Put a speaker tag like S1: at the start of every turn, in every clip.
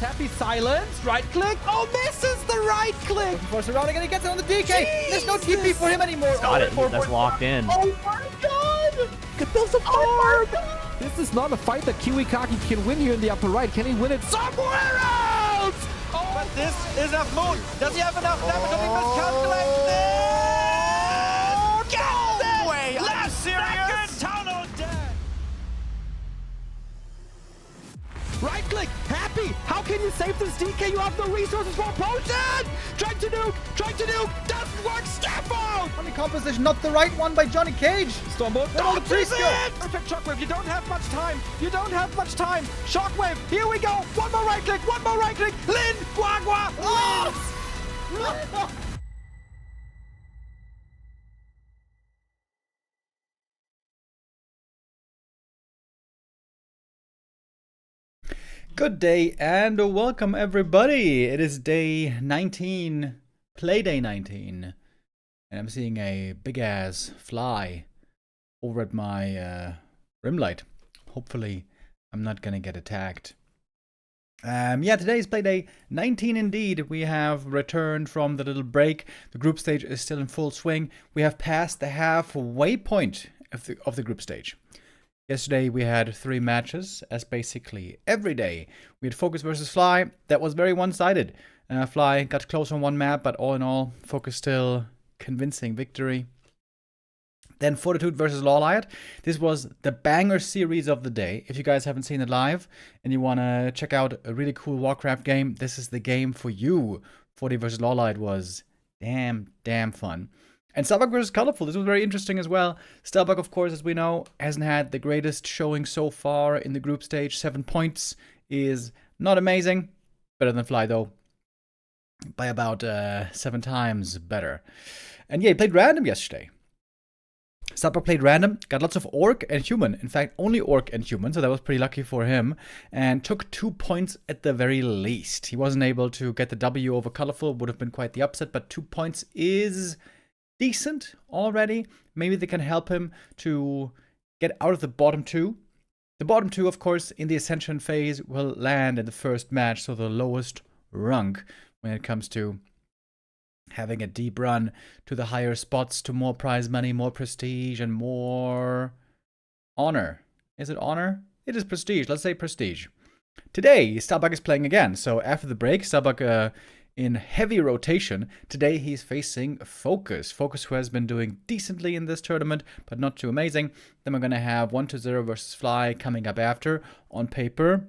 S1: Happy silence. Right click. Oh, misses the right click.
S2: For surrounding and he gets it on the DK. There's no TP for him anymore.
S3: Got it. That's locked in.
S1: Oh my god. Could build a farm. This is not a fight that Kiwikaki can win here in the upper right. Can he win it somewhere else? Oh,
S4: but this is enough moon. Does he have enough damage or he miscalculated it? Get way! Are you serious?
S1: Tunnel dead. Right click, happy. How can you save this DK? You have no resources for a potion. Trying to nuke. Doesn't work. Step out.
S2: Funny composition, not the right one by Johnny Cage.
S1: Stormbolt,
S2: don't miss it.
S1: Perfect shockwave. You don't have much time. Shockwave. Here we go. One more right click. Lin, Guagua. Oh!
S2: Good day and welcome everybody. It is day 19, Playday 19. And I'm seeing a big ass fly over at my rim light. Hopefully I'm not gonna get attacked. Yeah, today is Playday 19 indeed. We have returned from the little break. The group stage is still in full swing. We have passed the halfway point of the group stage. Yesterday we had 3 matches, as basically every day. We had FoCuS versus Fly. That was very one-sided. Fly got close on one map, but all in all, FoCuS still convincing victory. Then Fortitude versus Lawlight. This was the banger series of the day. If you guys haven't seen it live and you want to check out a really cool Warcraft game, this is the game for you. Fortitude versus Lawlight was damn fun. And Starbuck versus Colorful, this was very interesting as well. Starbuck, of course, as we know, hasn't had the greatest showing so far in the group stage. 7 points is not amazing. Better than Fly, though. By about 7 times better. And yeah, he played random yesterday. Starbuck played random, got lots of Orc and Human. In fact, only Orc and Human, so that was pretty lucky for him. And took 2 points at the very least. He wasn't able to get the W over Colorful, would have been quite the upset, but 2 points is decent already. Maybe they can help him to get out of the bottom 2. The bottom 2, of course, in the Ascension phase will land in the first match, so the lowest rank when it comes to having a deep run to the higher spots, to more prize money, more prestige, and more honor. Is it honor? It is prestige. Let's say prestige. Today, Starbuck is playing again. So after the break, Starbuck in heavy rotation. Today he's facing FoCuS. FoCuS, who has been doing decently in this tournament, but not too amazing. Then we're going to have 1-0 versus Fly coming up after. On paper,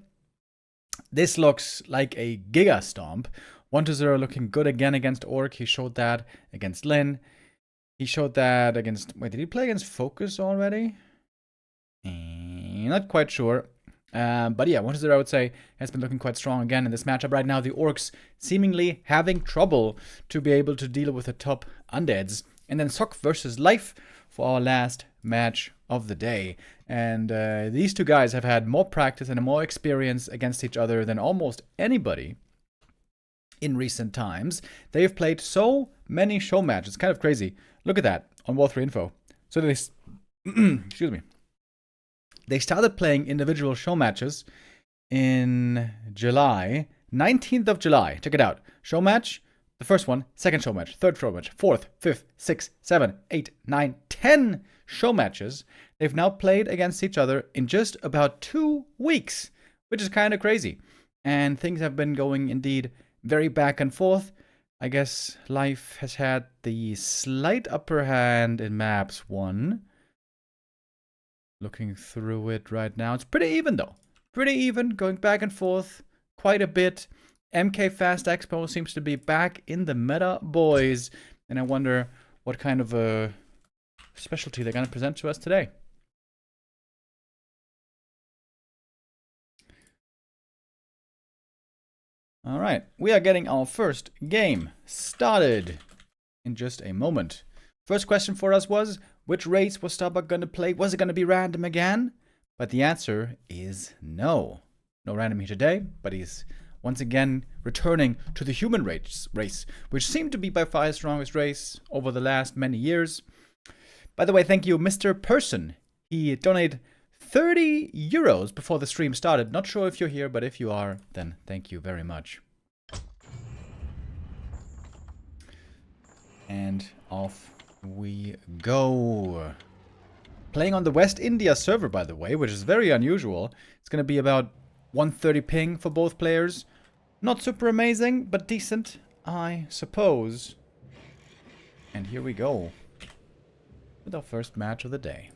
S2: this looks like a Giga Stomp. 1-0 looking good again against Orc. He showed that against Lin. He showed that against... Wait, did he play against FoCuS already? Not quite sure. But yeah, 1-0 I would say has been looking quite strong again in this matchup right now. The Orcs seemingly having trouble to be able to deal with the top undeads. And then Sock versus Life for our last match of the day. And these two guys have had more practice and more experience against each other than almost anybody in recent times. They've played so many show matches. It's kind of crazy. Look at that on War 3 Info. So they... excuse me. They started playing individual show matches in July, 19th of July. Check it out. Show match, the first one, second show match, third show match, fourth, fifth, sixth, 7, 8, 9, 10 show matches. They've now played against each other in just about 2 weeks, which is kind of crazy. And things have been going indeed very back and forth. I guess Life has had the slight upper hand in maps 1. Looking through it right now. It's pretty even though. Pretty even, going back and forth quite a bit. MK Fast Expo seems to be back in the meta, boys. And I wonder what kind of a specialty they're going to present to us today. All right, we are getting our first game started in just a moment. First question for us was, which race was Starbuck going to play? Was it going to be random again? But the answer is no. No random here today, but he's once again returning to the human race, which seemed to be by far his strongest race over the last many years. By the way, thank you, Mr. Person. He donated 30 euros before the stream started. Not sure if you're here, but if you are, then thank you very much. And off we go. Playing on the West India server, by the way, which is very unusual. It's going to be about 130 ping for both players. Not super amazing, but decent, I suppose. And here we go with our first match of the day.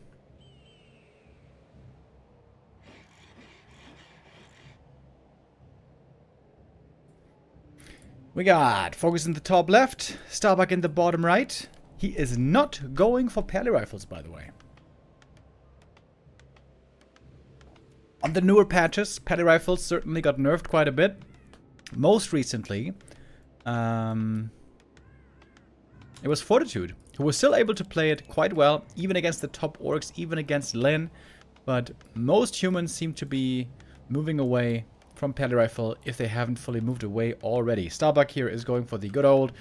S2: We got FoCuS in the top left, Starbuck in the bottom right. He is not going for Pally rifles, by the way. On the newer patches, Pally rifles certainly got nerfed quite a bit. Most recently, it was Fortitude, who was still able to play it quite well, even against the top orcs, even against Lin. But most humans seem to be moving away from Pally rifle if they haven't fully moved away already. Starbuck here is going for the good old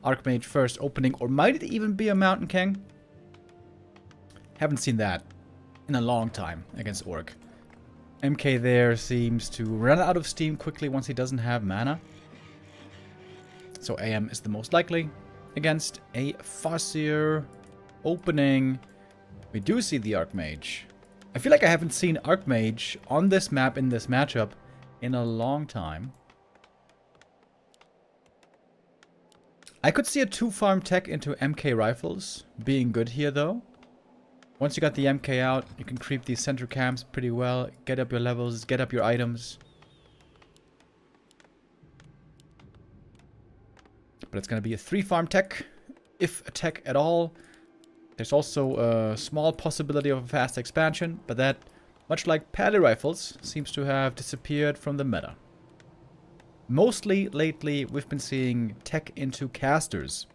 S2: Archmage first opening, or might it even be a Mountain King? Haven't seen that in a long time against Orc. MK there seems to run out of steam quickly once he doesn't have mana. So AM is the most likely against a Farseer opening. We do see the Archmage. I feel like I haven't seen Archmage on this map in this matchup in a long time. I could see a 2-farm tech into MK rifles being good here though. Once you got the MK out, you can creep these center camps pretty well, get up your levels, get up your items. But it's going to be a 3-farm tech, if a tech at all. There's also a small possibility of a fast expansion, but that, much like Pally rifles, seems to have disappeared from the meta. Mostly lately, we've been seeing tech into casters.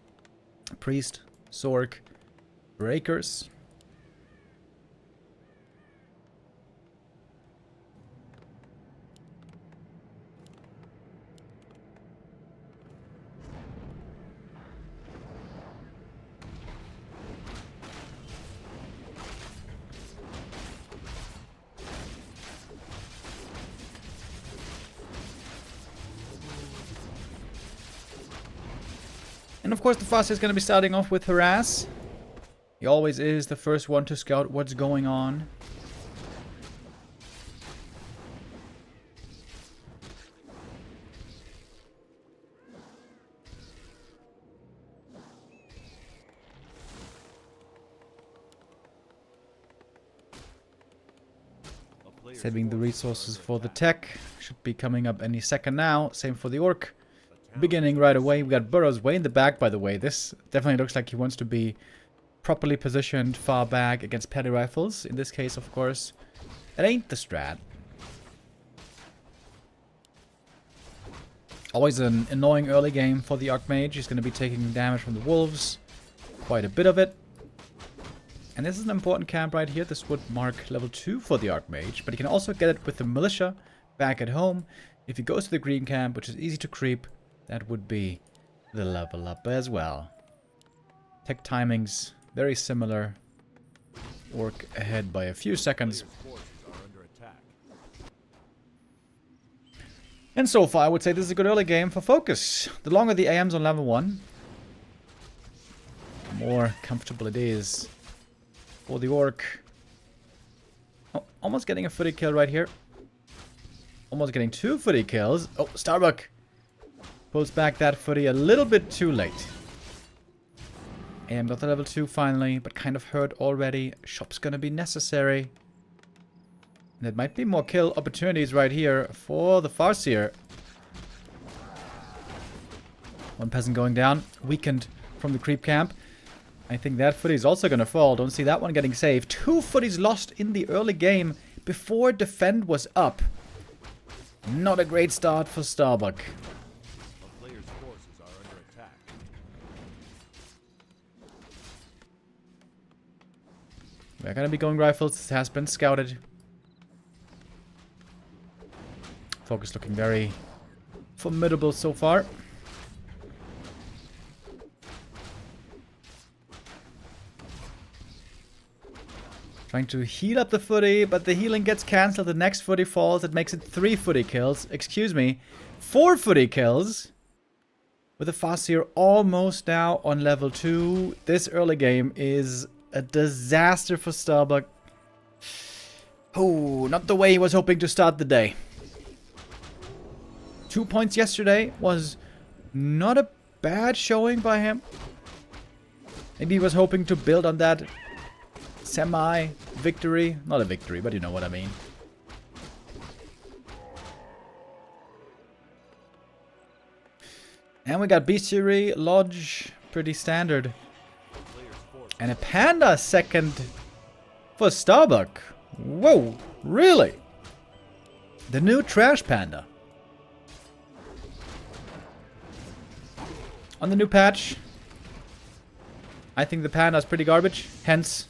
S2: Priest, Sork, Breakers. And of course the Farseer is going to be starting off with Harass. He always is the first one to scout what's going on. Saving the resources for the tech. Should be coming up any second now. Same for the Orc. Beginning right away. We got Burrows way in the back, by the way. This definitely looks like he wants to be properly positioned far back against Pally rifles. In this case, of course, it ain't the strat. Always an annoying early game for the Archmage. He's going to be taking damage from the wolves. Quite a bit of it. And this is an important camp right here. This would mark level 2 for the Archmage. But he can also get it with the Militia back at home. If he goes to the green camp, which is easy to creep, that would be the level up as well. Tech timings, very similar. Orc ahead by a few seconds. And so far, I would say this is a good early game for FoCuS. The longer the AM's on level 1, the more comfortable it is for the Orc. Oh, almost getting a footy kill right here. Almost getting 2 footy kills. Oh, Starbuck pulls back that footy a little bit too late. AM got the level 2 finally, but kind of hurt already. Shop's gonna be necessary. And there might be more kill opportunities right here for the Farseer. One peasant going down, weakened from the creep camp. I think that footy is also gonna fall. Don't see that one getting saved. 2 footies lost in the early game before defend was up. Not a great start for Starbuck. We're gonna be going rifles. This has been scouted. FoCuS looking very formidable so far. Trying to heal up the footy, but the healing gets cancelled. The next footy falls. It makes it 3 footy kills. Excuse me. 4 footy kills. With the FoCuS almost now on level 2. This early game is a disaster for Starbuck. Oh, not the way he was hoping to start the day. 2 points yesterday was not a bad showing by him. Maybe he was hoping to build on that semi-victory. Not a victory, but you know what I mean. And we got bestiary, lodge, pretty standard. And a panda second for Starbuck. Whoa, really? The new trash panda. On the new patch, I think the panda is pretty garbage. Hence,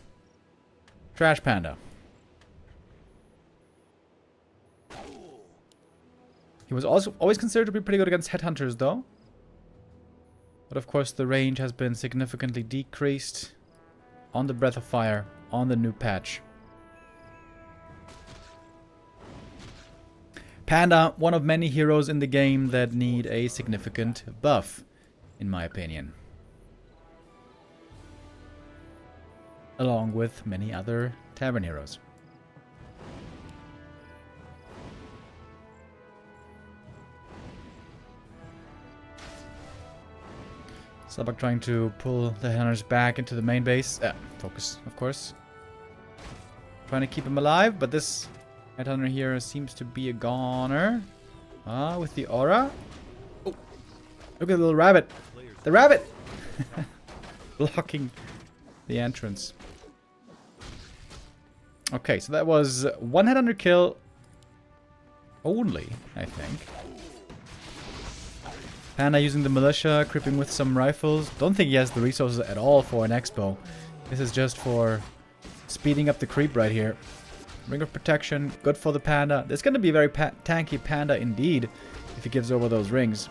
S2: trash panda. He was also always considered to be pretty good against headhunters, though. But of course, the range has been significantly decreased on the Breath of Fire on the new patch. Panda, one of many heroes in the game that need a significant buff, in my opinion. Along with many other tavern heroes. Starbuck trying to pull the hunters back into the main base. FoCuS, of course. Trying to keep him alive, but this headhunter here seems to be a goner. With the aura. Oh, look at the little rabbit. The rabbit! Blocking the entrance. Okay, so that was 1 headhunter kill only, I think. Panda using the militia, creeping with some rifles. Don't think he has the resources at all for an expo. This is just for speeding up the creep right here. Ring of protection, good for the panda. This is going to be a very tanky panda indeed if he gives over those rings.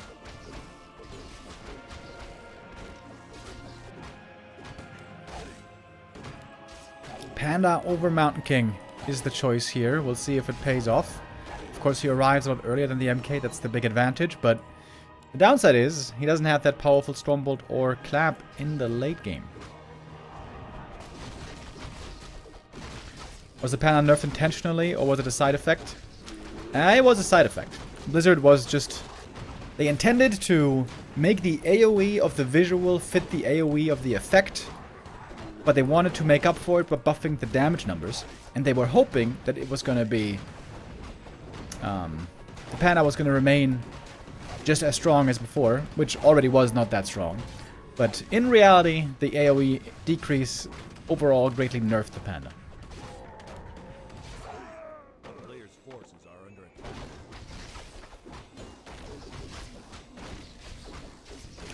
S2: Panda over Mountain King is the choice here. We'll see if it pays off. Of course, he arrives a lot earlier than the MK. That's the big advantage, but the downside is he doesn't have that powerful Stormbolt or Clap in the late game. Was the Panda nerfed intentionally, or was it a side effect? It was a side effect. Blizzard was just... They intended to make the AoE of the visual fit the AoE of the effect, but they wanted to make up for it by buffing the damage numbers, and they were hoping that it was going to be... the Panda was going to remain just as strong as before, which already was not that strong. But in reality, the AoE decrease overall greatly nerfed the Panda.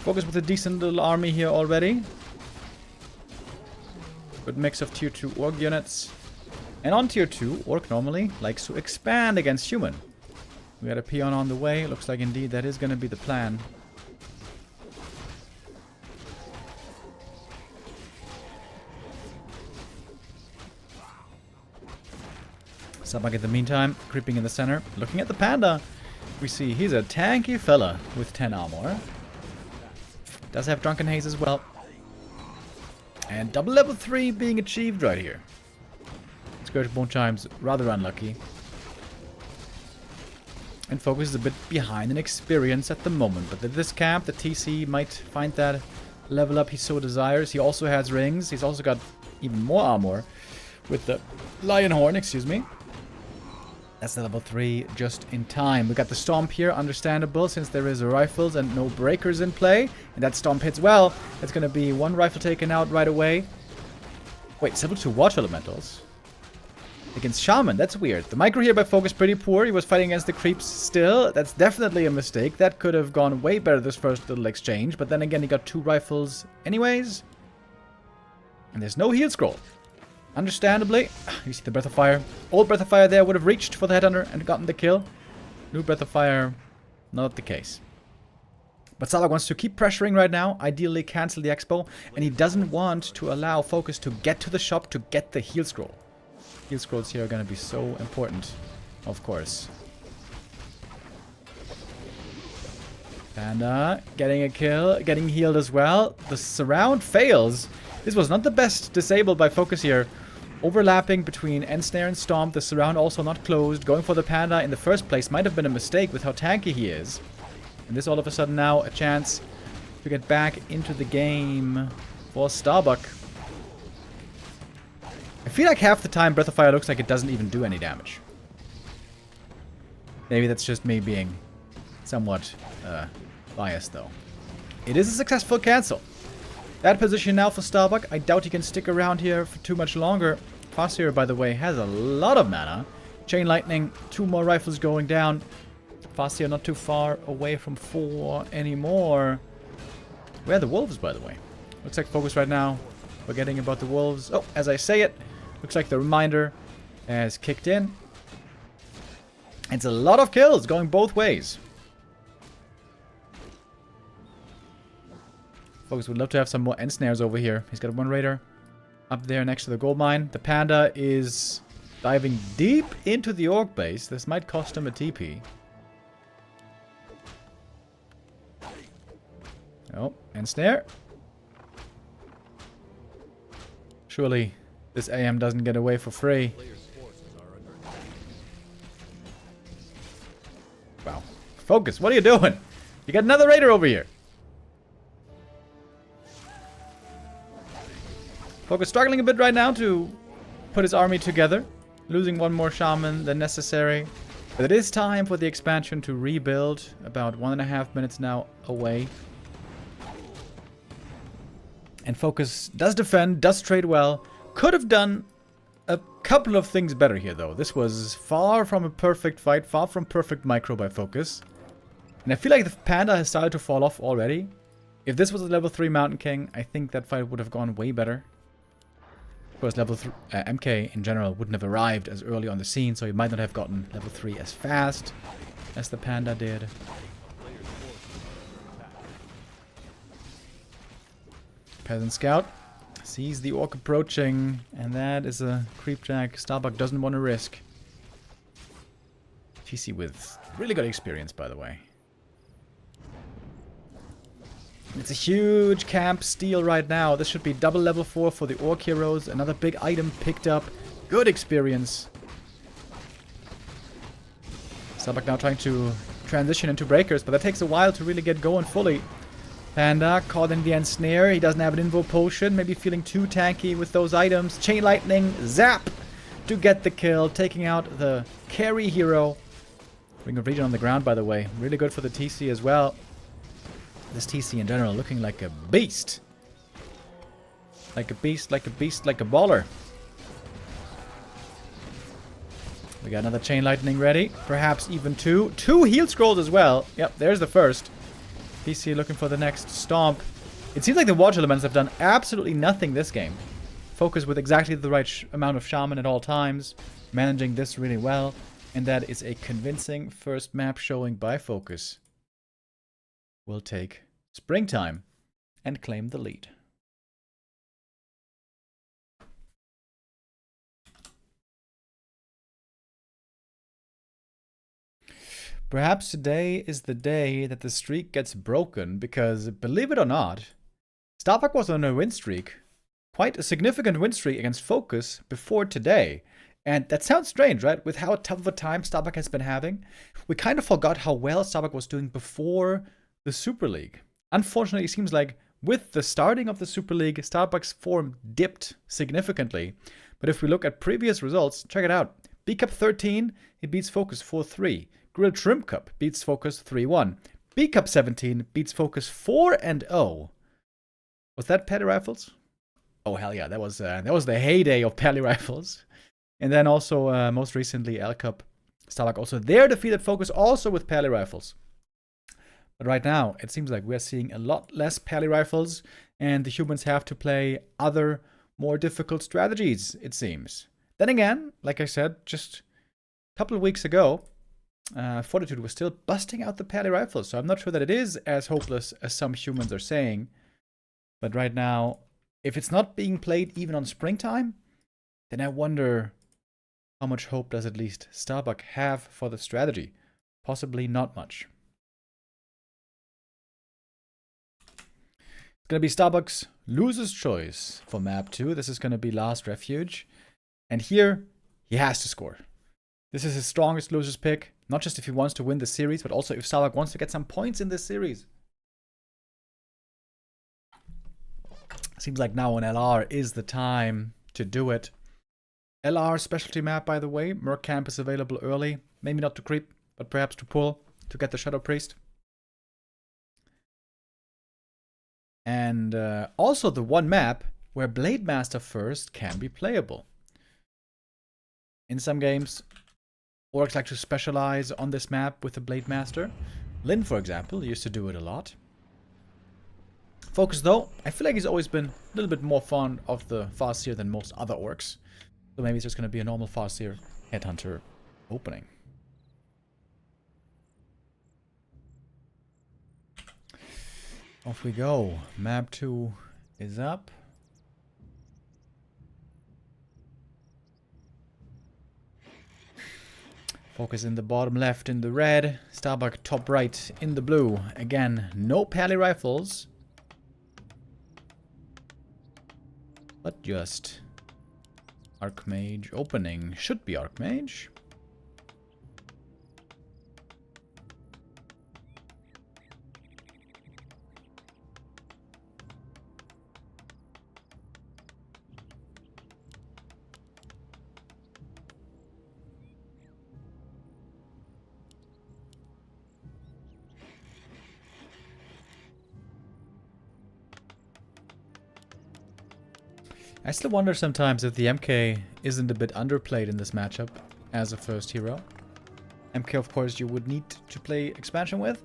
S2: FoCuS with a decent little army here already. Good mix of tier 2 orc units. And on tier 2, orc normally likes to expand against human. We got a peon on the way. Looks like indeed that is going to be the plan. Starbuck in the meantime, creeping in the center. Looking at the panda, we see he's a tanky fella with 10 armor. Does have Drunken Haze as well. And double level 3 being achieved right here. Scourge Bone Chimes, rather unlucky. And FoCuS is a bit behind in experience at the moment. But at this camp, the TC might find that level up he so desires. He also has rings. He's also got even more armor with the Lion Horn, excuse me. That's the level 3 just in time. We got the Stomp here, understandable, since there is rifles and no breakers in play. And that Stomp hits well. That's going to be one rifle taken out right away. Wait, level 2 Water Elementals? Against Shaman, that's weird. The micro here by FoCuS pretty poor. He was fighting against the creeps still. That's definitely a mistake. That could have gone way better this first little exchange. But then again, he got 2 rifles anyways. And there's no heal scroll. Understandably, you see the Breath of Fire. Old Breath of Fire there would have reached for the Headhunter and gotten the kill. New Breath of Fire, not the case. But Starbuck wants to keep pressuring right now, ideally cancel the expo, and he doesn't want to allow FoCuS to get to the shop to get the heal scroll. Heal scrolls here are going to be so important, of course. Panda getting a kill, getting healed as well. The surround fails. This was not the best disabled by FoCuS here. Overlapping between Ensnare and Stomp. The surround also not closed. Going for the Panda in the first place might have been a mistake with how tanky he is. And this all of a sudden now a chance to get back into the game for Starbuck. I feel like half the time Breath of Fire looks like it doesn't even do any damage. Maybe that's just me being somewhat biased though. It is a successful cancel. That position now for Starbuck. I doubt he can stick around here for too much longer. FoCuS, by the way, has a lot of mana. Chain Lightning, 2 more rifles going down. FoCuS not too far away from 4 anymore. Where are the wolves, by the way? Looks like FoCuS right now. Forgetting about the wolves. Oh, as I say it, looks like the reminder has kicked in. It's a lot of kills going both ways. FoCuS would love to have some more Ensnares over here. He's got one raider up there next to the gold mine. The Panda is diving deep into the Orc base. This might cost him a TP. Oh, Ensnare. Surely this AM doesn't get away for free. Wow. FoCuS, what are you doing? You got another raider over here. FoCuS struggling a bit right now to put his army together. Losing one more shaman than necessary. But it is time for the expansion to rebuild. About 1.5 minutes now away. And FoCuS does defend, does trade well. Could have done a couple of things better here though. This was far from a perfect fight. Far from perfect micro by FoCuS. And I feel like the Panda has started to fall off already. If this was a level 3 Mountain King, I think that fight would have gone way better. Of course, level 3, MK in general wouldn't have arrived as early on the scene, so he might not have gotten level 3 as fast as the Panda did. Peasant Scout sees the Orc approaching, and that is a creepjack Starbuck doesn't want to risk. TC with really good experience, by the way. It's a huge camp steal right now. This should be double level 4 for the Orc heroes. Another big item picked up. Good experience. Starbuck now trying to transition into breakers, but that takes a while to really get going fully. Panda caught in the ensnare. He doesn't have an invo potion. Maybe feeling too tanky with those items. Chain Lightning, zap to get the kill. Taking out the carry hero. Ring of Region on the ground, by the way. Really good for the TC as well. This TC in general looking like a beast. Like a beast, like a beast, like a baller. We got another Chain Lightning ready. Perhaps even 2. 2 heal scrolls as well. Yep, there's the first. PC looking for the next stomp. It seems like the watch elements have done absolutely nothing this game. FoCuS with exactly the right amount of shaman at all times. Managing this really well. And that is a convincing first map showing by FoCuS. We'll take Springtime and claim the lead. Perhaps today is the day that the streak gets broken because, believe it or not, Starbuck was on a win streak. Quite a significant win streak against FoCuS before today. And that sounds strange, right? With how tough of a time Starbuck has been having. We kind of forgot how well Starbuck was doing before the Super League. Unfortunately, it seems like with the starting of the Super League, Starbuck's form dipped significantly. But if we look at previous results, check it out. B Cup 13, it beats FoCuS 4-3. Grilled Shrimp Cup beats FoCuS 3-1. B Cup 17 beats FoCuS 4-0. Was that Pally Rifles? Oh hell yeah, that was the heyday of Pally Rifles. And then also most recently L Cup. Starbuck also there defeated FoCuS also with Pally Rifles. But right now, it seems like we're seeing a lot less Pally Rifles, and the humans have to play other, more difficult strategies, it seems. Then again, like I said, just a couple of weeks ago, Fortitude was still busting out the Pally Rifles, so I'm not sure that it is as hopeless as some humans are saying. But right now, if it's not being played even on Springtime, then I wonder How much hope does at least Starbuck have for the strategy? Possibly not much. It's going to be Starbuck's loser's choice for map 2. This is going to be Last Refuge. And here, he has to score. This is his strongest loser's pick. Not just if he wants to win the series, but also if Starbuck wants to get some points in this series. Seems like now on LR is the time to do it. LR specialty map, by the way. Merc Camp is available early. Maybe not to creep, but perhaps to pull to get the Shadow Priest. And also the one map where Blade Master first can be playable. In some games, orcs like to specialize on this map with the Blade Master. Lin, for example, used to do it a lot. FoCuS, though, I feel like he's always been a little bit more fond of the Farseer than most other orcs. So maybe it's just going to be a normal Farseer Headhunter opening. Off we go. Map 2 is up. FoCuS in the bottom left in the red. Starbuck top right in the blue. Again, no pally rifles. But just Archmage opening. Should be Archmage. I still wonder sometimes if the MK isn't a bit underplayed in this matchup as a first hero. MK, of course, you would need to play expansion with.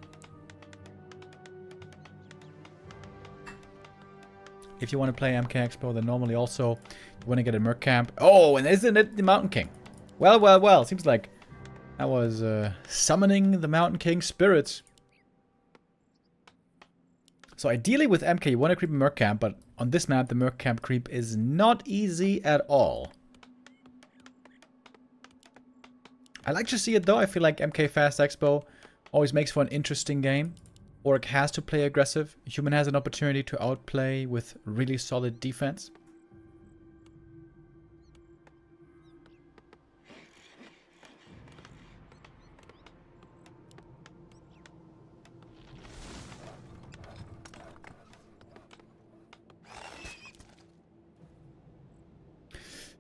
S2: If you want to play MK Expo, then normally also you want to get a Merc Camp. Oh, and isn't it the Mountain King? Well, well, well. Seems like I was summoning the Mountain King spirits. So ideally with MK, you want to creep a Merc Camp, but on this map, the Merc Camp creep is not easy at all. I like to see it though. I feel like MK Fast Expo always makes for an interesting game. Orc has to play aggressive. Human has an opportunity to outplay with really solid defense.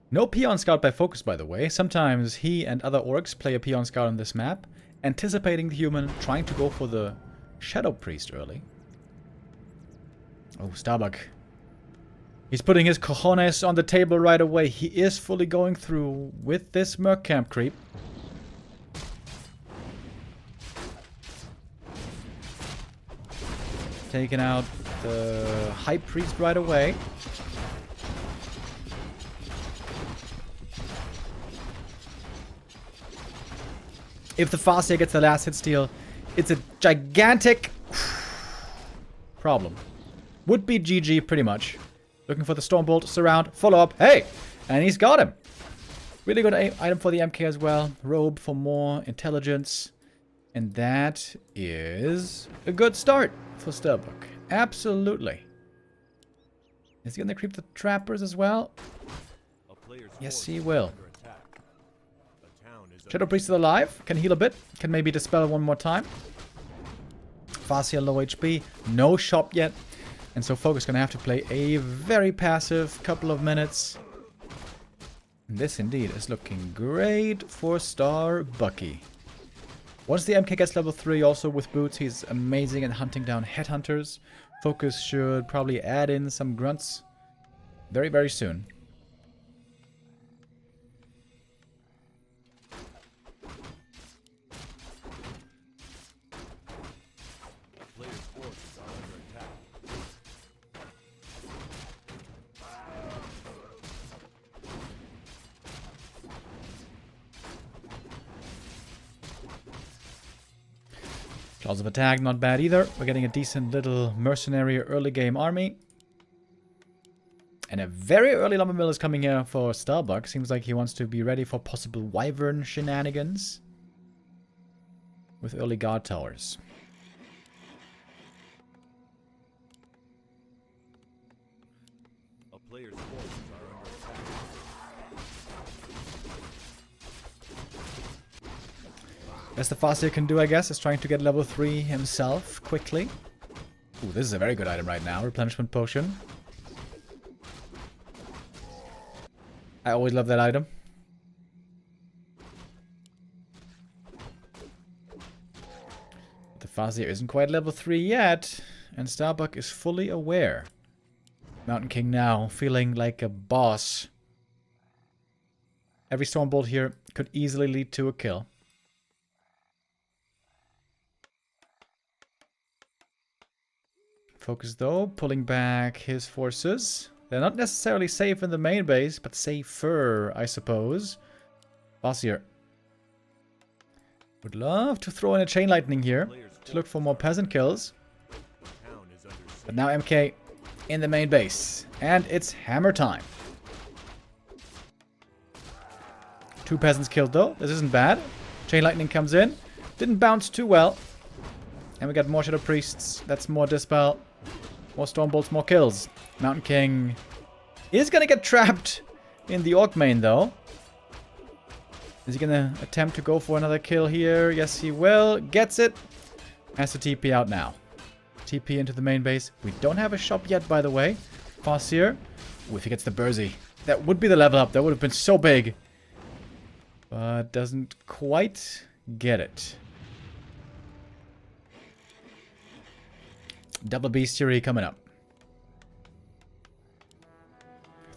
S2: No Peon Scout by FoCuS, by the way. Sometimes he and other orcs play a Peon Scout on this map, anticipating the human, trying to go for the Shadow Priest early. Oh, Starbuck. He's putting his cojones on the table right away. He is fully going through with this Merc Camp creep. Taking out the High Priest right away. If the Farseer gets the last hit steal, it's a gigantic problem. Would be GG pretty much. Looking for the Stormbolt, surround, follow up. Hey! And he's got him. Really good item for the MK as well. Robe for more intelligence. And that is a good start for Starbuck. Absolutely. Is he gonna creep the trappers as well? Yes, he will. Shadow Priest is alive. Can heal a bit. Can maybe dispel one more time. Farseer low HP. No shop yet. And so FoCuS gonna have to play a very passive couple of minutes. And this indeed is looking great for Starbucky. Once the MK gets level 3, also with boots, he's amazing at hunting down headhunters. FoCuS should probably add in some grunts very, very soon. Claws of Attack, not bad either. We're getting a decent little mercenary early game army. And a very early lumber mill is coming here for Starbuck. Seems like he wants to be ready for possible wyvern shenanigans. With early guard towers.
S3: A player's forces are under attack.
S2: Best the Fossil can do, I guess, is trying to get level 3 himself quickly. Ooh, this is a very good item right now. Replenishment potion. I always love that item. The Fossil isn't quite level 3 yet. And Starbuck is fully aware. Mountain King now feeling like a boss. Every Stormbolt here could easily lead to a kill. FoCuS though, pulling back his forces. They're not necessarily safe in the main base, but safer, I suppose. Bossier would love to throw in a Chain Lightning here to look for more peasant kills. But now MK in the main base. And it's hammer time. 2 peasants killed though. This isn't bad. Chain Lightning comes in. Didn't bounce too well. And we got more Shadow Priests. That's more Dispel. More Stormbolts, more kills. Mountain King is going to get trapped in the Orc main, though. Is he going to attempt to go for another kill here? Yes, he will. Gets it. Has to TP out now. TP into the main base. We don't have a shop yet, by the way. Fossier. Ooh, if he gets the Bursey. That would be the level up. That would have been so big. But doesn't quite get it. Double Bestiary coming up.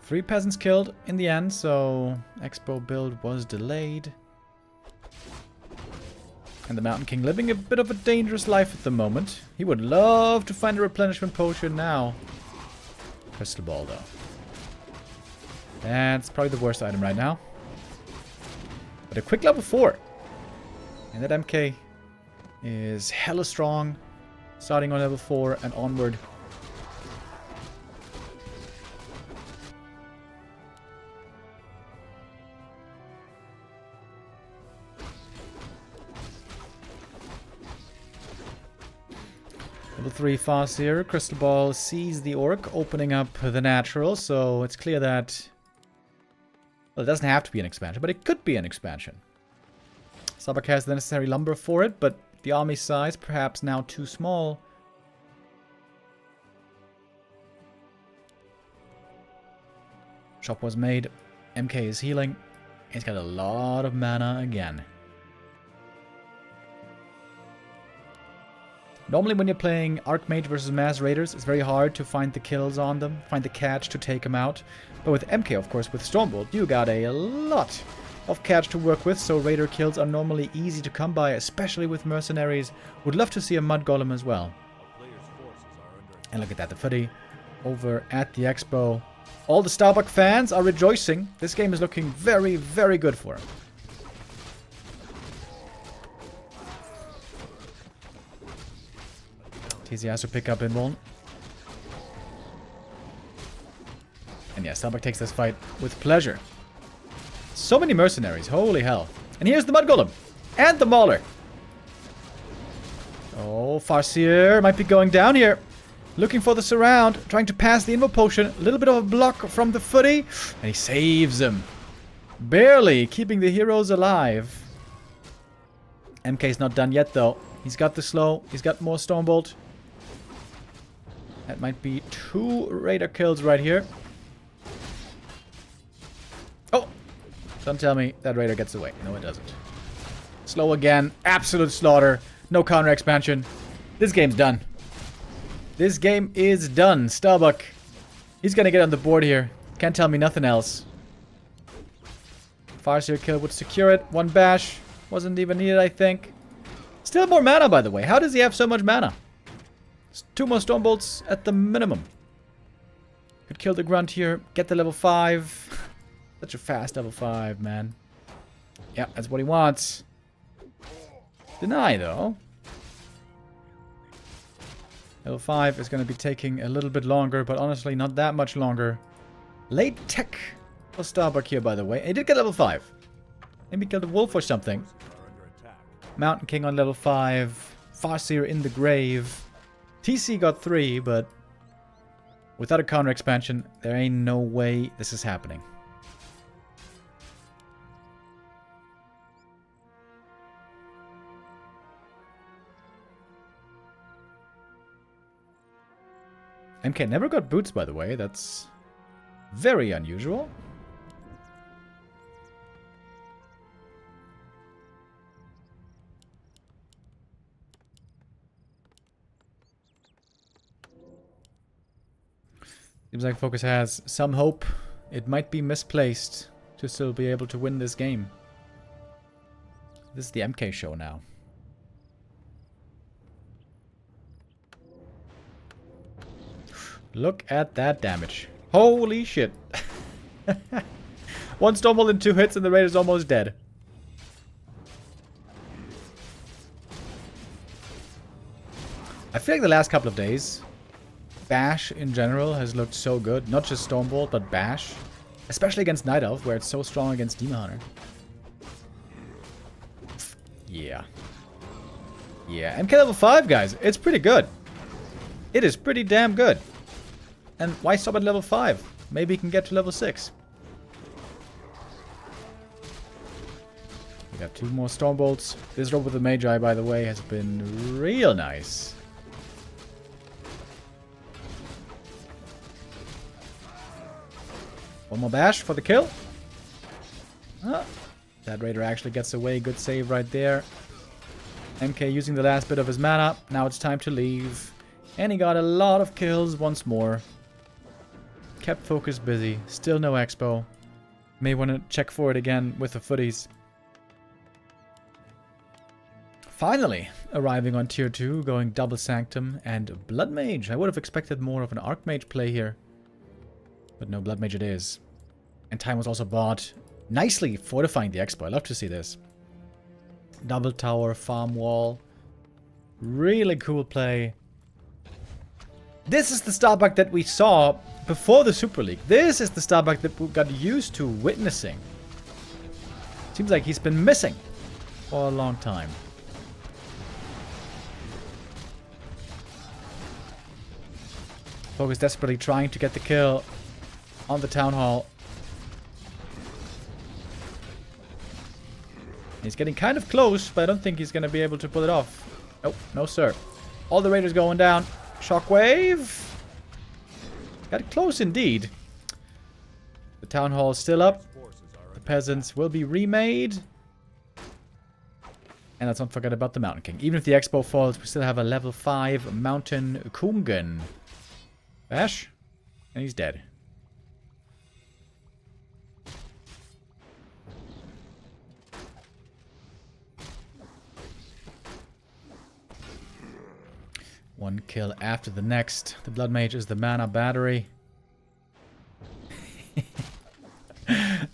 S2: 3 peasants killed in the end, so Expo build was delayed. And the Mountain King living a bit of a dangerous life at the moment. He would love to find a replenishment potion now. Crystal Ball, though. That's probably the worst item right now. But a quick level 4. And that MK is hella strong. Starting on level 4 and onward. Level 3 fast here. Crystal Ball sees the Orc opening up the natural, so it's clear that... Well, it doesn't have to be an expansion, but it could be an expansion. Starbuck has the necessary lumber for it, but the army size perhaps now too small. Shop was made. MK is healing. He's got a lot of mana again. Normally when you're playing Archmage versus Mass Raiders, it's very hard to find the kills on them, find the catch to take them out. But with MK, of course, with Stormbolt, you got a lot of catch to work with, so Raider kills are normally easy to come by, especially with Mercenaries. Would love to see a Mud Golem as well. And look at that, the footy over at the Expo. All the Starbuck fans are rejoicing. This game is looking very, very good for him. TZ has to pick up Invuln. And yeah, Starbuck takes this fight with pleasure. So many mercenaries, holy hell. And here's the Mud Golem. And the Mauler. Oh, Farseer might be going down here. Looking for the surround. Trying to pass the Invo Potion. A little bit of a block from the footy. And he saves him. Barely keeping the heroes alive. MK's not done yet, though. He's got the slow. He's got more Stormbolt. That might be 2 Raider kills right here. Oh! Don't tell me that Raider gets away. No, it doesn't. Slow again. Absolute slaughter. No counter expansion. This game's done. This game is done. Starbuck. He's gonna get on the board here. Can't tell me nothing else. Farseer kill would secure it. 1 bash. Wasn't even needed, I think. Still more mana, by the way. How does he have so much mana? 2 more Stormbolts at the minimum. Could kill the Grunt here. Get the level 5. Such a fast level 5, man. Yeah, that's what he wants. Deny, though. Level 5 is going to be taking a little bit longer, but honestly not that much longer. Late tech for Starbuck here, by the way. He did get level 5. Maybe killed a wolf or something.
S3: Are under attack.
S2: Mountain King on level 5. Farseer in the grave. TC got 3, but without a counter expansion, there ain't no way this is happening. MK never got boots, by the way. That's very unusual. Seems like FoCuS has some hope. It might be misplaced to still be able to win this game. This is the MK show now. Look at that damage. Holy shit. 1 Stormbolt in 2 hits and the Raider's almost dead. I feel like the last couple of days, Bash in general has looked so good. Not just Stormbolt, but Bash. Especially against Night Elf, where it's so strong against Demon Hunter. Yeah. Yeah, MK level 5, guys. It's pretty good. It is pretty damn good. And why stop at level 5? Maybe he can get to level 6. We got 2 more Stormbolts. This rope with the Magi, by the way, has been real nice. One more bash for the kill. That Raider actually gets away. Good save right there. MK using the last bit of his mana. Now it's time to leave. And he got a lot of kills once more. Kept FoCuS busy. Still no expo. May want to check for it again with the footies. Finally, arriving on tier 2, going double Sanctum and Blood Mage. I would have expected more of an Archmage play here. But no, Blood Mage it is. And time was also bought. Nicely fortifying the expo. I love to see this. Double tower, farm wall. Really cool play. This is the Starbuck that we saw before the Super League. This is the Starbuck that we got used to witnessing. Seems like he's been missing for a long time. FoCuS desperately trying to get the kill on the Town Hall. He's getting kind of close, but I don't think he's going to be able to pull it off. Nope, no sir. All the Raiders going down. Shockwave. Got close indeed. The Town Hall is still up. The Peasants will be remade. And let's not forget about the Mountain King. Even if the Expo falls, we still have a level 5 Mountain Kungan. Bash. And he's dead. One kill after the next. The Blood Mage is the mana battery.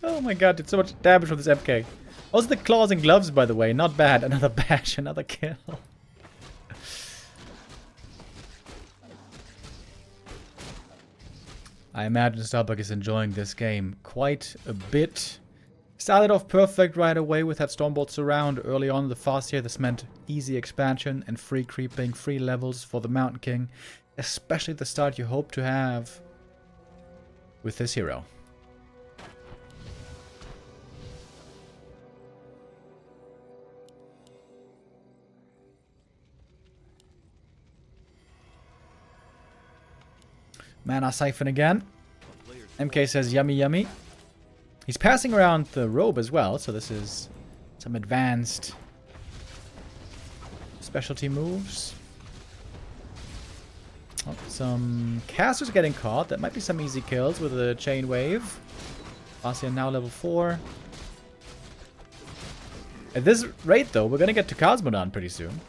S2: Oh my god, did so much damage from this MK. Also the claws and gloves, by the way. Not bad. Another bash, another kill. I imagine Starbuck is enjoying this game quite a bit. Started off perfect right away with that Stormbolt surround early on in the fast here. This meant easy expansion and free creeping, free levels for the Mountain King. Especially the start you hope to have with this hero. Mana Siphon again. MK says yummy yummy. He's passing around the robe as well, so this is some advanced specialty moves. Oh, some casters getting caught. That might be some easy kills with a chain wave. Bastian now level 4. At this rate though, we're gonna get to Cosmodon pretty soon.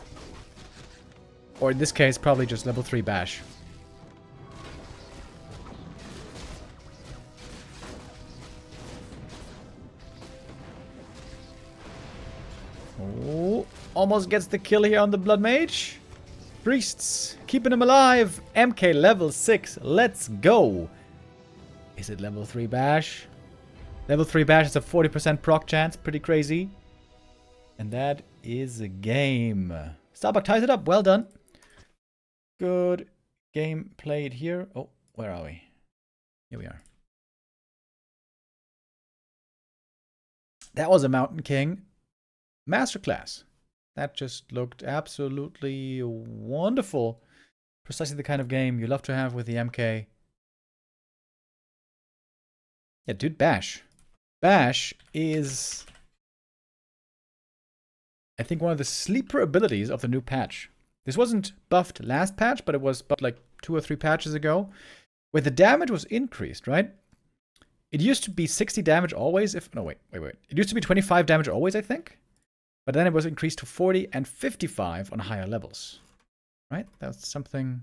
S2: Or in this case, probably just level 3 bash. Oh, almost gets the kill here on the Blood Mage. Priests, keeping him alive. MK level 6, let's go. Is it level 3 bash? Level 3 bash is a 40% proc chance. Pretty crazy. And that is a game. Starbuck ties it up. Well done. Good game played here. Oh, where are we? Here we are. That was a Mountain King masterclass. That just looked absolutely wonderful. Precisely the kind of game you love to have with the MK. Yeah, dude, Bash. Bash is, I think, one of the sleeper abilities of the new patch. This wasn't buffed last patch, but it was buffed like 2 or 3 patches ago, where the damage was increased, right? It used to be 60 damage always. No, wait. It used to be 25 damage always, I think. But then it was increased to 40 and 55 on higher levels. Right? That's something.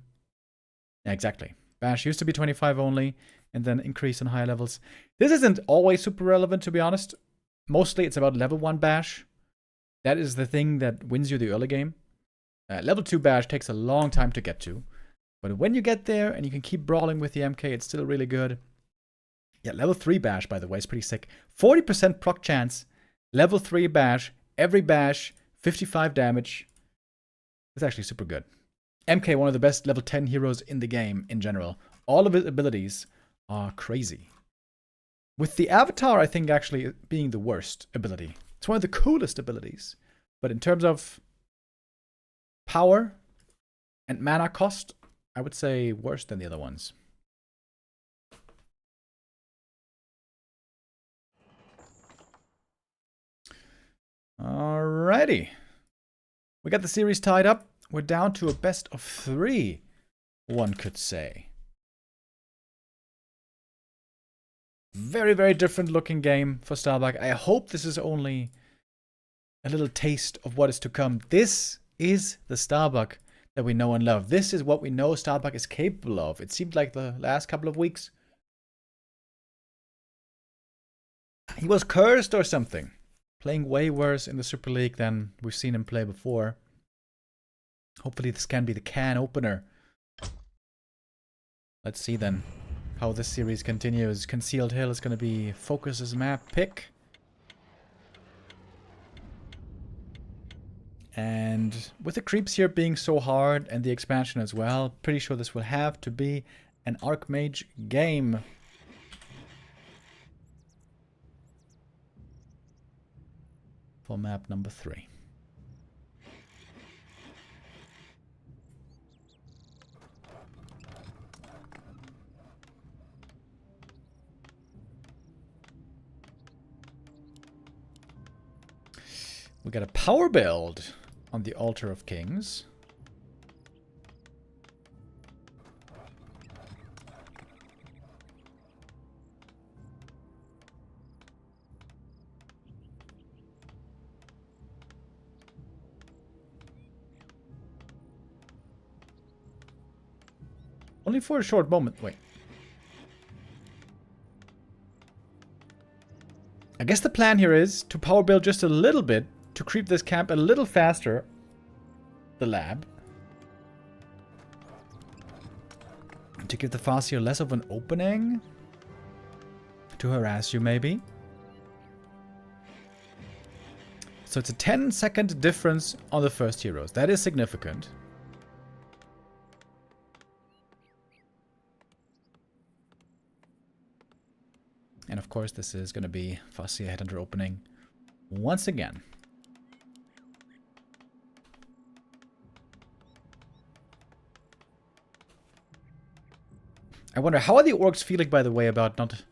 S2: Yeah, exactly. Bash used to be 25 only, and then increased on higher levels. This isn't always super relevant, to be honest. Mostly it's about level 1 Bash. That is the thing that wins you the early game. Level 2 Bash takes a long time to get to. But when you get there and you can keep brawling with the MK, it's still really good. Yeah, level 3 Bash, by the way, is pretty sick. 40% proc chance. Level 3 Bash. Every Bash. 55 damage. It's actually super good. MK, one of the best level 10 heroes in the game in general. All of his abilities are crazy. With the Avatar, I think, actually being the worst ability. It's one of the coolest abilities. But in terms of power and mana cost, I would say worse than the other ones. Alrighty. We got the series tied up. We're down to a best of 3, one could say. Very, very different looking game for Starbuck. I hope this is only a little taste of what is to come. This is the Starbuck that we know and love. This is what we know Starbuck is capable of. It seemed like the last couple of weeks he was cursed or something. Playing way worse in the Super League than we've seen him play before. Hopefully this can be the can opener. Let's see then how this series continues. Concealed Hill is going to be FoCuS's map pick. And with the creeps here being so hard and the expansion as well, pretty sure this will have to be an Archmage game. For map number 3. We got a power build on the Altar of Kings. Only for a short moment. Wait. I guess the plan here is to power build just a little bit to creep this camp a little faster. The lab. To give the Farseer less of an opening. To harass you, maybe. So it's a 10-second difference on the first heroes. That is significant. And of course, this is going to be Farseer Headhunter opening once again. I wonder, how are the orcs feeling, by the way, about not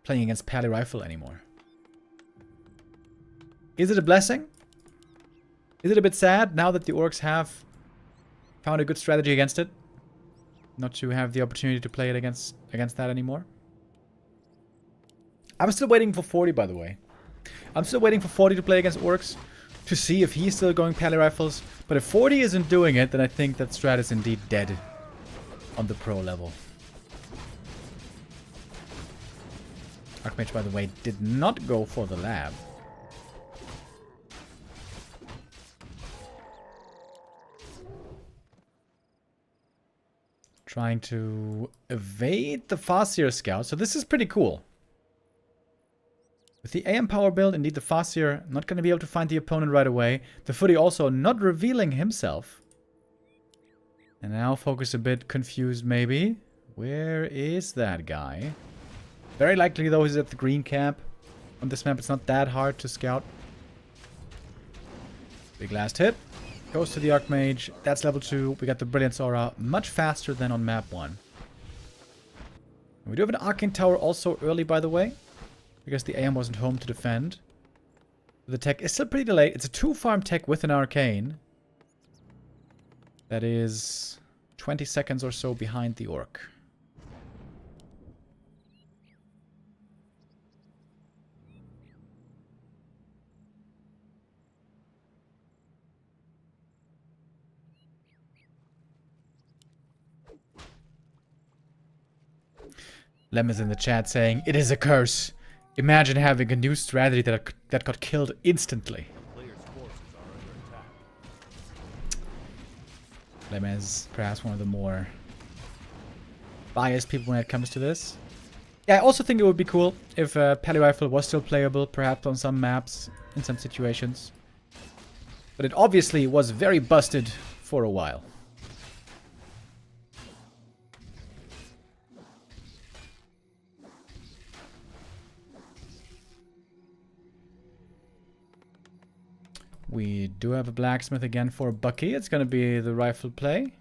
S2: playing against Pally Rifle anymore? Is it a blessing? Is it a bit sad now that the orcs have found a good strategy against it? Not to have the opportunity to play it against that anymore? I'm still waiting for 40, by the way. I'm still waiting for 40 to play against orcs to see if he's still going Pally Rifles. But if 40 isn't doing it, then I think that strat is indeed dead on the pro level. Archmage, by the way, did not go for the lab. Trying to evade the Farseer scout. So this is pretty cool. With the AM power build, indeed the Farseer not going to be able to find the opponent right away. The Footy also not revealing himself. And now FoCuS a bit confused maybe. Where is that guy? Very likely though he's at the green camp. On this map it's not that hard to scout. Big last hit. Goes to the Archmage. That's level 2. We got the Brilliance Aura much faster than on map 1. And we do have an Arcane Tower also early, by the way. Because the AM wasn't home to defend. The tech is still pretty delayed. It's a 2-farm tech with an Arcane. That is 20 seconds or so behind the Orc. Lem is in the chat saying, "It is a curse. Imagine having a new strategy that got killed instantly."
S3: Players' forces are under attack.
S2: Lem is perhaps one of the more biased people when it comes to this. Yeah, I also think it would be cool if Pally Rifle was still playable, perhaps on some maps, in some situations. But it obviously was very busted for a while. We do have a blacksmith again for Bucky. It's going to be the rifle play.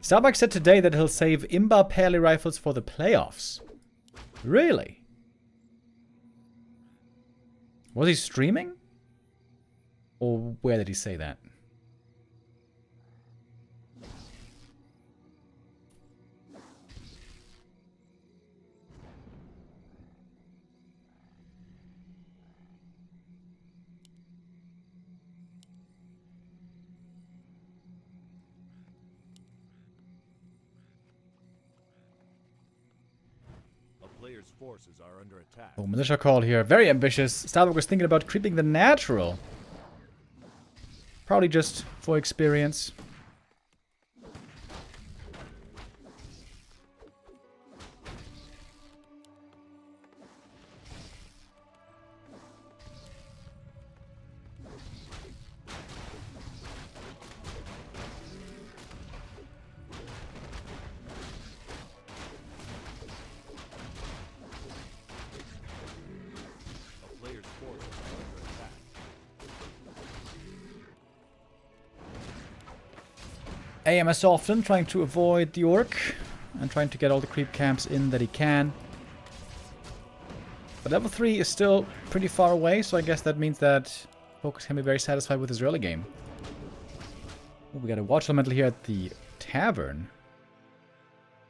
S2: Starbuck said today that he'll save Imba Pally rifles for the playoffs. Really? Was he streaming? Or where did he say that?
S3: Players' forces are under attack.
S2: Oh, militia call here. Very ambitious. Starbuck was thinking about creeping the natural. Probably just for experience. AM as often, trying to avoid the Orc and trying to get all the creep camps in that he can. But level 3 is still pretty far away, so I guess that means that FoCuS can be very satisfied with his early game. Ooh, we got a watch elemental here at the tavern.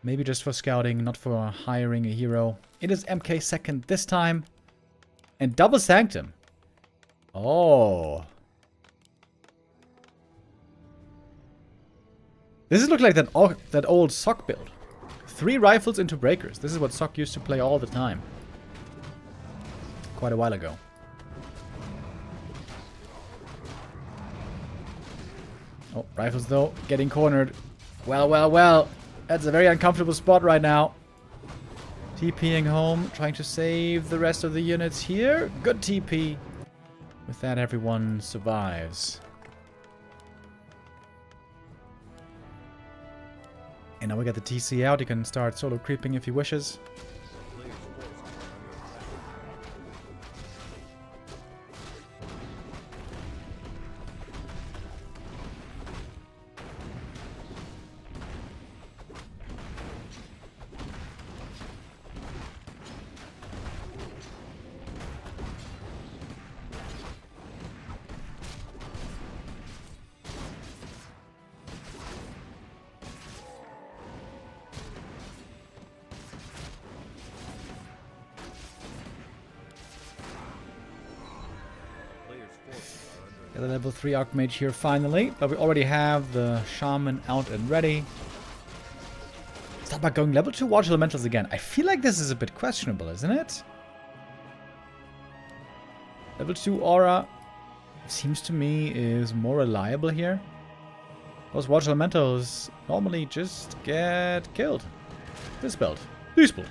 S2: Maybe just for scouting, not for hiring a hero. It is MK second this time. And double sanctum. Oh. This is look like that old Sock build. 3 rifles into breakers. This is what Sock used to play all the time. Quite a while ago. Oh, rifles though, getting cornered. Well, well, well. That's a very uncomfortable spot right now. TPing home, trying to save the rest of the units here. Good TP. With that, everyone survives. And now we got the TC out. He can start solo creeping if he wishes. Got a level 3 Archmage here finally, but we already have the Shaman out and ready. Starbuck going level 2 Watch Elementals again. I feel like this is a bit questionable, isn't it? Level 2 Aura seems to me is more reliable here. Those watch elementals normally just get killed. Dispelled. Dispelled.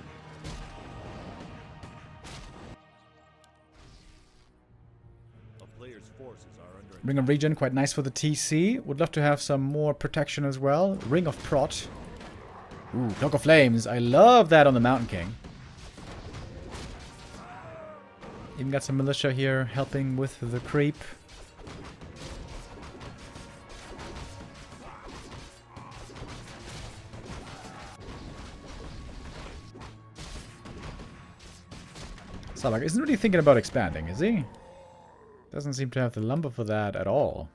S3: A player's forces are under
S2: Ring of Regen, quite nice for the TC. Would love to have some more protection as well. Ring of Prot. Ooh, Cloak of Flames. I love that on the Mountain King. Even got some militia here helping with the creep. Starbuck isn't really thinking about expanding, is he? Doesn't seem to have the lumber for that at all.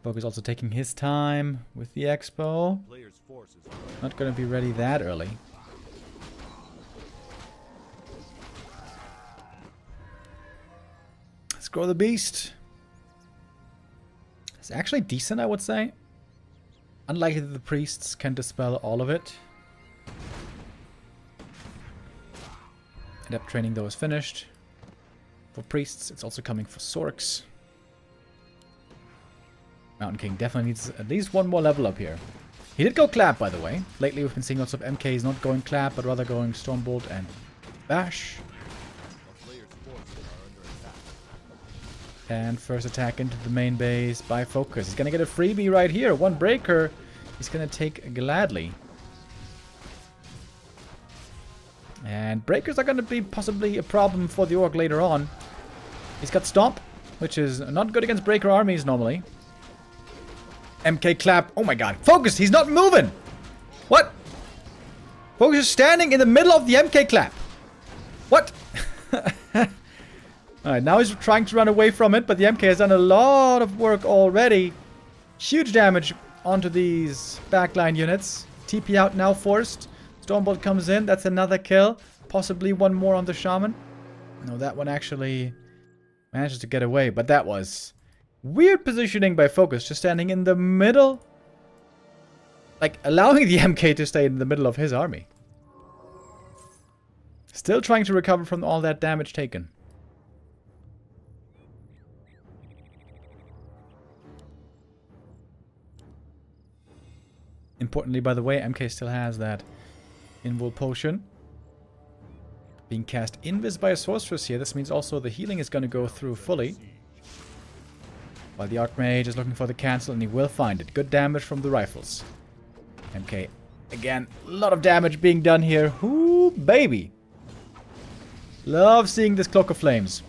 S2: FoCuS also taking his time with the expo.
S3: player's forces are
S2: Not going to be ready that early. Let's grow the beast. It's actually decent, I would say. Unlikely that the priests can dispel all of it. Adept training though is finished. For priests, it's also coming for Sorks. Mountain King definitely needs at least one more level up here. He did go clap, by the way. Lately we've been seeing lots of MKs not going clap, but rather going Stormbolt and Bash.
S3: a player's forces are under attack.
S2: And first attack into the main base by FoCuS. He's going to get a freebie right here. One breaker he's going to take gladly. And breakers are going to be possibly a problem for the Orc later on. He's got Stomp, which is not good against breaker armies normally. MK clap. Oh my god. FoCuS, he's not moving. What? FoCuS is standing in the middle of the MK clap. What? Alright, now he's trying to run away from it, but the MK has done a lot of work already. Huge damage onto these backline units. TP out now forced. Stormbolt comes in. That's another kill. Possibly one more on the Shaman. No, that one actually manages to get away, but that was weird positioning by FoCuS, just standing in the middle. Like, allowing the MK to stay in the middle of his army. Still trying to recover from all that damage taken. Importantly, by the way, MK still has that Invul Potion. Being cast Invis by a Sorceress here. This means also the healing is going to go through fully. While the Archmage is looking for the cancel, and he will find it. Good damage from the rifles. MK, again, a lot of damage being done here. Ooh, baby. Love seeing this Cloak of Flames.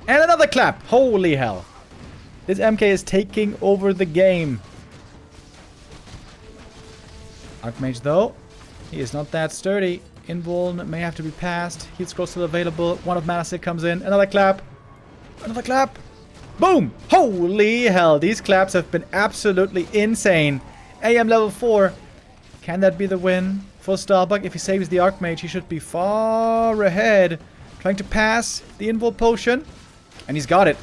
S2: And another clap. Holy hell. This MK is taking over the game. Archmage, though, he is not that sturdy. Invuln may have to be passed. Heat Scroll still available. One of Manasik comes in. Another clap. Another clap. Boom! Holy hell, these claps have been absolutely insane. AM level 4. Can that be the win for Starbuck? If he saves the Archmage, he should be far ahead. Trying to pass the Invul Potion. And he's got it.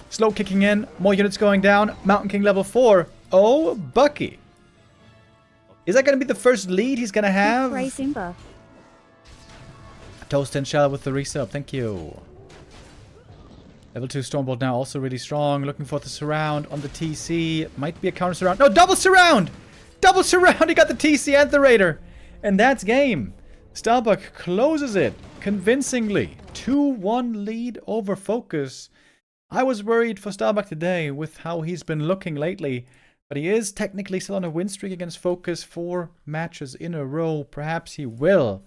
S2: Slow kicking in. More units going down. Mountain King level 4. Oh, Bucky. Is that going to be the first lead he's going to have?
S5: Simba.
S2: Toast and Shell with the resub. Thank you. Level 2 Stormbolt now also really strong. Looking for the surround on the TC. Might be a counter surround. No, double surround! Double surround! He got the TC and the Raider. And that's game. Starbuck closes it convincingly. 2-1 lead over FoCuS. I was worried for Starbuck today with how he's been looking lately. But he is technically still on a win streak against FoCuS. 4 matches in a row. Perhaps he will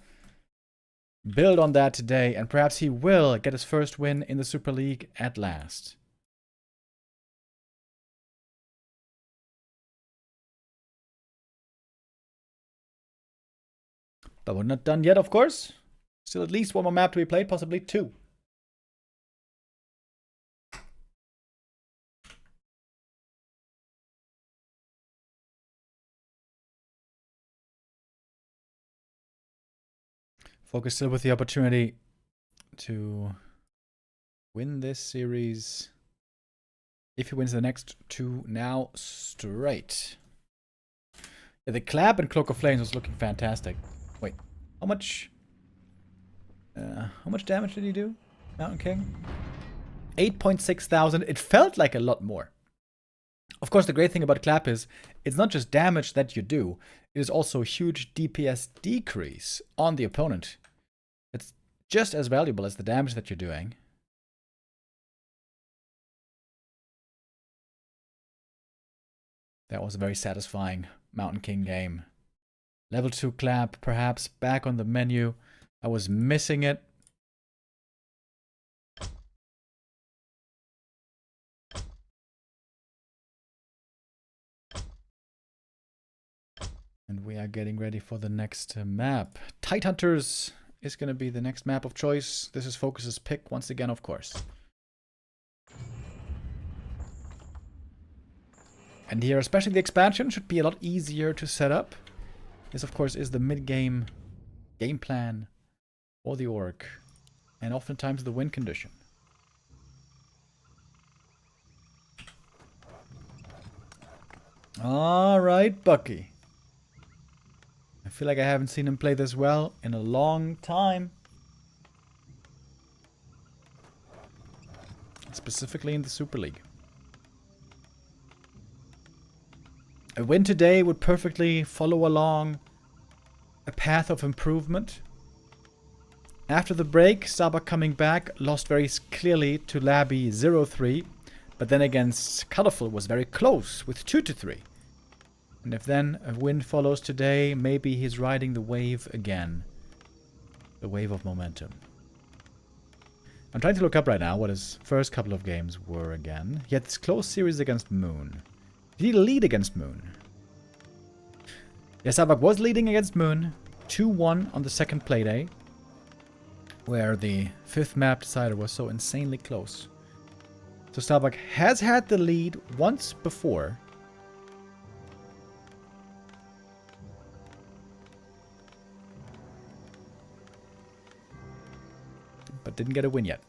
S2: build on that today, and perhaps he will get his first win in the Super League at last. But we're not done yet, of course. Still at least one more map to be played, possibly 2. FoCuS still with the opportunity to win this series. If he wins the next 2 now straight. Yeah, the clap and Cloak of Flames was looking fantastic. Wait, how much? How much damage did he do, Mountain King? 8.6 thousand. It felt like a lot more. Of course, the great thing about Clap is it's not just damage that you do, it is also a huge DPS decrease on the opponent. It's just as valuable as the damage that you're doing. That was a very satisfying Mountain King game. Level 2 Clap, perhaps back on the menu. I was missing it. And we are getting ready for the next map. Tidehunters is going to be the next map of choice. This is FoCuS's pick once again, of course. And here, especially the expansion, should be a lot easier to set up. This, of course, is the mid-game game plan for the orc. And oftentimes the win condition. Alright, Bucky. I feel like I haven't seen him play this well in a long time. Specifically in the Super League. A win today would perfectly follow along a path of improvement. After the break, Starbuck coming back lost very clearly to Labby 0-3. But then against Colorful was very close with 2-3. And if then a win follows today, maybe he's riding the wave again. The wave of momentum. I'm trying to look up right now what his first couple of games were again. He had this close series against Moon. Did he lead against Moon? Yes, Starbuck was leading against Moon. 2-1 on the second Playday. Where the fifth map decider was so insanely close. So Starbuck has had the lead once before. But didn't get a win yet.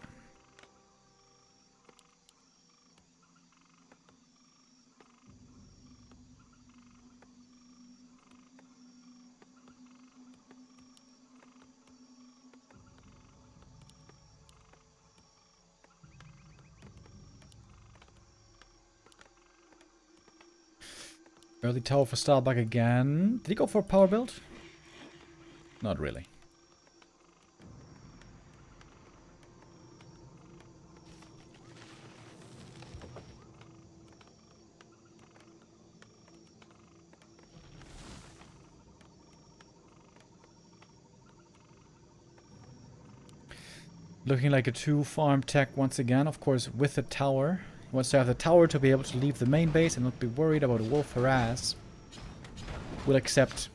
S2: Early tower for Starbuck again. Did he go for a power build? Not really. Looking like a 2-farm tech once again, of course, with the tower. He wants to have the tower to be able to leave the main base and not be worried about a wolf harass. Will accept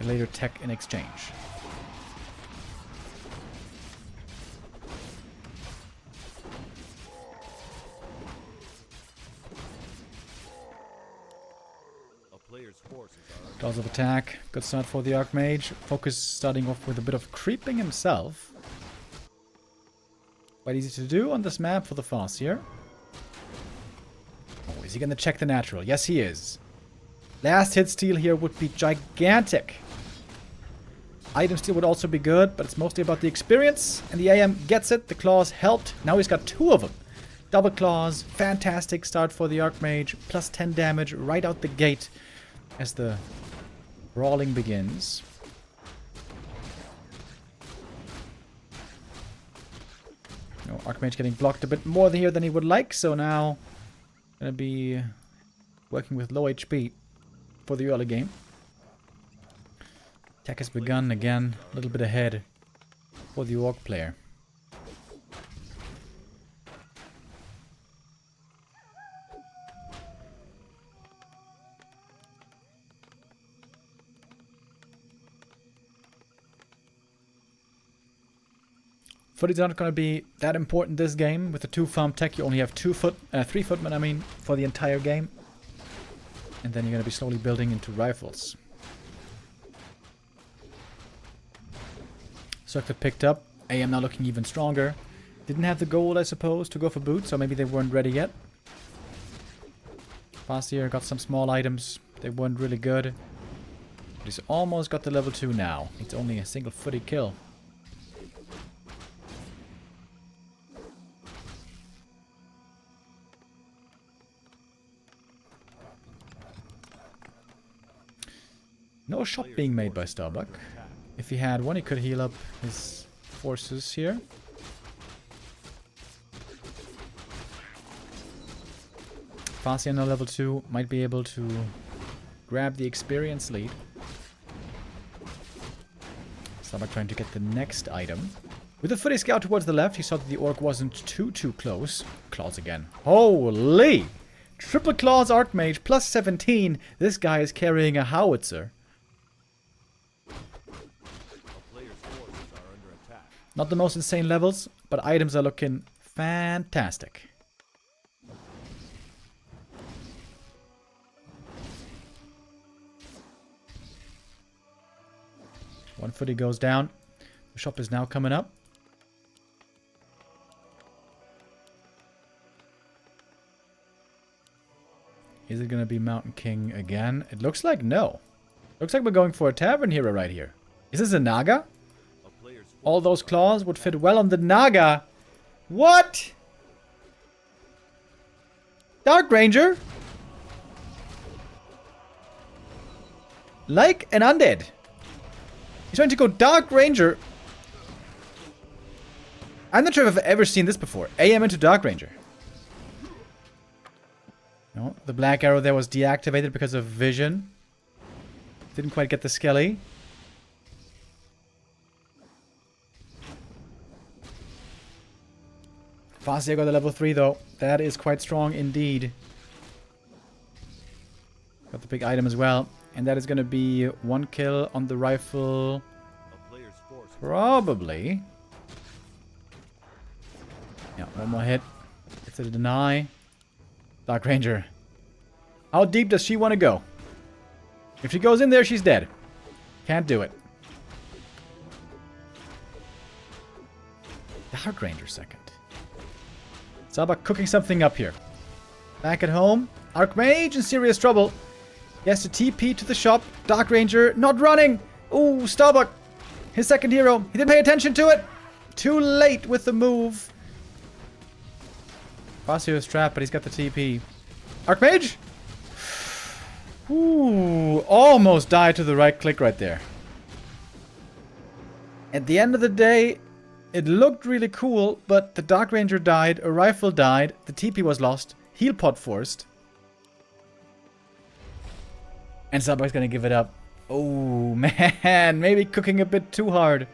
S2: a later tech in exchange. Claws of attack. Good start for the Archmage. FoCuS starting off with a bit of creeping himself. Quite easy to do on this map for the Farseer. Oh, is he going to check the natural? Yes, he is. Last hit steal here would be gigantic. Item steal would also be good, but it's mostly about the experience. And the AM gets it. The claws helped. Now he's got 2 of them. Double claws. Fantastic start for the Archmage. Plus 10 damage right out the gate as the brawling begins. Archmage getting blocked a bit more here than he would like, so now gonna be working with low HP for the early game. Attack has begun again, a little bit ahead for the orc player. Foot is not going to be that important this game. With the 2-farm tech, you only have 3 footmen, I mean, for the entire game. And then you're going to be slowly building into rifles. Circlet picked up. AM now looking even stronger. Didn't have the gold, I suppose, to go for boots, so maybe they weren't ready yet. Farseer got some small items. They weren't really good. But he's almost got the level 2 now. It's only a single footy kill. No shop being made by Starbuck. If he had one, he could heal up his forces here. Fascia now level 2 might be able to grab the experience lead. Starbuck trying to get the next item. With the footy scout towards the left, he saw that the orc wasn't too close. Claws again. Holy! Triple claws Archmage plus 17. This guy is carrying a howitzer. Not the most insane levels, but items are looking fantastic. One footy goes down. The shop is now coming up. Is it going to be Mountain King again? It looks like no. Looks like we're going for a tavern hero right here. Is this a Naga? All those claws would fit well on the Naga. What? Dark Ranger? Like an undead. He's trying to go Dark Ranger. I'm not sure if I've ever seen this before. AM into Dark Ranger. No, the black arrow there was deactivated because of vision. Didn't quite get the skelly. Fascia got the level 3 though. That is quite strong indeed. Got the big item as well. And that is going to be 1 kill on the rifle. Probably. Yeah, 1 more hit. It's a deny. Dark Ranger. How deep does she want to go? If she goes in there, she's dead. Can't do it. Dark Ranger second. Starbuck cooking something up here. Back at home. Archmage in serious trouble. He has to TP to the shop. Dark Ranger not running. Ooh, Starbuck. His second hero. He didn't pay attention to it. Too late with the move. Fascia is trapped, but he's got the TP. Archmage? Ooh, almost died to the right click right there. At the end of the day, it looked really cool, but the Dark Ranger died, a rifle died, the TP was lost, heal pod forced. And Starbuck's gonna give it up. Oh man, maybe cooking a bit too hard.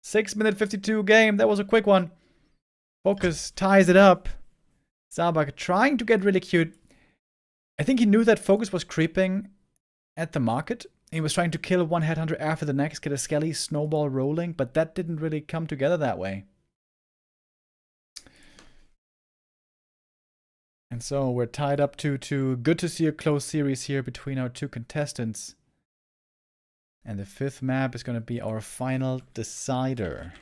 S2: 6-minute 52 game, that was a quick one. FoCuS ties it up. Starbuck trying to get really cute. I think he knew that FoCuS was creeping at the market. He was trying to kill one headhunter after the next, get a skelly snowball rolling, but that didn't really come together that way. And so we're tied up 2-2. Good to see a close series here between our two contestants. And the 5th map is going to be our final decider.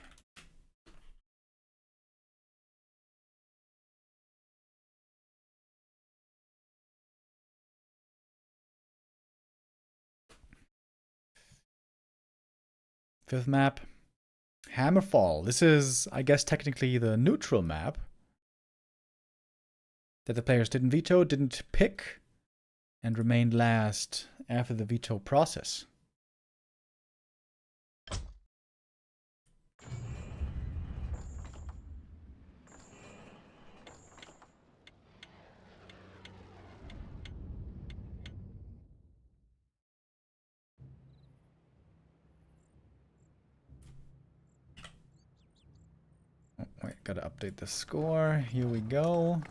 S2: Fifth map, Hammerfall. This is, I guess, technically the neutral map that the players didn't veto, didn't pick, and remained last after the veto process. Oh, wait, gotta update the score. Here we go.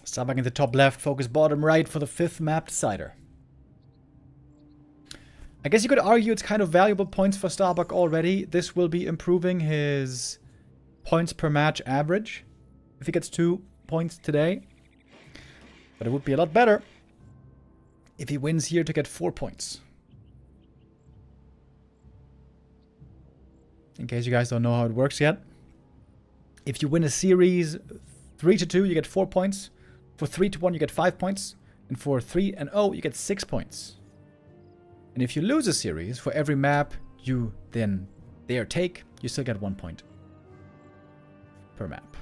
S2: Starbuck in the top left, FoCuS bottom right for the 5th map decider. I guess you could argue it's kind of valuable points for Starbuck already. This will be improving his points per match average if he gets 2 points today. But it would be a lot better if he wins here to get 4 points. In case you guys don't know how it works yet. If you win a series 3-2, you get 4 points. For 3-1, you get 5 points. And for 3-0, you get 6 points. And if you lose a series, for every map you then There, take. You still get 1 point per map.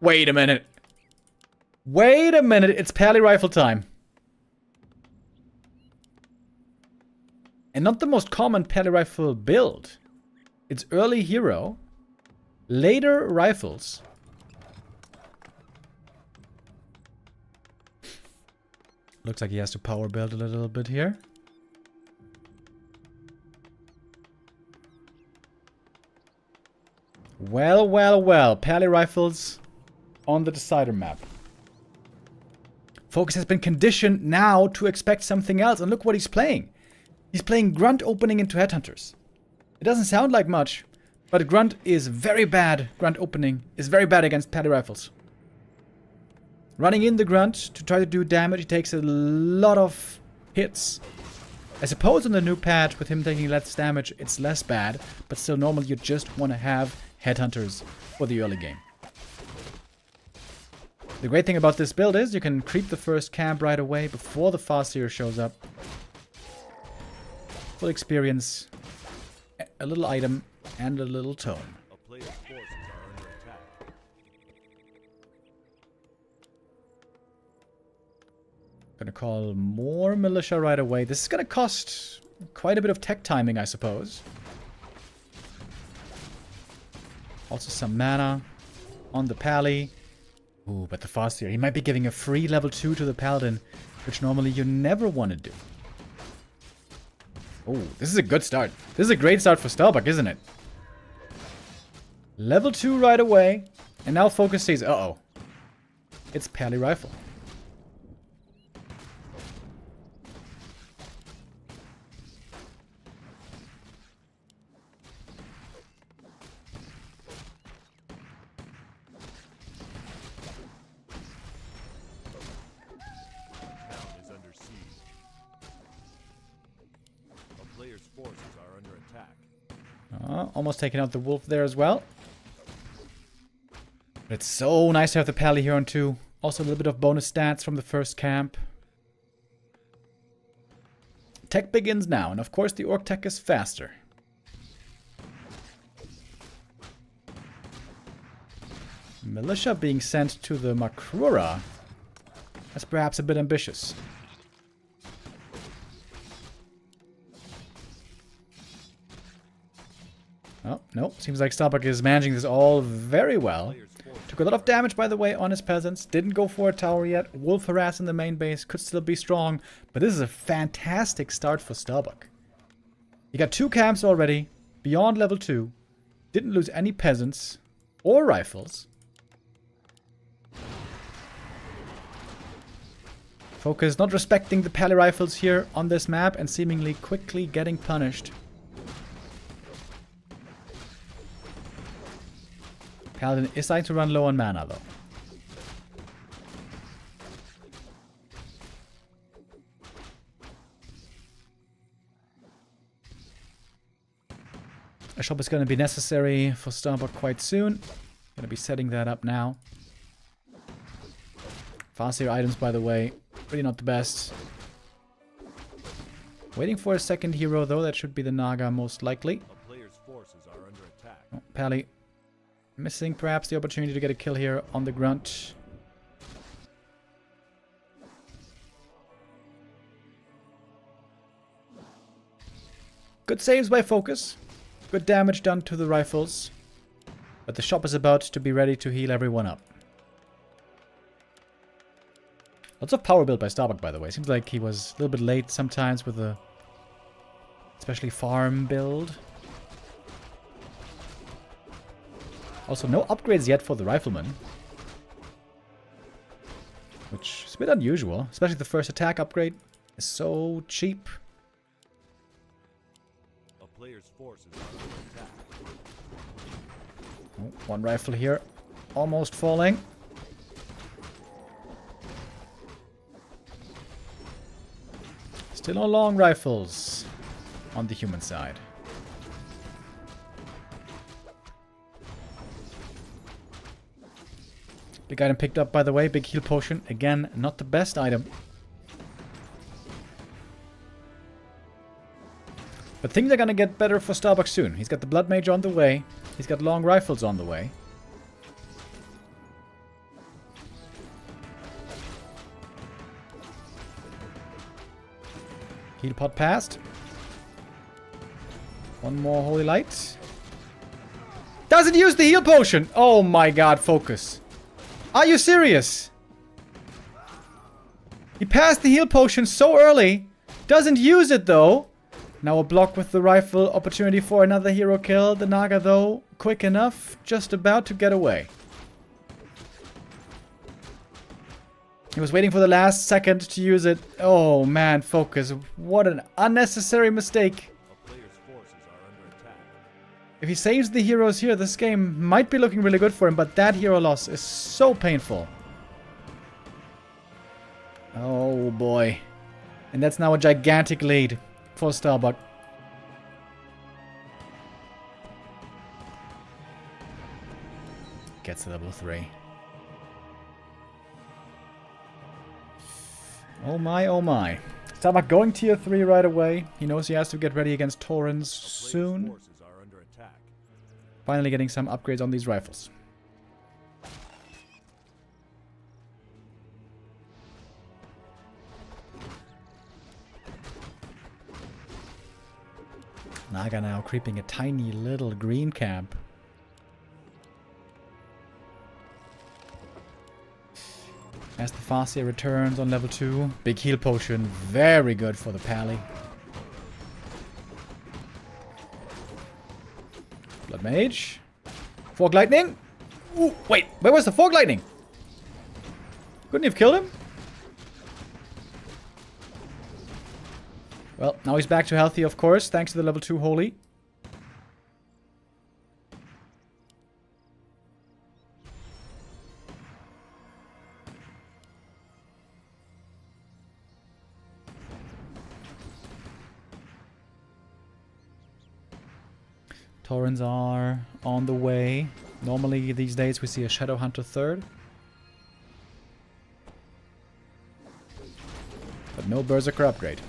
S2: Wait a minute. Wait a minute. It's Pally Rifle time. And not the most common Pally Rifle build. It's early hero. Later rifles. Looks like he has to power build a little bit here. Well, well, well. Pally Rifles on the decider map. FoCuS has been conditioned now to expect something else. And look what he's playing. He's playing Grunt opening into Headhunters. It doesn't sound like much, but Grunt is very bad. Grunt opening is very bad against Pally Rifles. Running in the Grunt to try to do damage, he takes a lot of hits. I suppose on the new patch, with him taking less damage, it's less bad. But still, normally you just want to have Headhunters for the early game. The great thing about this build is you can creep the first camp right away before the Farseer shows up. Full experience, a little item, and a little tome.
S3: A player's forces are under attack.
S2: Gonna call more militia right away. This is gonna cost quite a bit of tech timing, I suppose. Also some mana on the Pally. Ooh, but the Farseer, he might be giving a free level 2 to the Paladin, which normally you never want to do. Oh, this is a good start. This is a great start for Starbuck, isn't it? Level 2 right away. And now FoCuS sees, uh-oh. It's Pally Rifle.
S3: Forces are under attack.
S2: Almost taking out the wolf there as well. But it's so nice to have the Pally here on 2. Also a little bit of bonus stats from the first camp. Tech begins now, and of course the Orc tech is faster. Militia being sent to the Makrura. That's perhaps a bit ambitious. Oh, no. Seems like Starbuck is managing this all very well. Took a lot of damage, by the way, on his peasants. Didn't go for a tower yet. Wolf harass in the main base. Could still be strong. But this is a fantastic start for Starbuck. He got 2 camps already. Beyond level 2. Didn't lose any peasants. Or rifles. FoCuS not respecting the Pally Rifles here on this map. And seemingly quickly getting punished. Paladin is starting to run low on mana, though. A shop is going to be necessary for Starbuck quite soon. Going to be setting that up now. Farseer items, by the way, really not the best. Waiting for a second hero, though. That should be the Naga, most likely.
S3: A player's forces are under attack.
S2: Oh, Pally. Missing perhaps the opportunity to get a kill here on the Grunt. Good saves by FoCuS. Good damage done to the rifles. But the shop is about to be ready to heal everyone up. Lots of power build by Starbuck, by the way. Seems like he was a little bit late sometimes with the especially farm build. Also, no upgrades yet for the Rifleman. Which is a bit unusual. Especially the first attack upgrade is so cheap.
S3: A player's forces are under attack.
S2: Oh, 1 rifle here. Almost falling. Still no long rifles on the human side. Big item picked up, by the way. Big heal potion. Again, not the best item. But things are gonna get better for Starbuck soon. He's got the Blood Mage on the way. He's got long rifles on the way. Heal pot passed. One more Holy Light. Doesn't use the heal potion! Oh my god, FoCuS. Are you serious? He passed the heal potion so early. Doesn't use it though. Now a block with the rifle. Opportunity for another hero kill. The Naga though, quick enough. Just about to get away. He was waiting for the last second to use it. Oh man, FoCuS. What an unnecessary mistake.
S3: A player's forces are under attack.
S2: If he saves the heroes here, this game might be looking really good for him, but that hero loss is so painful. Oh boy. And that's now a gigantic lead for Starbuck. Gets to level 3. Oh my, oh my. Starbuck going tier 3 right away. He knows he has to get ready against Torrens soon.
S3: Forces are under attack.
S2: Finally getting some upgrades on these rifles. Naga now creeping a tiny little green camp. As the Farseer returns on level 2. Big heal potion. Very good for the Pally. Blood Mage. Fork Lightning. Ooh, wait. Where was the Fork Lightning? Couldn't he have killed him? Well, now he's back to healthy, of course, thanks to the level 2 Holy. Torrens are on the way. Normally these days we see a Shadow Hunter 3rd. But no Berserker upgrade.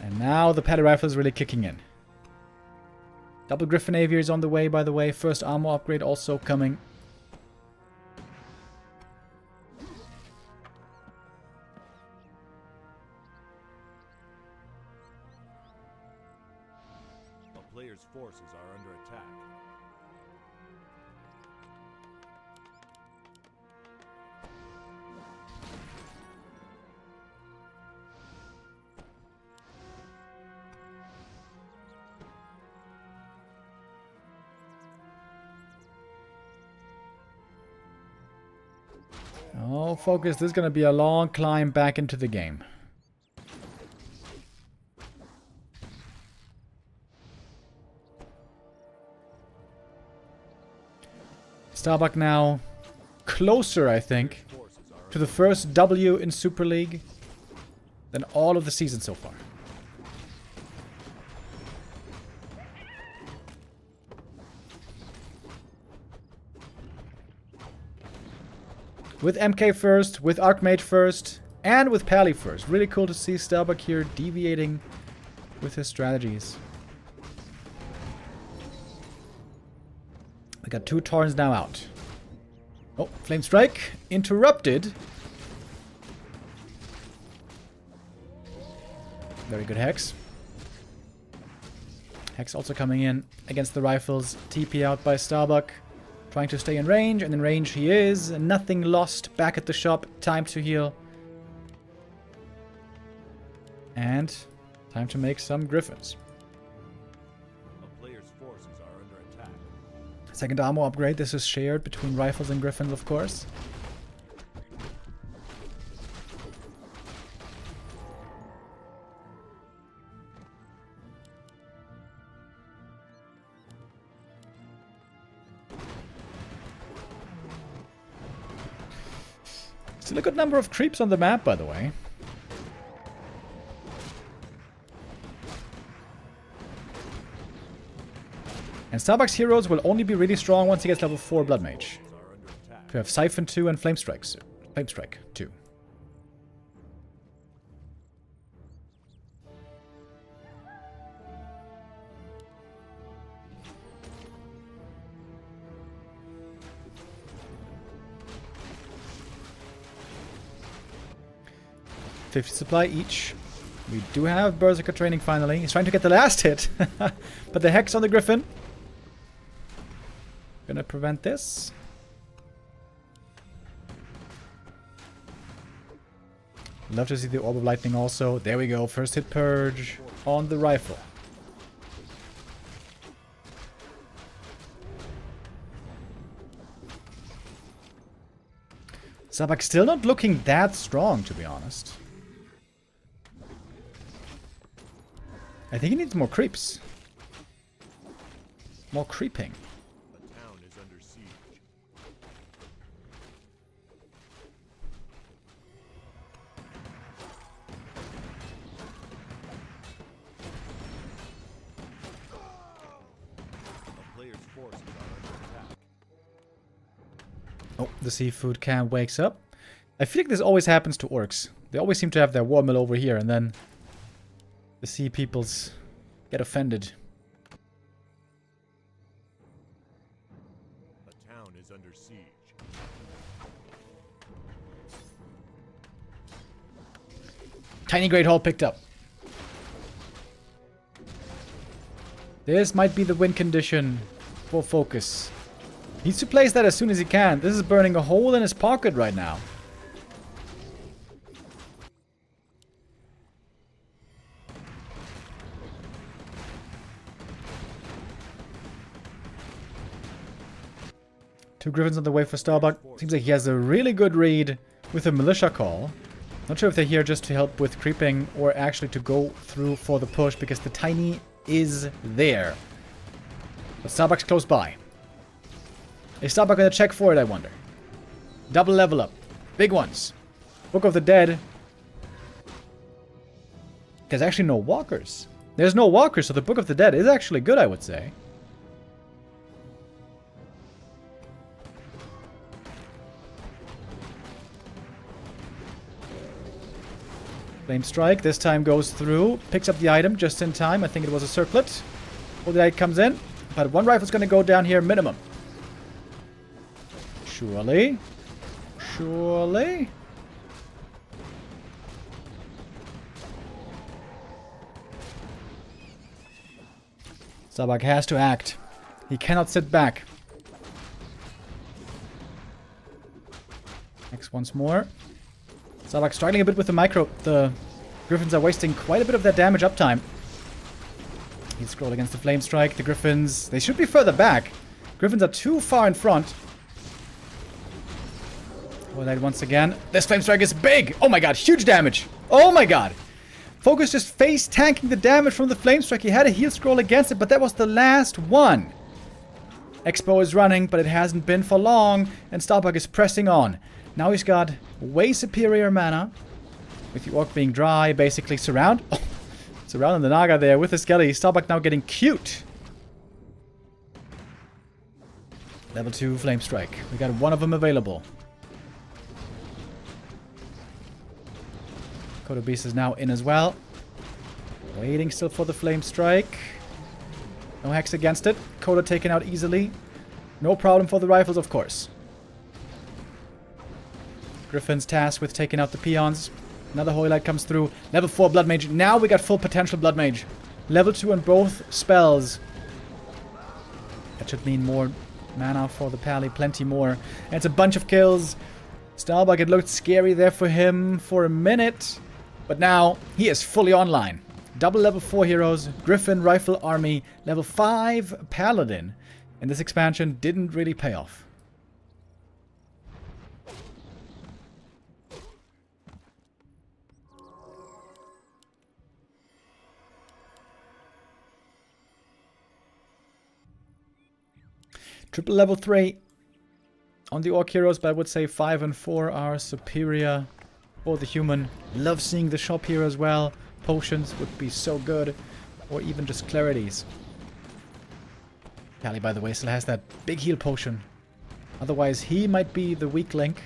S2: And now the Pally Rifle is really kicking in. Double Griffin Aviary is on the way, by the way. First armor upgrade also coming.
S3: A player's forces are under attack.
S2: Oh, FoCuS, this is going to be a long climb back into the game. Starbuck now closer, I think, to the first W in Super League than all of the season so far. With MK first, with Archmage first, and with Pally first. Really cool to see Starbuck here deviating with his strategies. We got 2 Torrens now out. Oh, Flame Strike interrupted. Very good Hex. Hex also coming in against the rifles. TP out by Starbuck. Trying to stay in range, and in range he is. Nothing lost. Back at the shop. Time to heal. And time to make some Griffins.
S3: A player's forces are under attack.
S2: Second armor upgrade. This is shared between rifles and Griffins, of course. Still a good number of creeps on the map, by the way. And Starbuck's heroes will only be really strong once he gets level 4 Blood Mage. To have Siphon 2 and Flame Strike 2. $50 supply each. We do have Berserker training finally. He's trying to get the last hit. But the Hex on the Griffin. Gonna prevent this. Love to see the Orb of Lightning also. There we go. First hit Purge on the rifle. Starbuck still not looking that strong, to be honest. I think he needs more creeps. More creeping.
S3: The town is under siege. A player's forces are under attack.
S2: Oh, the seafood can wakes up. I feel like this always happens to orcs. They always seem to have their war mill over here, and then the sea peoples get offended.
S3: The town is under siege.
S2: Tiny Great Hall picked up. This might be the win condition for FoCuS. Needs to place that as soon as he can. This is burning a hole in his pocket right now. Two Griffins on the way for Starbuck. Seems like he has a really good read with a militia call. Not sure if they're here just to help with creeping or actually to go through for the push because the Tiny is there. But Starbuck's close by. Is Starbuck gonna check for it, I wonder? Double level up. Big ones. Book of the Dead. There's actually no walkers. There's no walkers, so the Book of the Dead is actually good, I would say. Flame Strike, this time goes through. Picks up the item just in time. I think it was a circlet. Holy Light comes in. But one rifle's gonna go down here minimum. Surely. Surely. Starbuck has to act. He cannot sit back. Next once more. Starbuck struggling a bit with the micro. The Griffins are wasting quite a bit of their damage uptime. He'll scroll against the Flame Strike. The Griffins, they should be further back. Griffins are too far in front. Holy Light once again. This Flame Strike is big! Oh my god, huge damage! Oh my god! FoCuS just face tanking the damage from the Flame Strike. He had a heal scroll against it, but that was the last one. Expo is running, but it hasn't been for long, and Starbuck is pressing on. Now he's got way superior mana. With the Orc being dry, basically surrounding the Naga there with the Skelly. Starbuck now getting cute. Level 2 Flame Strike. We got one of them available. Kodo Beast is now in as well. Waiting still for the Flame Strike. No Hex against it. Kodo taken out easily. No problem for the rifles, of course. Griffin's tasked with taking out the peons. Another Holy Light comes through. Level 4 Blood Mage. Now we got full potential Blood Mage. Level 2 on both spells. That should mean more mana for the Pally. Plenty more. And it's a bunch of kills. Starbuck, it looked scary there for him for a minute. But now he is fully online. Double level 4 heroes. Griffin Rifle Army. Level 5 Paladin. And this expansion didn't really pay off. Triple level 3 on the Orc heroes, but I would say 5 and 4 are superior for the human. Love seeing the shop here as well. Potions would be so good. Or even just clarities. Callie, by the way, still has that big heal potion. Otherwise, he might be the weak link.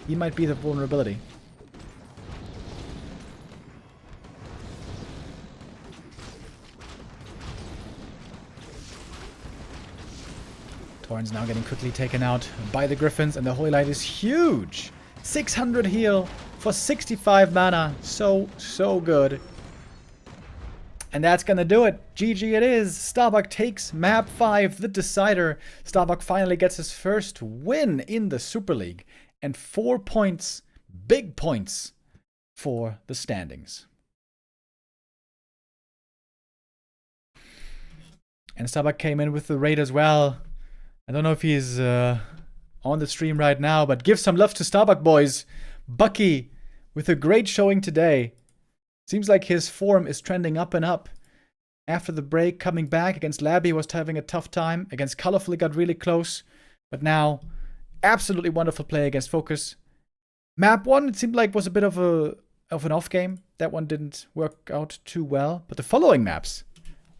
S2: He might be the vulnerability. Torrent's now getting quickly taken out by the Griffins, and the Holy Light is huge! 600 heal for 65 mana. So good. And that's gonna do it. GG it is. Starbuck takes map 5, the decider. Starbuck finally gets his first win in the Super League. And 4 points, big points, for the standings. And Starbuck came in with the raid as well. I don't know if he's on the stream right now, but give some love to Starbuck, boys. Bucky with a great showing today. Seems like his form is trending up and up. After the break, coming back against Labby, was having a tough time. Against Colorful, he got really close. But now, absolutely wonderful play against FoCuS. Map 1, it seemed like was a bit of an off game. That one didn't work out too well. But the following maps,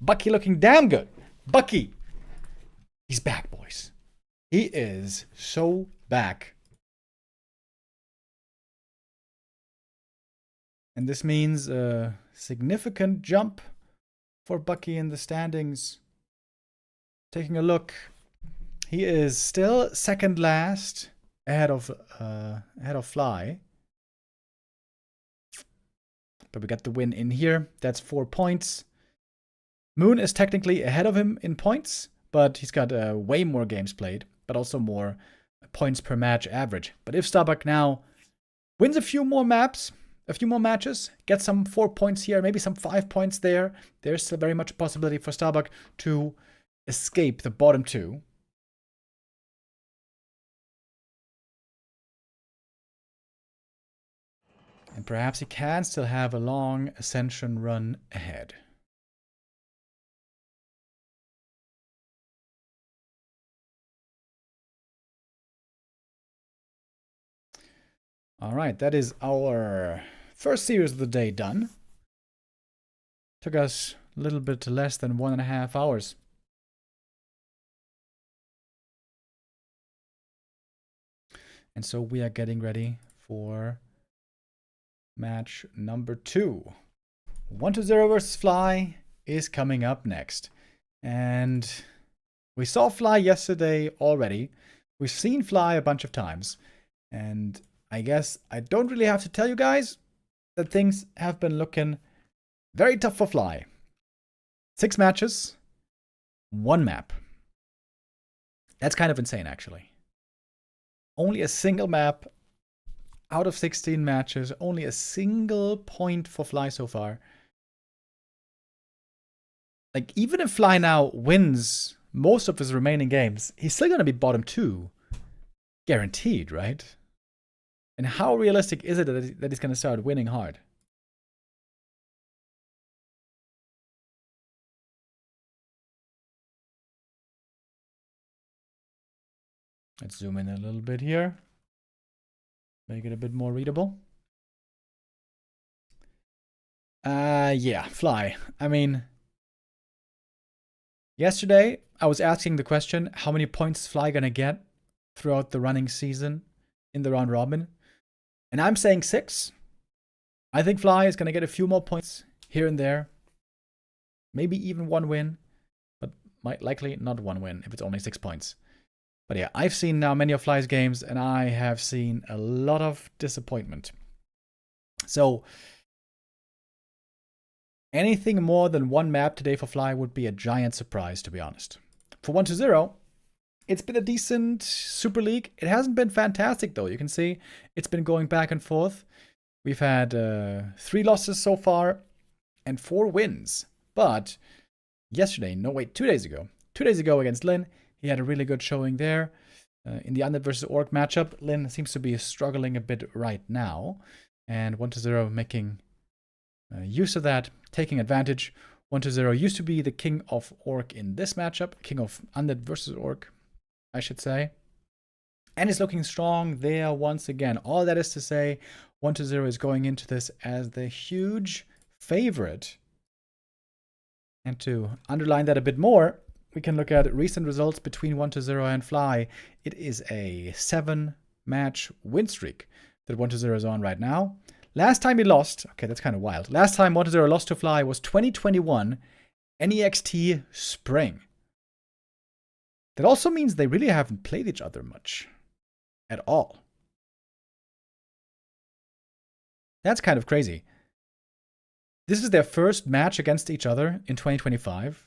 S2: Bucky looking damn good. Bucky, he's back, boys. He is so back. And this means a significant jump for Bucky in the standings. Taking a look, he is still second last, ahead of Fly. But we got the win in here. That's 4 points. Moon is technically ahead of him in points, but he's got way more games played, but also more points per match average. But if Starbuck now wins a few more maps, a few more matches, get some 4 points here, maybe some 5 points there, there's still very much a possibility for Starbuck to escape the bottom 2. And perhaps he can still have a long ascension run ahead. Alright, that is our first series of the day done. Took us a little bit less than 1.5 hours. And so we are getting ready for match number 2. 1-0 versus Fly is coming up next. And we saw Fly yesterday already. We've seen Fly a bunch of times. And I guess I don't really have to tell you guys that things have been looking very tough for Fly. 6 matches, 1 map. That's kind of insane, actually. Only a single map out of 16 matches, only a single point for Fly so far. Like, even if Fly now wins most of his remaining games, he's still going to be bottom 2. Guaranteed, right? And how realistic is it that he's going to start winning hard? Let's zoom in a little bit here. Make it a bit more readable. Yeah, Fly. I mean, yesterday I was asking the question, how many points is Fly going to get throughout the running season in the round robin? And I'm saying 6. I think Fly is going to get a few more points here and there. Maybe even 1 win. But might likely not 1 win if it's only 6 points. But yeah, I've seen now many of Fly's games, and I have seen a lot of disappointment. So, anything more than 1 map today for Fly would be a giant surprise, to be honest. For 1-0, it's been a decent Super League. It hasn't been fantastic, though. You can see it's been going back and forth. We've had 3 losses so far and 4 wins. But yesterday, no wait, 2 days ago. 2 days ago against Lin, he had a really good showing there. In the Undead versus Orc matchup, Lin seems to be struggling a bit right now. And 1-0 making use of that, taking advantage. 1-0 used to be the king of Orc in this matchup. King of Undead versus Orc, I should say. And it's looking strong there once again. All that is to say, 1-0 is going into this as the huge favorite. And to underline that a bit more, we can look at recent results between 1-0 and Fly. It is a 7-match win streak that 1-0 is on right now. Last time he lost, okay, that's kind of wild. Last time 1-0 lost to Fly was 2021 NEXT Spring. That also means they really haven't played each other much. At all. That's kind of crazy. This is their first match against each other in 2025.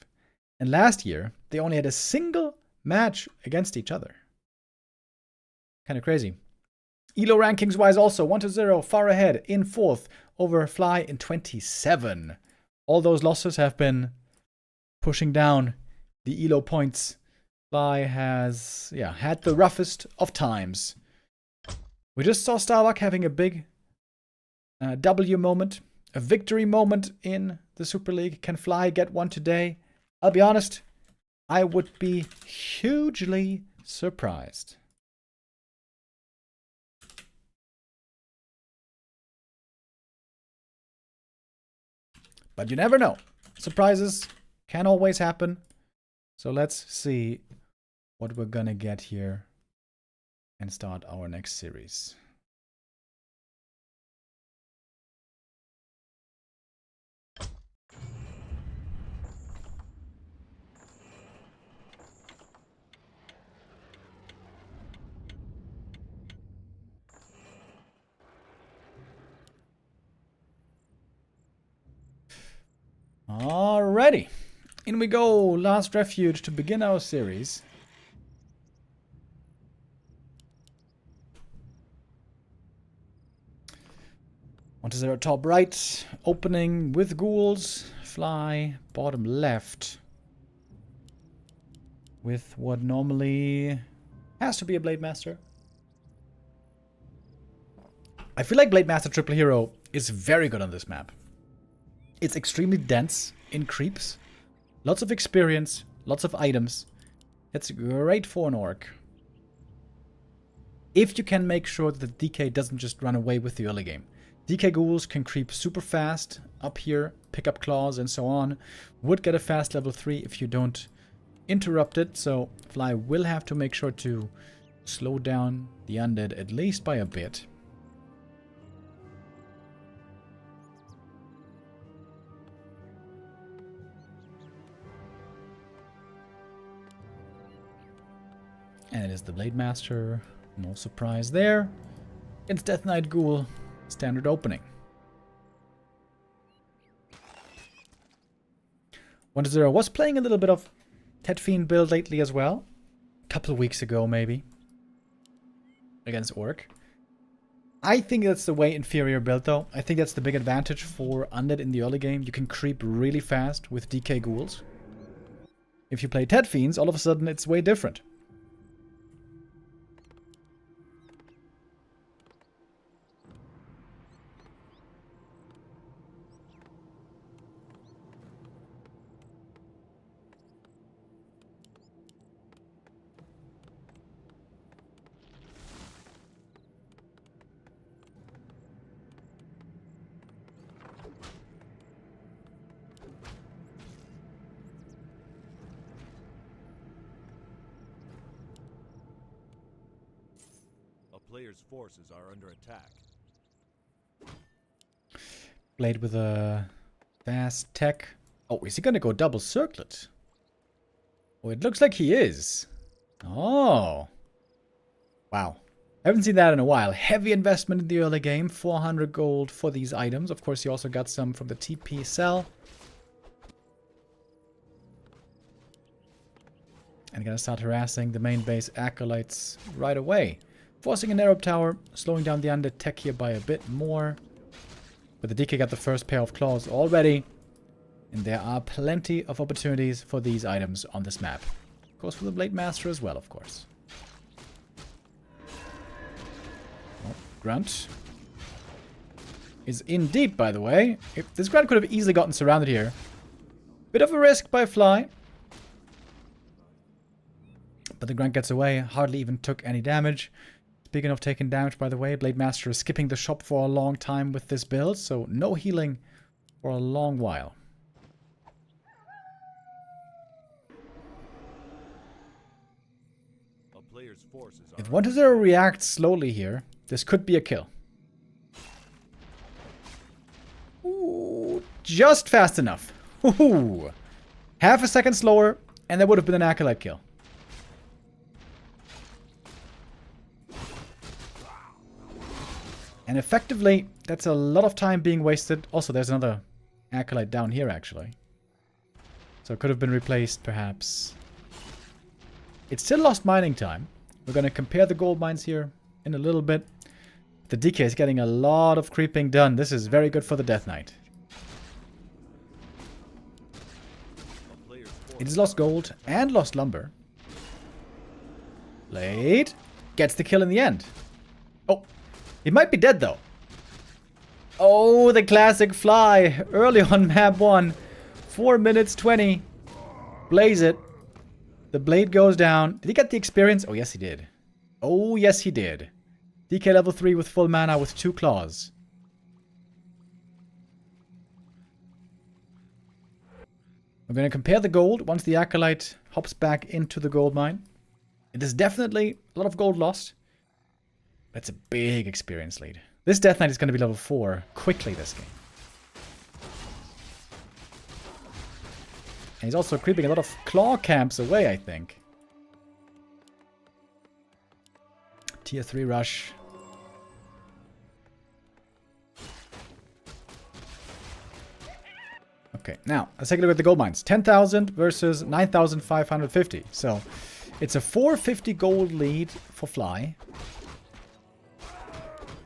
S2: And last year, they only had a single match against each other. Kind of crazy. ELO rankings-wise also, 1-0 far ahead in 4th over Fly in 27. All those losses have been pushing down the ELO points. Fly has, had the roughest of times. We just saw Starbuck having a big W moment, a victory moment in the Super League. Can Fly get one today? I'll be honest, I would be hugely surprised. But you never know. Surprises can always happen. So let's see what we're gonna get here and start our next series. Alrighty. In we go, last refuge to begin our series. Onto 0 top right, opening with ghouls, Fly bottom left. With what normally has to be a Blade Master. I feel like Blade Master Triple Hero is very good on this map. It's extremely dense in creeps. Lots of experience, lots of items. It's great for an orc. If you can make sure that the DK doesn't just run away with the early game. DK ghouls can creep super fast up here, pick up claws and so on. Would get a fast level 3 if you don't interrupt it. So Fly will have to make sure to slow down the undead at least by a bit. And it is the Blade Master. No surprise there. It's Death Knight Ghoul. Standard opening. 1-0 was playing a little bit of Ted Fiend build lately as well. A couple of weeks ago, maybe. Against Orc. I think that's the way inferior build, though. I think that's the big advantage for Undead in the early game. You can creep really fast with DK Ghouls. If you play Ted Fiends, all of a sudden it's way different.
S3: Players' forces are under attack.
S2: Blade with a fast tech. Oh, is he gonna go double circlet? Oh, it looks like he is. Oh. Wow. Haven't seen that in a while. Heavy investment in the early game. 400 gold for these items. Of course, he also got some from the TP cell. And gonna start harassing the main base acolytes right away. Forcing an Arab tower, slowing down the undead tech here by a bit more. But the DK got the first pair of claws already. And there are plenty of opportunities for these items on this map. Goes for the Blade Master as well, of course. Oh, Grunt is in deep, by the way. If this Grunt could have easily gotten surrounded here. Bit of a risk by Fly. But the grunt gets away, hardly even took any damage. Speaking of taking damage, by the way, Blade Master is skipping the shop for a long time with this build, so no healing for a long while.
S3: A player's forces are
S2: If 1-0 reacts slowly here, this could be a kill. Ooh, just fast enough. Ooh. Half a second slower, and that would have been an Acolyte kill. And effectively, that's a lot of time being wasted. Also, there's another Acolyte down here, actually. So it could have been replaced, perhaps. It still lost mining time. We're going to compare the gold mines here in a little bit. The DK is getting a lot of creeping done. This is very good for the Death Knight. It has lost gold and lost lumber. Blade gets the kill in the end. Oh, he might be dead though. Oh, the classic fly early on map 1. 4 minutes 20. Blaze it. The blade goes down. Did he get the experience? Oh, yes, he did. Oh, yes, he did. DK level 3 with full mana with 2 claws. We're going to compare the gold once the Acolyte hops back into the gold mine. It is definitely a lot of gold lost. That's a big experience lead. This Death Knight is going to be level 4 quickly this game. And he's also creeping a lot of claw camps away, I think. Tier 3 rush. Okay, now let's take a look at the gold mines. 10,000 versus 9,550. So it's a 450 gold lead for Fly.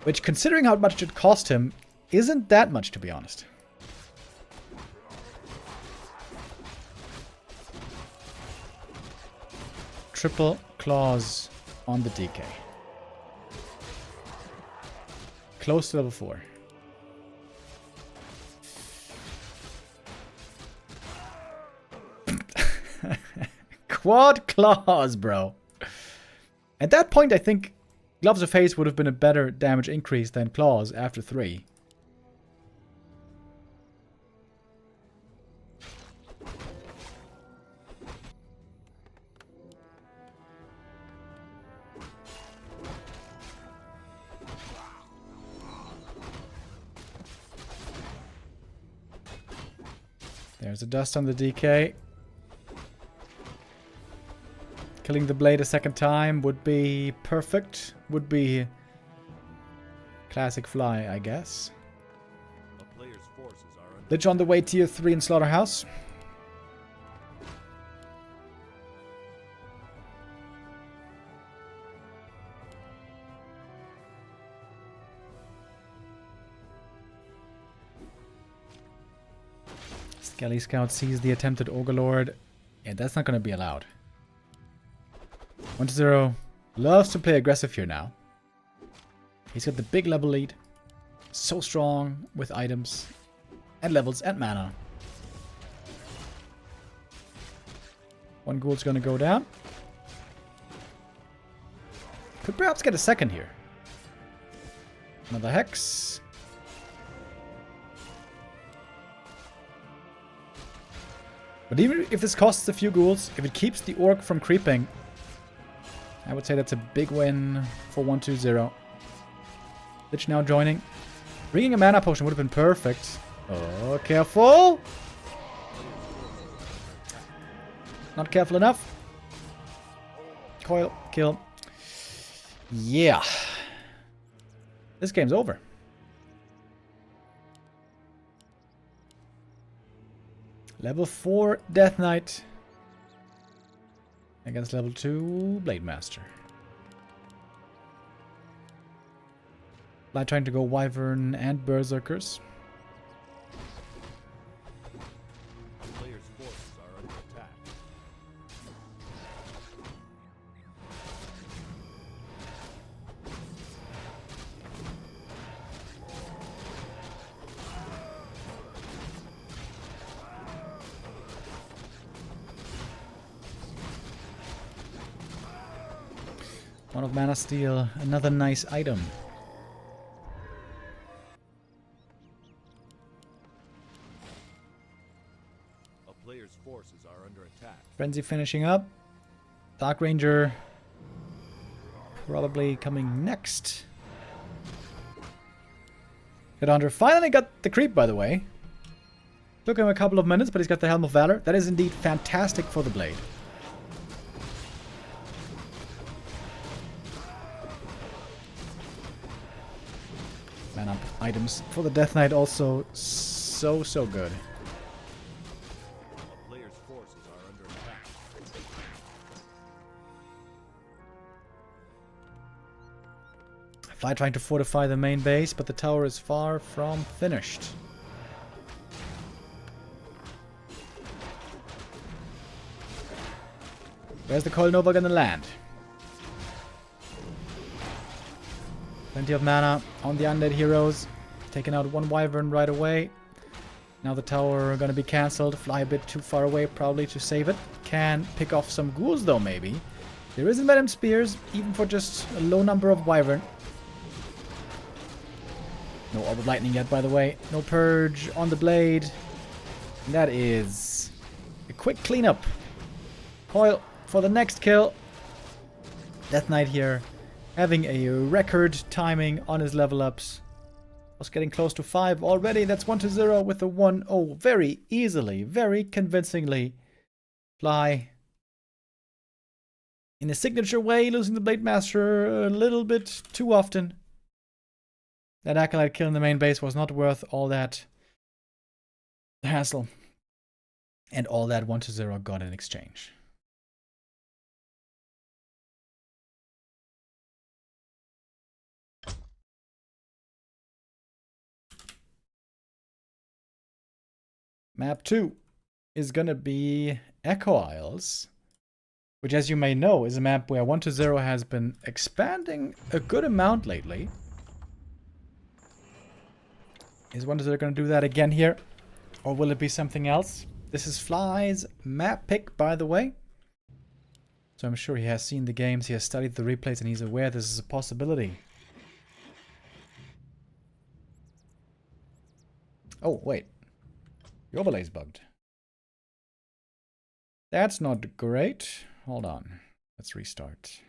S2: Which, considering how much it cost him, isn't that much, to be honest. Triple claws on the DK. Close to level 4. Quad claws, bro. At that point, I think Gloves of Haste would have been a better damage increase than claws after 3. There's a dust on the DK. Killing the blade a second time would be perfect. Would be classic Fly, I guess.
S3: a player's forces are under
S2: Lich on the way, tier 3 in Slaughterhouse. Skelly Scout sees the attempted Ogre Yeah, that's not going to be allowed. 1-0 loves to play aggressive here now. He's got the big level lead. So strong with items and levels and mana. One ghoul's going to go down. Could perhaps get a second here. Another Hex. But even if this costs a few ghouls, if it keeps the Orc from creeping, I would say that's a big win for 1-2-0. Lich now joining. Bringing a mana potion would have been perfect. Oh, careful! Not careful enough. Coil, kill. Yeah. This game's over. Level 4 Death Knight against level 2 Blade Master. Fly trying to go Wyvern and Berserkers.
S3: a player's forces are under attack.
S2: One of Mana Steel, another nice item.
S3: A player's forces are under attack.
S2: Frenzy finishing up. Dark Ranger probably coming next. Headhunter finally got the creep, by the way. Took him a couple of minutes, but he's got the Helm of Valor. That is indeed fantastic for the blade. Mana items for the Death Knight also so good.
S3: A player's forces are under attack.
S2: Fly trying to fortify the main base, but the tower is far from finished. Where's the Coil Nova gonna land? Plenty of mana on the undead heroes. Taking out one wyvern right away. Now the tower gonna be cancelled. Fly a bit too far away probably to save it. Can pick off some ghouls though maybe. There isn't Venom Spears, even for just a low number of wyvern. No Orb of Lightning yet, by the way. No Purge on the blade. And that is a quick cleanup. Coil for the next kill. Death Knight here having a record timing on his level ups. Was getting close to 5 already. That's 1-0 with the 1-0 very easily, very convincingly. Fly in a signature way, losing the Blade Master a little bit too often. That Acolyte kill in the main base was not worth all that hassle. And all that 1-0 got in exchange. Map 2 is gonna be Echo Isles, which, as you may know, is a map where 1-0 has been expanding a good amount lately. Is 1-0 gonna do that again here? Or will it be something else? This is Fly's map pick, by the way. So I'm sure he has seen the games, he has studied the replays, and he's aware this is a possibility. Oh, wait. The overlay's bugged. That's not great. Hold on. Let's restart.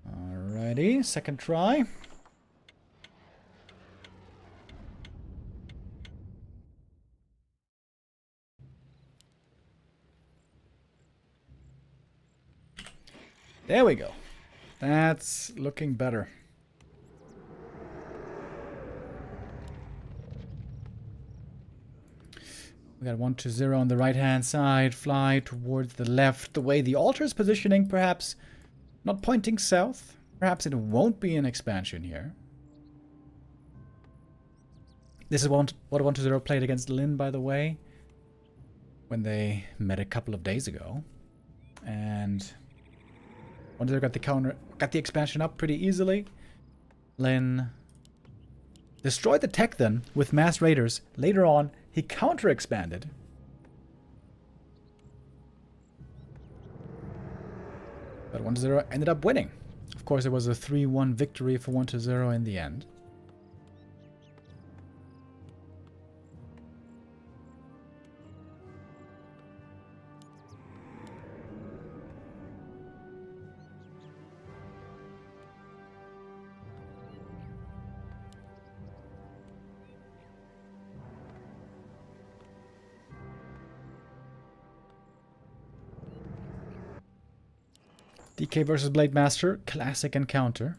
S2: Alrighty, second try. There we go. That's looking better. We got 1-0 on the right-hand side. Fly towards the left. The way the altar is positioning, perhaps not pointing south. Perhaps it won't be an expansion here. This is what 1-0 played against Lin, by the way, when they met a couple of days ago. And 1-0 got the expansion up pretty easily. Lin destroyed the tech then with mass raiders. Later on, he counter-expanded. But 1-0 ended up winning. Of course, it was a 3-1 victory for 1-0 in the end. DK versus Blade Master, classic encounter.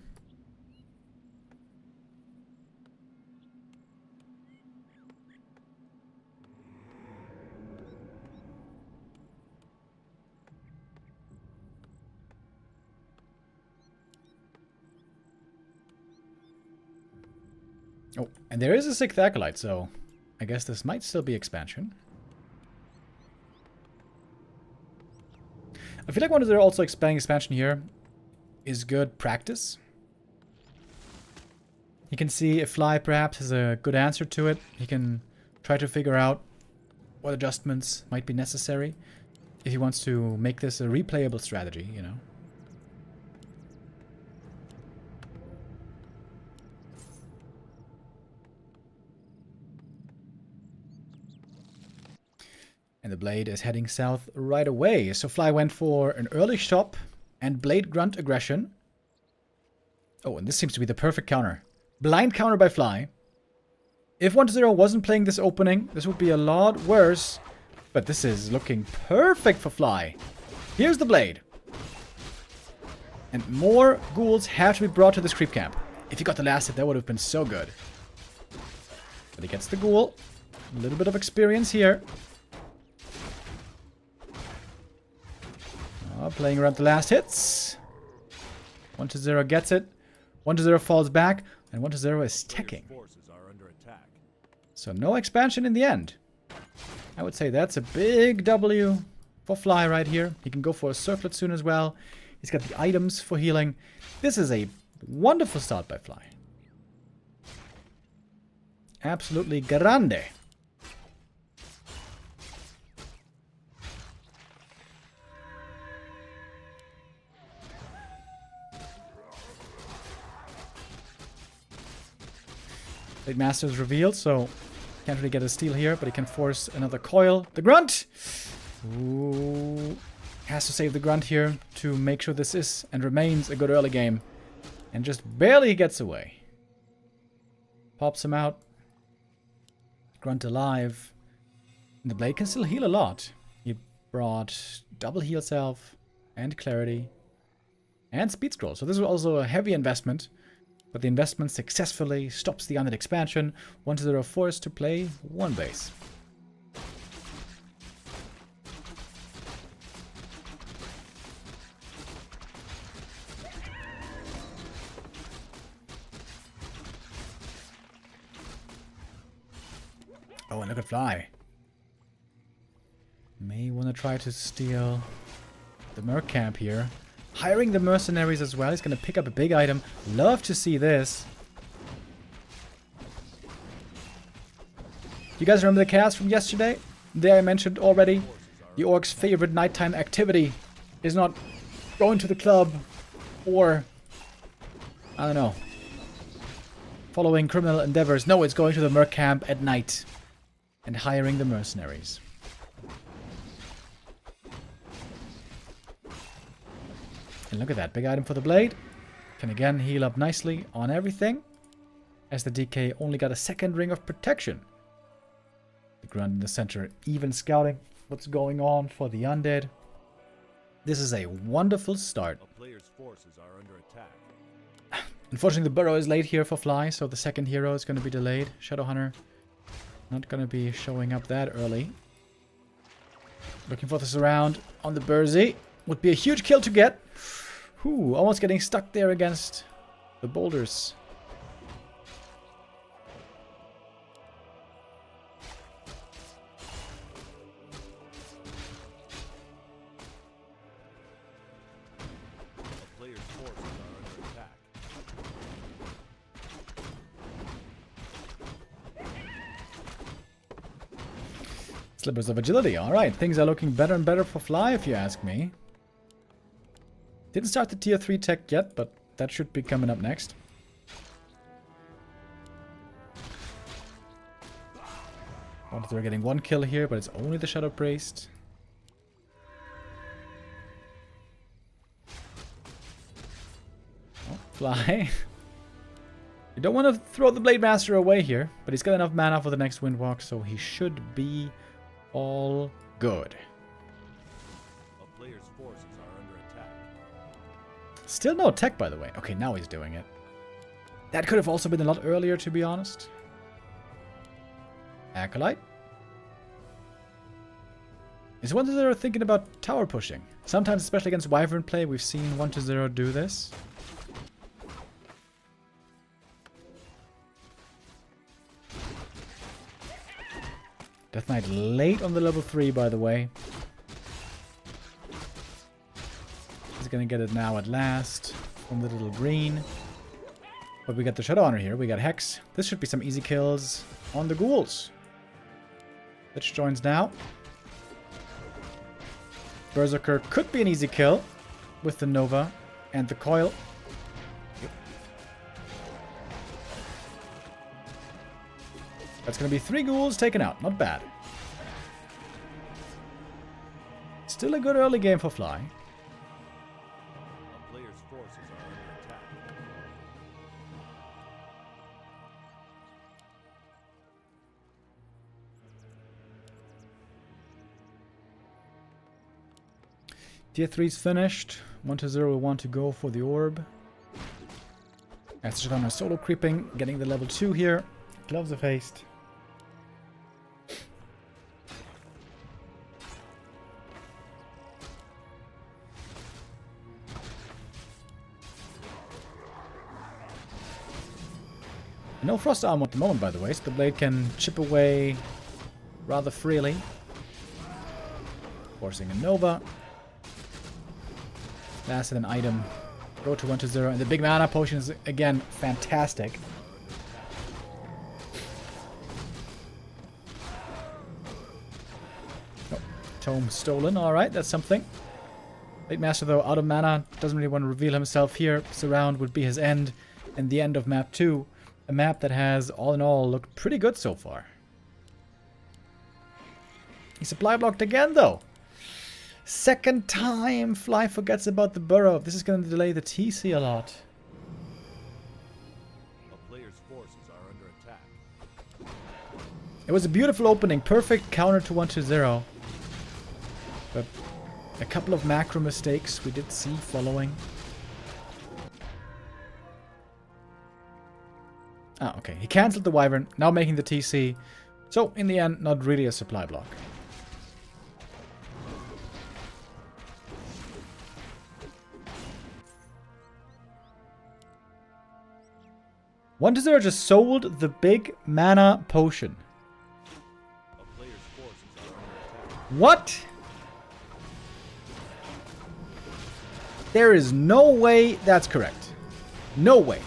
S2: Oh, and there is a 6th Acolyte, so I guess this might still be expansion. I feel like one of their also expanding expansion here is good practice. He can see if Fly perhaps has a good answer to it. He can try to figure out what adjustments might be necessary if he wants to make this a replayable strategy, you know. And the Blade is heading south right away. So Fly went for an early stop and Blade grunt aggression. Oh, and this seems to be the perfect counter. Blind counter by Fly. If 1-0 wasn't playing this opening, this would be a lot worse. But this is looking perfect for Fly. Here's the Blade. And more ghouls have to be brought to this creep camp. If he got the last hit, that would have been so good. But he gets the ghoul. A little bit of experience here. Playing around the last hits. 1-0 gets it. 1-0 falls back. And 1-0 is teching. So no expansion in the end. I would say that's a big W for Fly right here. He can go for a circlet soon as well. He's got the items for healing. This is a wonderful start by Fly. Absolutely grande. Blade Master is revealed, so can't really get a steal here, but he can force another coil. The Grunt! Ooh. Has to save the Grunt here to make sure this is and remains a good early game. And just barely gets away. Pops him out. Grunt alive. And the Blade can still heal a lot. He brought double heal self and clarity and speed scroll. So this is also a heavy investment. But the investment successfully stops the undead expansion. 1-0 forced to play one base. Oh, and look at Fly. May want to try to steal the Merc camp here. Hiring the mercenaries as well. He's going to pick up a big item. Love to see this. You guys remember the chaos from yesterday? There I mentioned already. The orc's favorite nighttime activity is not going to the club or, I don't know, following criminal endeavors. No, it's going to the Merc camp at night and hiring the mercenaries. And look at that, big item for the Blade. Can again heal up nicely on everything. As the DK only got a second ring of protection. The Grunt in the center even scouting what's going on for the undead. This is a wonderful start.
S3: A player's forces are under attack.
S2: Unfortunately, the burrow is late here for Fly, so the second hero is going to be delayed. Shadowhunter not going to be showing up that early. Looking for the surround on the Bursey. Would be a huge kill to get. Whew, almost getting stuck there against the boulders.
S3: A player's forces are under attack.
S2: Slippers of agility. Alright, things are looking better and better for Fly, if you ask me. Didn't start the tier 3 tech yet, but that should be coming up next. They're getting one kill here, but it's only the Shadow Priest. Oh, Fly. You don't want to throw the Blade Master away here, but he's got enough mana for the next Windwalk, so he should be all good.
S3: A player's forces are under attack.
S2: Still no tech, by the way. Okay, now he's doing it. That could have also been a lot earlier, to be honest. Acolyte. Is 1-0 thinking about tower pushing? Sometimes, especially against Wyvern play, we've seen 1-0 do this. Death Knight late on the level 3, by the way. He's gonna get it now at last from the little green. But we got the Shadow Hunter here. We got Hex. This should be some easy kills on the ghouls. Lich joins now. Berserker could be an easy kill with the Nova and the Coil. That's going to be 3 ghouls taken out. Not bad. Still a good early game for Fly.
S3: A player's forces are under attack.
S2: Tier 3's finished. 1-0 will want to go for the orb. As Shadowrunner solo creeping, getting the level 2 here. Gloves of Haste. No frost armor at the moment, by the way, so the blade can chip away rather freely. Forcing a Nova. Last an item. Go to 1-0. And the big mana potion is, again, fantastic. Oh, tome stolen. Alright, that's something. Blade Master, though, out of mana. Doesn't really want to reveal himself here. Surround would be his end. And the end of map 2. A map that has, all in all, looked pretty good so far. He supply blocked again, though. Second time Fly forgets about the burrow. This is going to delay the TC a lot.
S3: A player's forces are under attack.
S2: It was a beautiful opening. Perfect counter to 1-0. But a couple of macro mistakes we did see following. Ah, okay. He cancelled the Wyvern, now making the TC. So, in the end, not really a supply block. One Deserter just sold the big mana potion.
S3: A player's forces are under attack.
S2: What? There is no way that's correct. No way.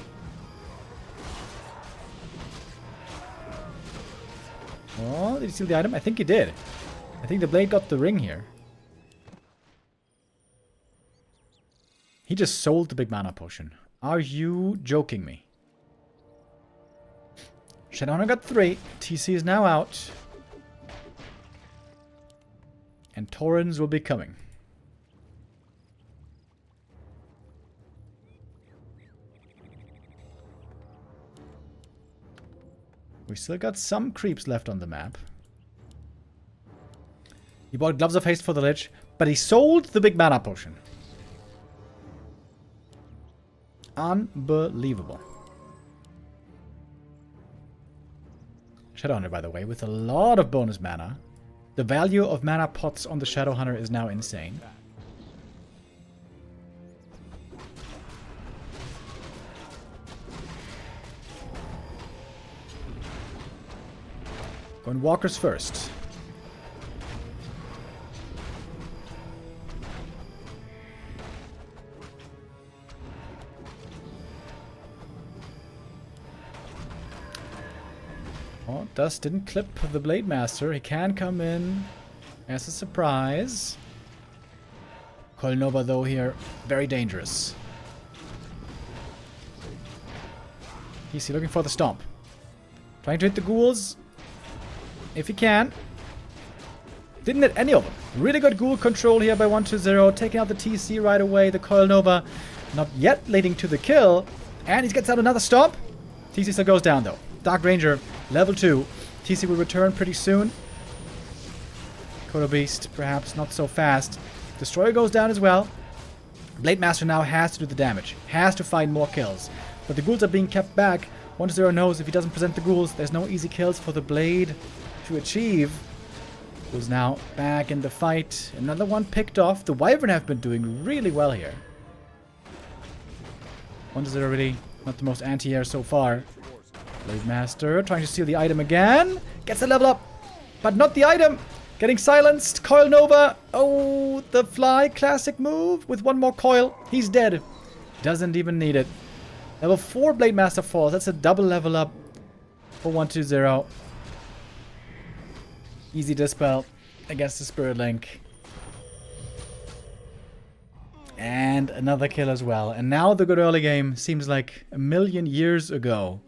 S2: Oh, did he steal the item? I think he did. I think the blade got the ring here. He just sold the big mana potion. Are you joking me? Shadowrunner got 3. TC is now out. And Torrens will be coming. We still got some creeps left on the map. He bought Gloves of Haste for the Lich, but he sold the big mana potion. Unbelievable. Shadowhunter, by the way, with a lot of bonus mana. The value of mana pots on the Shadowhunter is now insane. Going walkers first. Oh, Dust didn't clip the Blade Master. He can come in as a surprise. Coil Nova, though, here, very dangerous. He's looking for the stomp. Trying to hit the ghouls. If he can. Didn't hit any of them. Really good ghoul control here by 1-0. Taking out the TC right away. The Coil Nova not yet leading to the kill. And he gets out another stomp. TC still goes down though. Dark Ranger, level 2. TC will return pretty soon. Kodo Beast, perhaps not so fast. Destroyer goes down as well. Blade Master now has to do the damage. Has to find more kills. But the ghouls are being kept back. 1-0 knows if he doesn't present the ghouls, there's no easy kills for the Blade to achieve. Who's now back in the fight. Another one picked off. The Wyvern have been doing really well here. 1-0 really not the most anti-air so far. Blade Master trying to steal the item again. Gets the level up. but not the item. Getting silenced. Coil Nova. Oh, the Fly classic move with one more coil. He's dead. Doesn't even need it. Level 4 Blade Master falls. That's a double level up for 120. Easy dispel against the Spirit Link. And another kill as well. And now the good early game seems like a million years ago.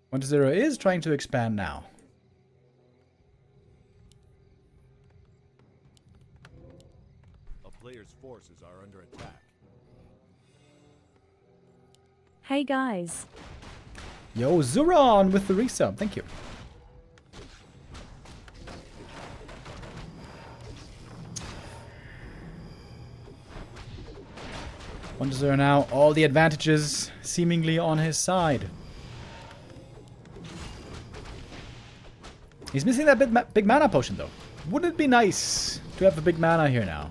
S2: 120 is trying to expand now.
S3: A player's forces are under attack.
S5: Hey guys.
S2: Yo, Zuron with the resub. Thank you. One to 0 now. All the advantages seemingly on his side. He's missing that big mana potion though. Wouldn't it be nice to have a big mana here now?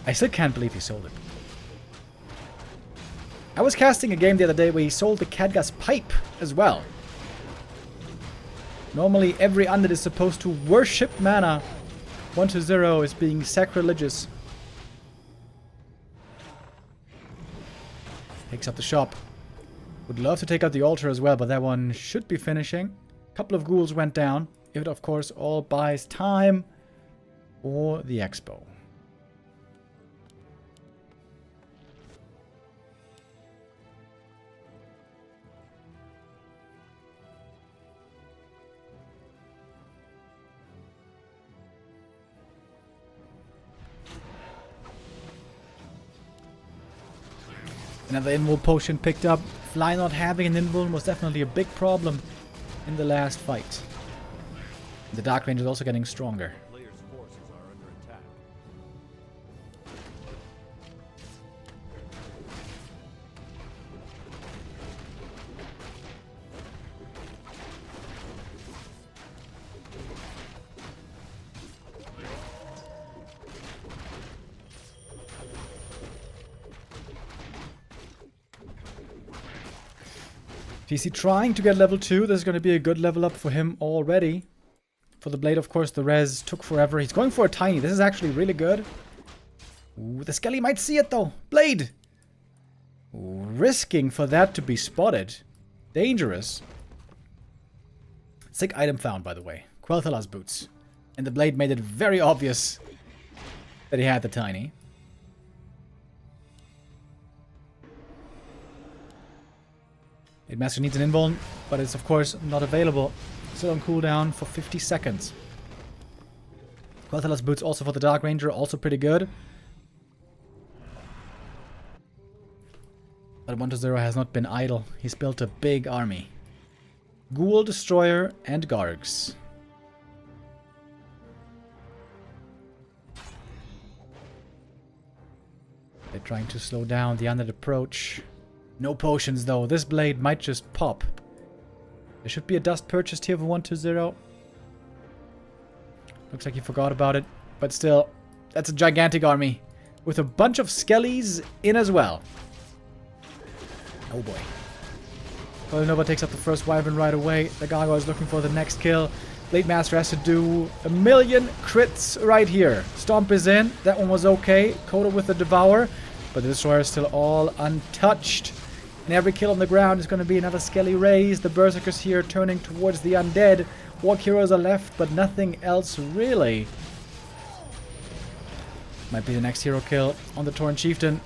S2: I still can't believe he sold it. I was casting a game the other day where he sold the Khadgar's pipe as well. Normally every undead is supposed to worship mana. 120 is being sacrilegious. Takes up the shop. Would love to take out the altar as well, but that one should be finishing. A couple of ghouls went down. It, of course, all buys time for the expo. Another invul potion picked up. Fly not having an invul was definitely a big problem in the last fight. The Dark Range is also getting stronger.
S3: Player's forces are under attack.
S2: TC trying to get level 2. This is going to be a good level up for him already. For the blade, of course, the res took forever. He's going for a tiny. This is actually really good. Ooh, the Skelly might see it, though. Blade! Ooh, risking for that to be spotted. Dangerous. Sick item found, by the way. Quel'Thela's boots. And the blade made it very obvious that he had the tiny. It Master needs an invuln, but it's of course not available. Still on cooldown for 50 seconds. Quel'Thela's boots also for the Dark Ranger, also pretty good. But 120 has not been idle. He's built a big army. Ghoul, Destroyer, and Gargs. They're trying to slow down the undead approach. No potions though. This blade might just pop. There should be a dust purchased here for 120. Looks like he forgot about it. But still, that's a gigantic army. With a bunch of skellies in as well. Oh boy. Nova takes up the first wyvern right away. The Gargoyle is looking for the next kill. Blade Master has to do a million crits right here. Stomp is in. That one was okay. Coda with the Devour. But the Destroyer is still all untouched. And every kill on the ground is going to be another Skelly raise. The Berserkers here turning towards the undead. Walk heroes are left, but nothing else really. Might be the next hero kill on the Tauren Chieftain.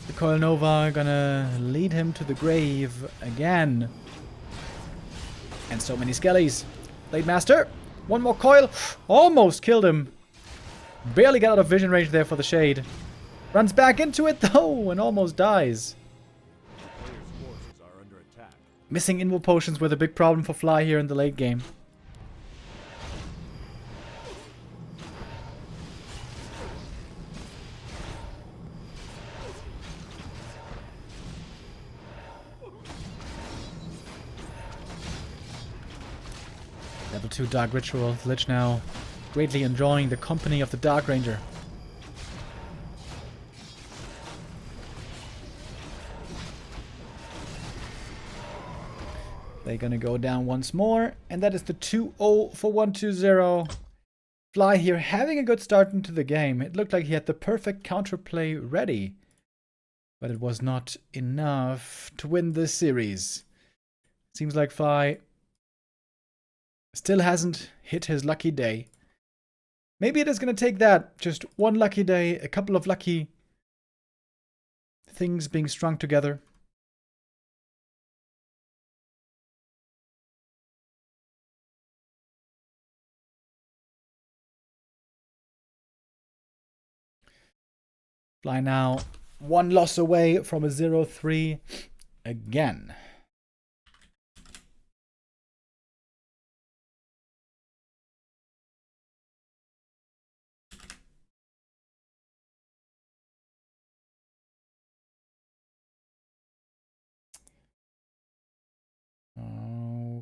S2: The Coil Nova gonna lead him to the grave again. And so many Skellies. Blade Master. One more coil. Almost killed him. Barely got out of vision range there for the Shade. Runs back into it though and almost dies. Missing invul potions were the big problem for Fly here in the late game. Level 2 Dark Ritual. Lich now greatly enjoying the company of the Dark Ranger. They're gonna go down once more, and that is the 2-0 for 120. Fly here having a good start into the game. It looked like he had the perfect counterplay ready, but it was not enough to win this series. Seems like Fly still hasn't hit his lucky day. Maybe it is going to take that. Just one lucky day, a couple of lucky things being strung together. Fly now one loss away from a 0-3 again.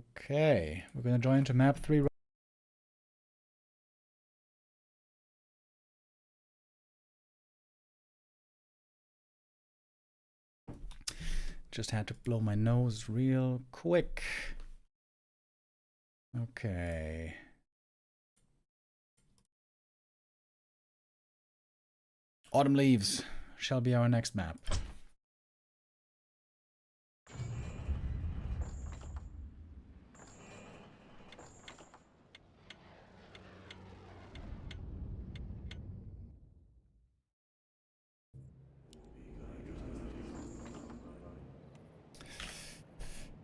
S2: Okay, we're going to join to map 3. Just had to blow my nose real quick. Okay. Autumn Leaves shall be our next map.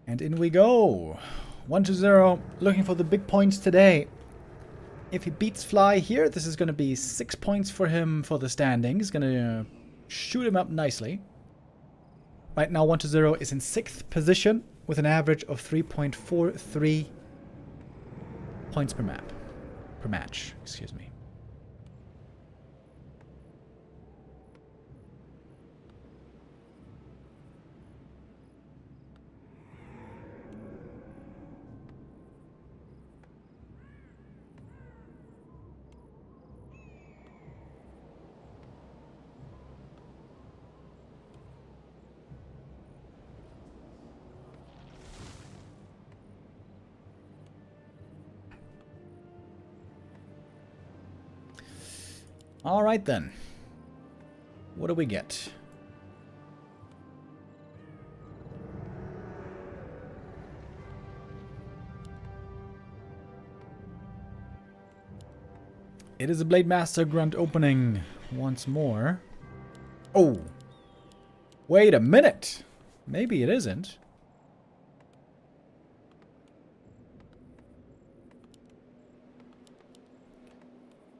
S2: And in we go. 1-0, looking for the big points today. If he beats Fly here, this is going to be 6 points for him for the standings. Going to shoot him up nicely. Right now, 1-0 is in 6th position with an average of 3.43 points per map. Per match, excuse me. All right then. What do we get? It is a Blade Master Grunt opening once more. Oh. Wait a minute. Maybe it isn't.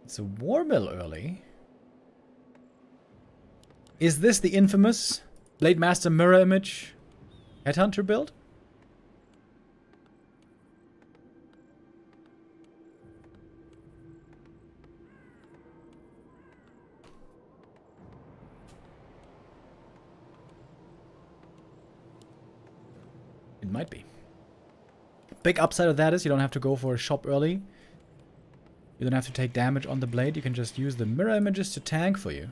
S2: It's a War Mill early. Is this the infamous Blade Master mirror image Headhunter build? It might be. Big upside of that is you don't have to go for a shop early. You don't have to take damage on the blade. You can just use the mirror images to tank for you.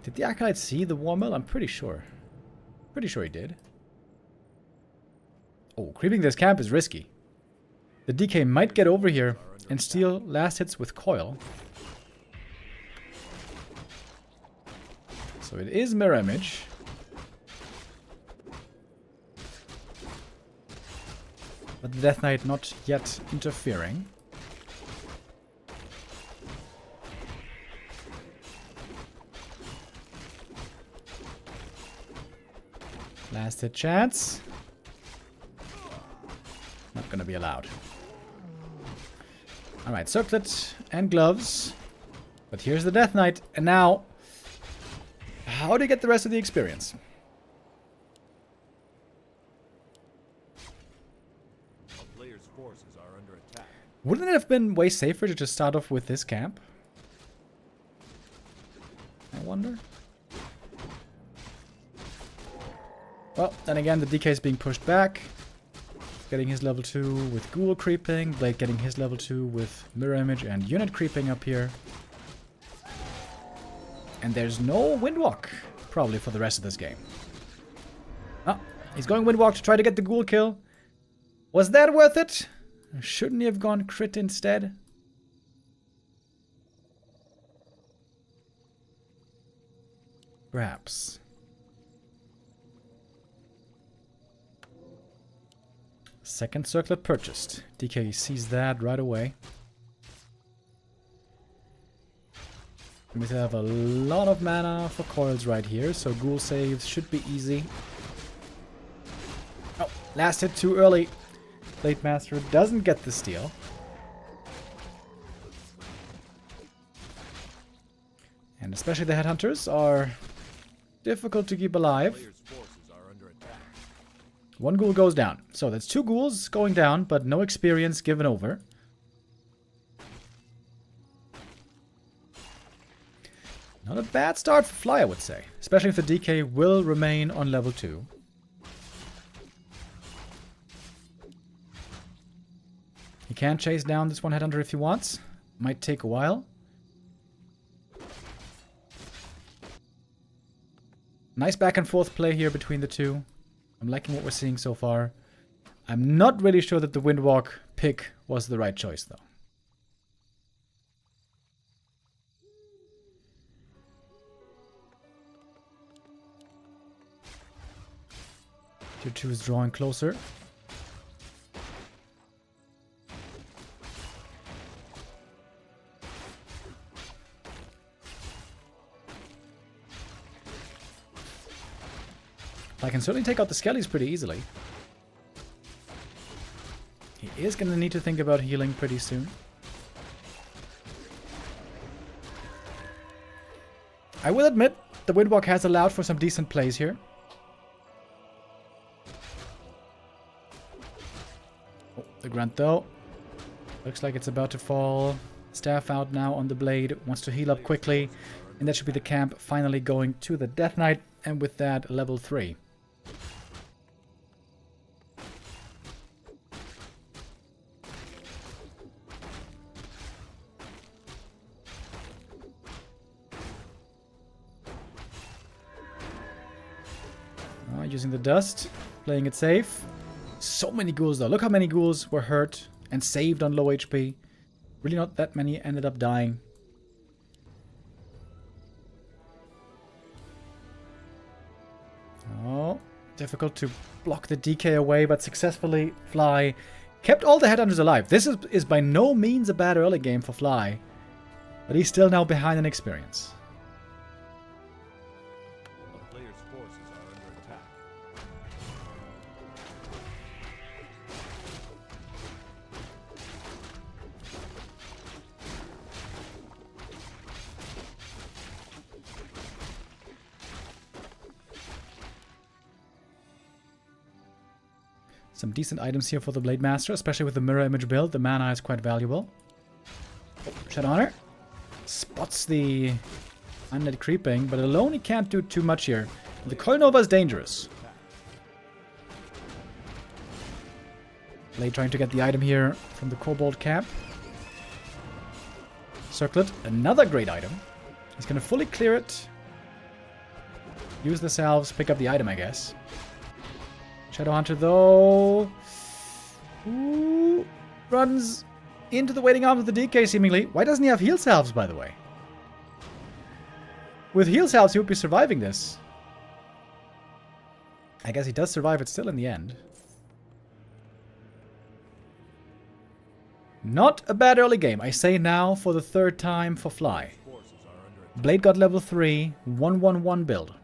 S2: Did the Acolyte see the War Mill? I'm pretty sure. Pretty sure he did. Oh, creeping this camp is risky. The DK might get over here and steal last hits with coil. So it is mirror image. But the Death Knight not yet interfering. Last hit chance. Not gonna be allowed. Alright, circlet and gloves. But here's the Death Knight. And now, how do you get the rest of the experience? Wouldn't it have been way safer to just start off with this camp? I wonder. Well, then again, the DK is being pushed back. Getting his level 2 with Ghoul creeping. Blade getting his level 2 with Mirror Image and Unit creeping up here. And there's no Windwalk, probably for the rest of this game. Oh, he's going Windwalk to try to get the ghoul kill. Was that worth it? Shouldn't he have gone crit instead? Perhaps. Second circlet purchased. DK sees that right away. We have a lot of mana for coils right here, so ghoul saves should be easy. Oh, last hit too early. Blade Master doesn't get the steal. And especially the headhunters are difficult to keep alive.
S3: Players' forces are under attack.
S2: One ghoul goes down. So that's two ghouls going down, but no experience given over. Not a bad start for Fly, I would say. Especially if the DK will remain on level 2. He can chase down this one headhunter if he wants. Might take a while. Nice back and forth play here between the two. I'm liking what we're seeing so far. I'm not really sure that the Windwalk pick was the right choice, though. Tier 2 is drawing closer. I can certainly take out the skellies pretty easily. He is going to need to think about healing pretty soon. I will admit, the Windwalk has allowed for some decent plays here. Oh, the grunt though. Looks like it's about to fall. Staff out now on the blade. Wants to heal up quickly. And that should be the camp finally going to the Death Knight. And with that, level 3. Using the dust, playing it safe. So many ghouls though. Look how many ghouls were hurt and saved on low HP. Really not that many ended up dying. Oh, difficult to block the DK away, but successfully Fly kept all the headhunters alive. This is by no means a bad early game for Fly, but he's still now behind in experience.
S3: A player's forces are under attack.
S2: Some decent items here for the Blade Master, especially with the mirror image build. The mana is quite valuable. Oh, Shadow Hunter spots the undead creeping, but alone he can't do too much here. The Coil Nova is dangerous. Blade trying to get the item here from the Kobold Cap. Circlet, another great item. He's going to fully clear it. Use the salves, pick up the item, I guess. Shadowhunter, though, ooh, runs into the waiting arms of the DK, seemingly. Why doesn't he have heal salves, by the way? With heal salves, he would be surviving this. I guess he does survive it still in the end. Not a bad early game. I say now for the third time for Fly. Blade got level 3, 1-1-1 build.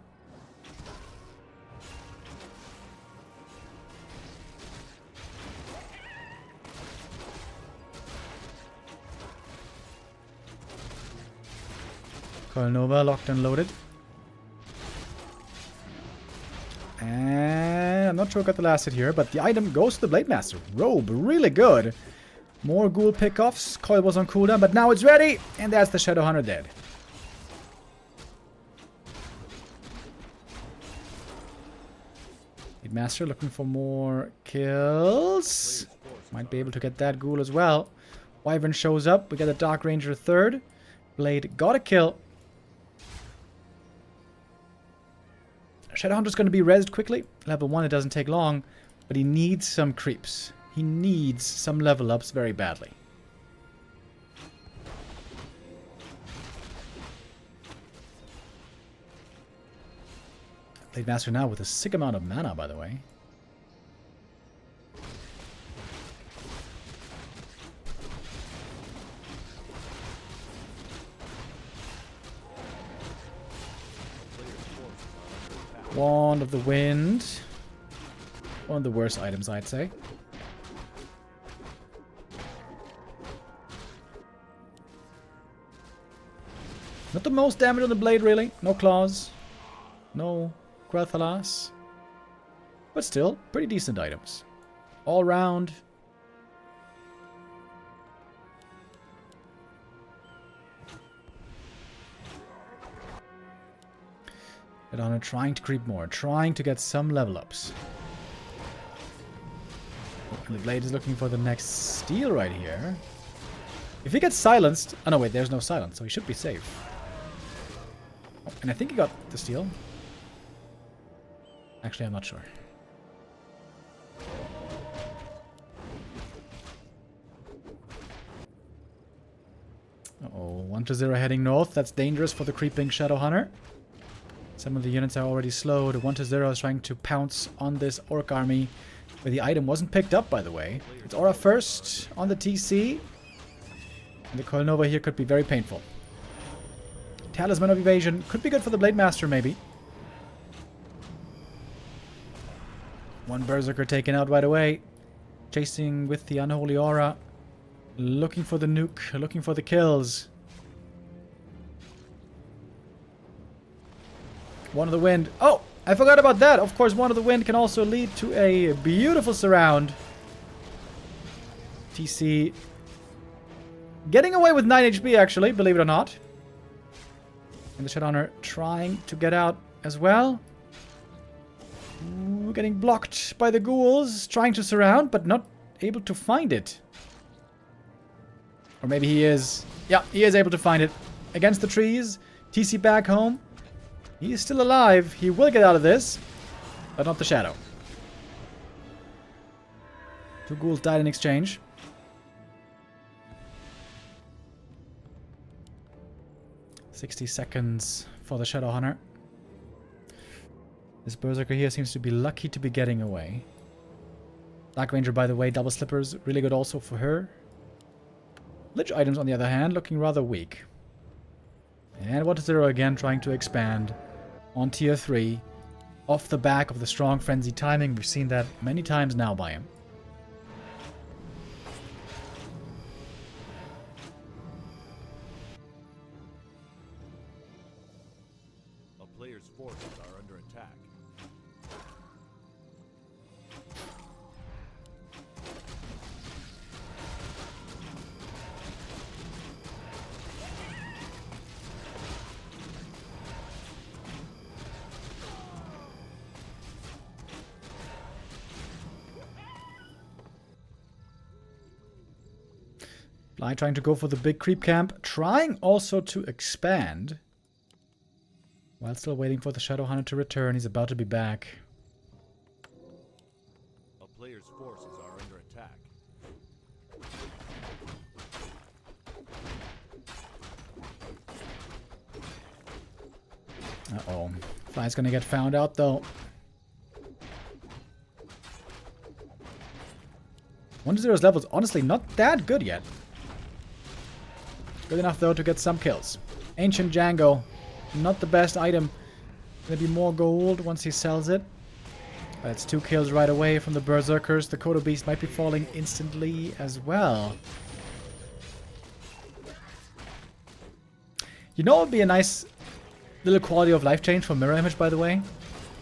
S2: Coil Nova locked and loaded. And I'm not sure what got the last hit here, but the item goes to the Blade Master. Robe, really good. More ghoul pickoffs. Coil was on cooldown, but now it's ready. And that's the Shadow Hunter dead. Blade Master looking for more kills. Might be able to get that ghoul as well. Wyvern shows up. We get a Dark Ranger third. Blade got a kill. Shadowhunter's going to be rezzed quickly. Level 1, it doesn't take long. But he needs some creeps. He needs some level ups very badly. Blade Master now with a sick amount of mana, by the way. Wand of the Wind. One of the worst items, I'd say. Not the most damage on the blade, really. No claws. No Quel'Thalas. But still, pretty decent items. All round. Shadowhunter trying to creep more. Trying to get some level ups. And the blade is looking for the next steal right here. If he gets silenced... Oh no, wait, there's no silence, so he should be safe. Oh, and I think he got the steal. Actually, I'm not sure. Uh-oh, 1-0 heading north. That's dangerous for the creeping Shadowhunter. Some of the units are already slowed. 1-0 is trying to pounce on this Orc army. Where the item wasn't picked up, by the way. It's Aura first on the TC. And the Coil Nova here could be very painful. Talisman of Evasion. Could be good for the Blade Master, maybe. One Berserker taken out right away. Chasing with the Unholy Aura. Looking for the nuke. Looking for the kills. One of the Wind. Oh! I forgot about that. Of course, One of the Wind can also lead to a beautiful surround. TC getting away with 9 HP, actually, believe it or not. And the Shadowhunter trying to get out as well. Ooh, getting blocked by the ghouls. Trying to surround, but not able to find it. Or maybe he is. Yeah, he is able to find it. Against the trees. TC back home. He is still alive. He will get out of this. But not the Shadow. 2 ghouls died in exchange. "60 seconds for the Shadowhunter. This Berserker here seems to be lucky to be getting away. Dark Ranger, by the way, double slippers. Really good also for her. Lich items, on the other hand, looking rather weak. And 1-0 again, trying to expand on tier 3. Off the back of the strong frenzy timing. We've seen that many times now by him.
S3: A player's forces are under attack.
S2: Fly trying to go for the big creep camp. Trying also to expand. While still waiting for the Shadowhunter to return. He's about to be back.
S3: A player's forces are under attack.
S2: Uh-oh. Fly's gonna get found out, though. 1-0's level is honestly not that good yet. Good enough, though, to get some kills. Ancient Django. Not the best item. Gonna be more gold once he sells it. That's 2 kills right away from the Berserkers. The Kodo Beast might be falling instantly as well. You know what would be a nice little quality of life change for Mirror Image, by the way?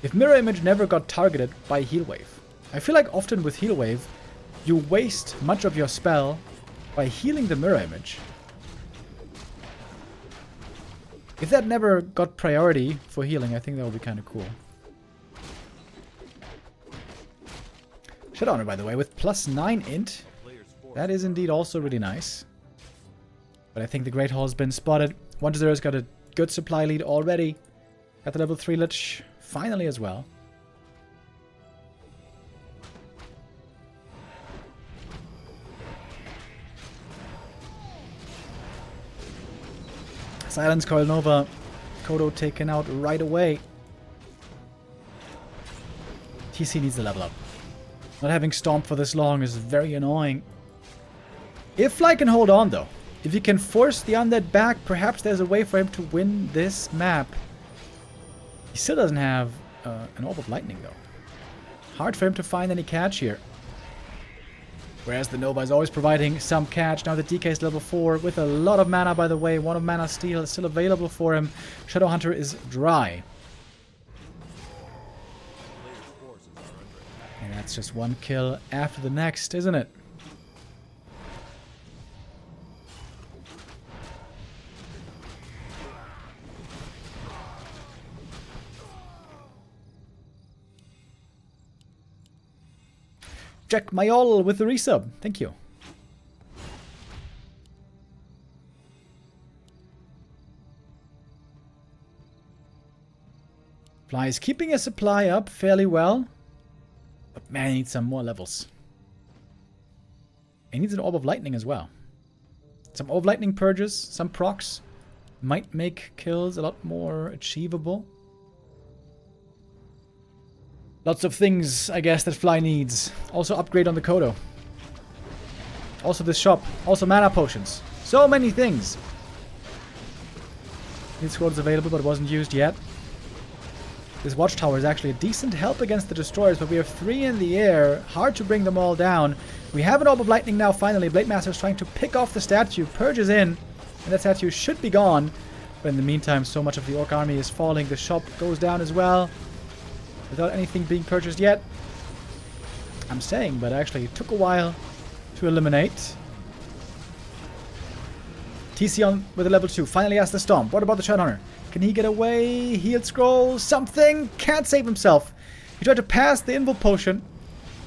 S2: If Mirror Image never got targeted by Heal Wave. I feel like often with Heal Wave, you waste much of your spell by healing the Mirror Image. If that never got priority for healing, I think that would be kind of cool. Shadowhunter, by the way, with +9 int. That is indeed also really nice. But I think the Great Hall has been spotted. 1-0's got a good supply lead already. Got the level 3 Lich finally as well. Silence Coil Nova. Kodo taken out right away. TC needs to level up. Not having Stomp for this long is very annoying. If Fly can hold on though, if he can force the Undead back, perhaps there's a way for him to win this map. He still doesn't have an Orb of Lightning though. Hard for him to find any catch here. Whereas the Nova is always providing some catch. Now the DK is level 4 with a lot of mana, by the way. 1 of Mana Steel is still available for him. Shadow Hunter is dry. And that's just one kill after the next, isn't it? Jack Mayol with the resub. Thank you. Fly is keeping his supply up fairly well. But man, he needs some more levels. He needs an Orb of Lightning as well. Some Orb of Lightning purges, some procs might make kills a lot more achievable. Lots of things, I guess, that Fly needs. Also upgrade on the Kodo. Also this shop. Also mana potions. So many things. This squad is available, but it wasn't used yet. This watchtower is actually a decent help against the destroyers, but we have 3 in the air. Hard to bring them all down. We have an Orb of Lightning now, finally. Blade Master is trying to pick off the statue. Purges in, and that statue should be gone. But in the meantime, so much of the Orc army is falling. The shop goes down as well. Without anything being purchased yet. I'm saying, but actually it took a while to eliminate. TC on with a level 2. Finally has the Stomp. What about the Shadow Hunter? Can he get away? Healed Scroll? Something? Can't save himself. He tried to pass the Invul Potion,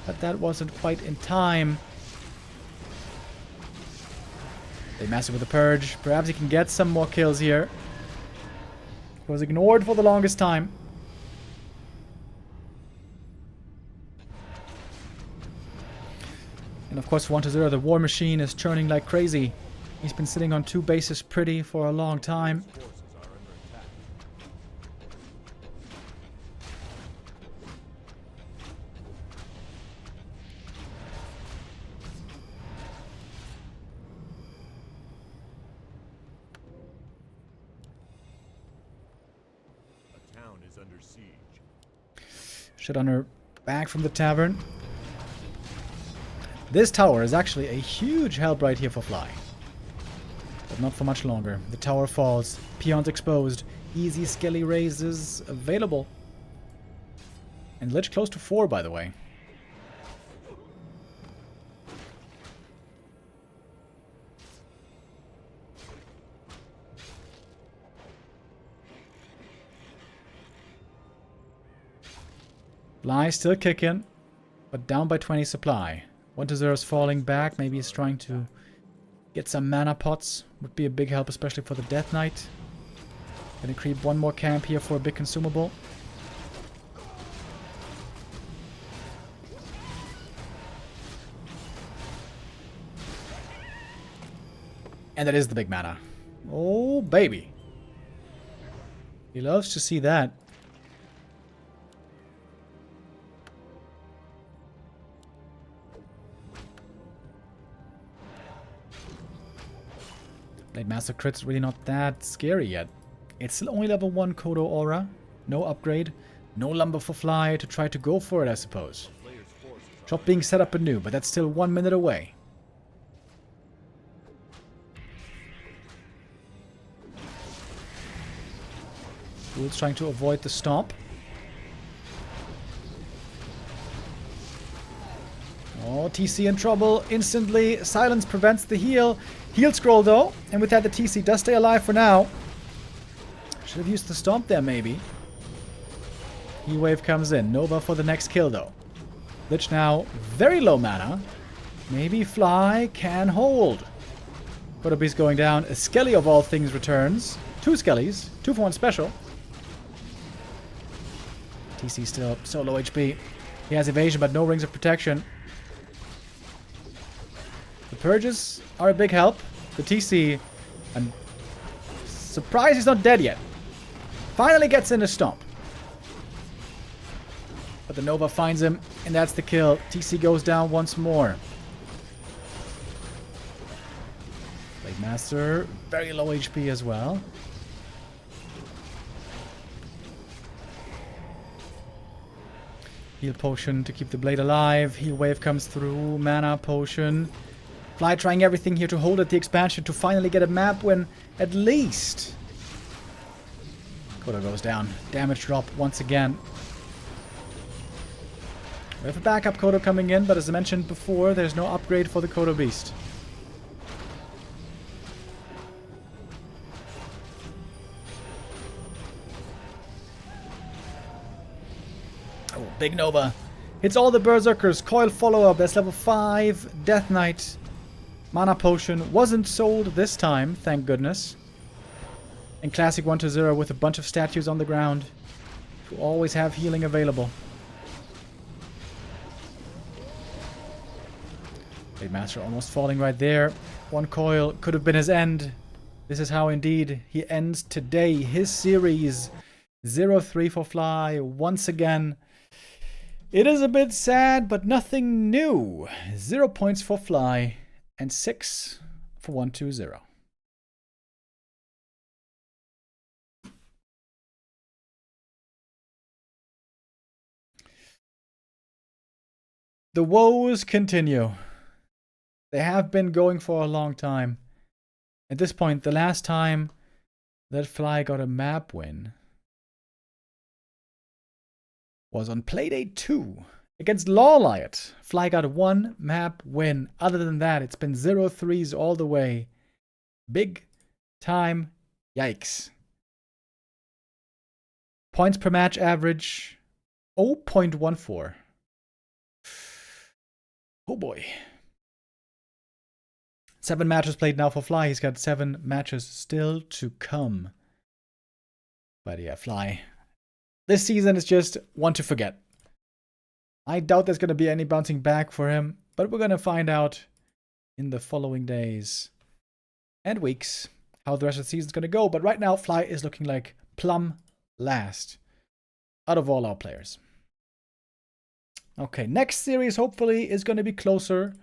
S2: but that wasn't quite in time. They master with the Purge. Perhaps he can get some more kills here. Was ignored for the longest time. And of course, for 1-0, the War Machine is churning like crazy. He's been sitting on 2 bases pretty for a long time.
S3: A town is under siege.
S2: Shadowhunter back from the tavern. This tower is actually a huge help right here for Fly. But not for much longer. The tower falls. Peons exposed. Easy skelly raises available. And Lich close to 4, by the way. Fly still kicking, but down by 20 supply. 1-0 is falling back. Maybe he's trying to get some mana pots. Would be a big help, especially for the Death Knight. Gonna creep one more camp here for a big consumable. And that is the big mana. Oh, baby. He loves to see that. Blade Master crit's really not that scary yet. It's still only level 1 Kodo Aura. No upgrade. No lumber for Fly to try to go for it, I suppose. Shop being set up anew, but that's still 1 minute away. Fool's trying to avoid the stomp. Oh, TC in trouble instantly. Silence prevents the heal. Heal scroll though, and with that the TC does stay alive for now. Should have used the stomp there maybe. E-Wave comes in. Nova for the next kill though. Lich now very low mana. Maybe Fly can hold. Kodobe's going down. A Skelly of all things returns. 2 Skellies. 2 for 1 special. TC still so low HP. He has evasion, but no rings of protection. The purges are a big help. The TC, I'm surprised he's not dead yet. Finally gets in a stomp. But the Nova finds him, and that's the kill. TC goes down once more. Blade Master, very low HP as well. Heal potion to keep the blade alive. Heal wave comes through. Mana potion. Fly trying everything here to hold at the expansion to finally get a map win at least. Kodo goes down. Damage drop once again. We have a backup Kodo coming in, but as I mentioned before, there's no upgrade for the Kodo Beast. Oh, big Nova. Hits all the Berserkers. Coil follow-up. That's level 5. Death Knight. Mana Potion. Wasn't sold this time, thank goodness. And Classic 1-0 with a bunch of statues on the ground. To always have healing available. Blade Master almost falling right there. One coil could have been his end. This is how indeed he ends today. His series 0-3 for Fly once again. It is a bit sad, but nothing new. 0 points for Fly and 6 for 1-2-0. The woes continue. They have been going for a long time. At this point, the last time that Fly got a map win was on Playday 2 against Lawliot. Fly got 1 map win. Other than that, it's been 0-3s all the way. Big time yikes. Points per match average 0.14. Oh boy. 7 matches played now for Fly. He's got 7 matches still to come. But yeah, Fly. This season is just one to forget. I doubt there's going to be any bouncing back for him, but we're going to find out in the following days and weeks how the rest of the season is going to go. But right now, Fly is looking like plumb last out of all our players. Okay, next series hopefully is going to be closer,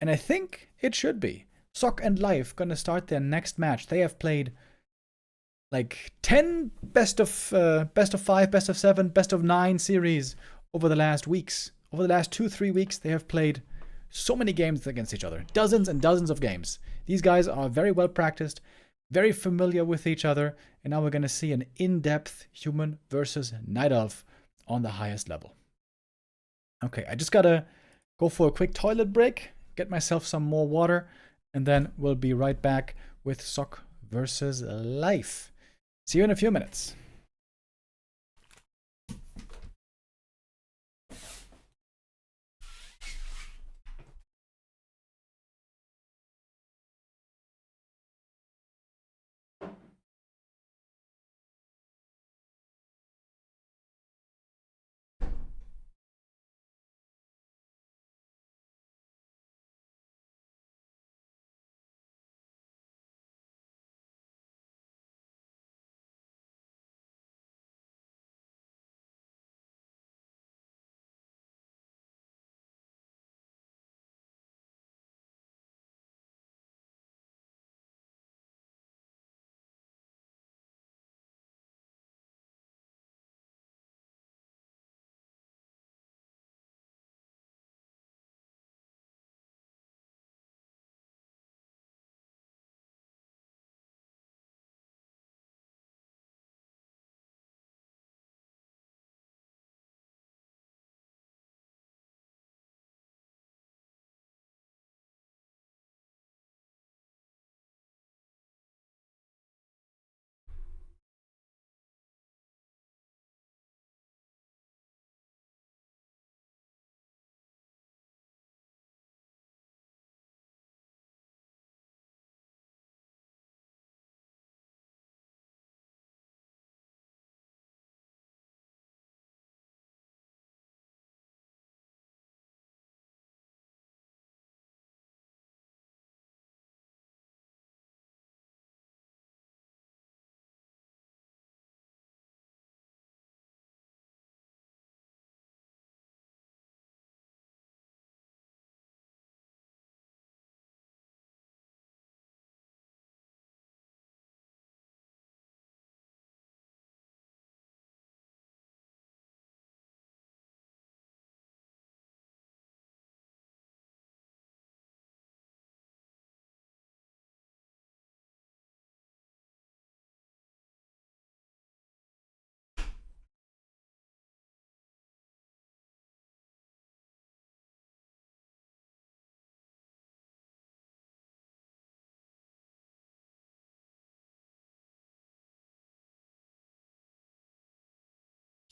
S2: and I think it should be. Sock and Life going to start their next match. They have played like 10 best of 5, best of 7, best of 9 series over the last weeks. Over the last 2-3 weeks, they have played so many games against each other. Dozens and dozens of games. These guys are very well practiced, very familiar with each other, and now we're going to see an in-depth human versus night elf on the highest level. Okay, I just gotta go for a quick toilet break, get myself some more water, and then we'll be right back with Sock versus Life. See you in a few minutes.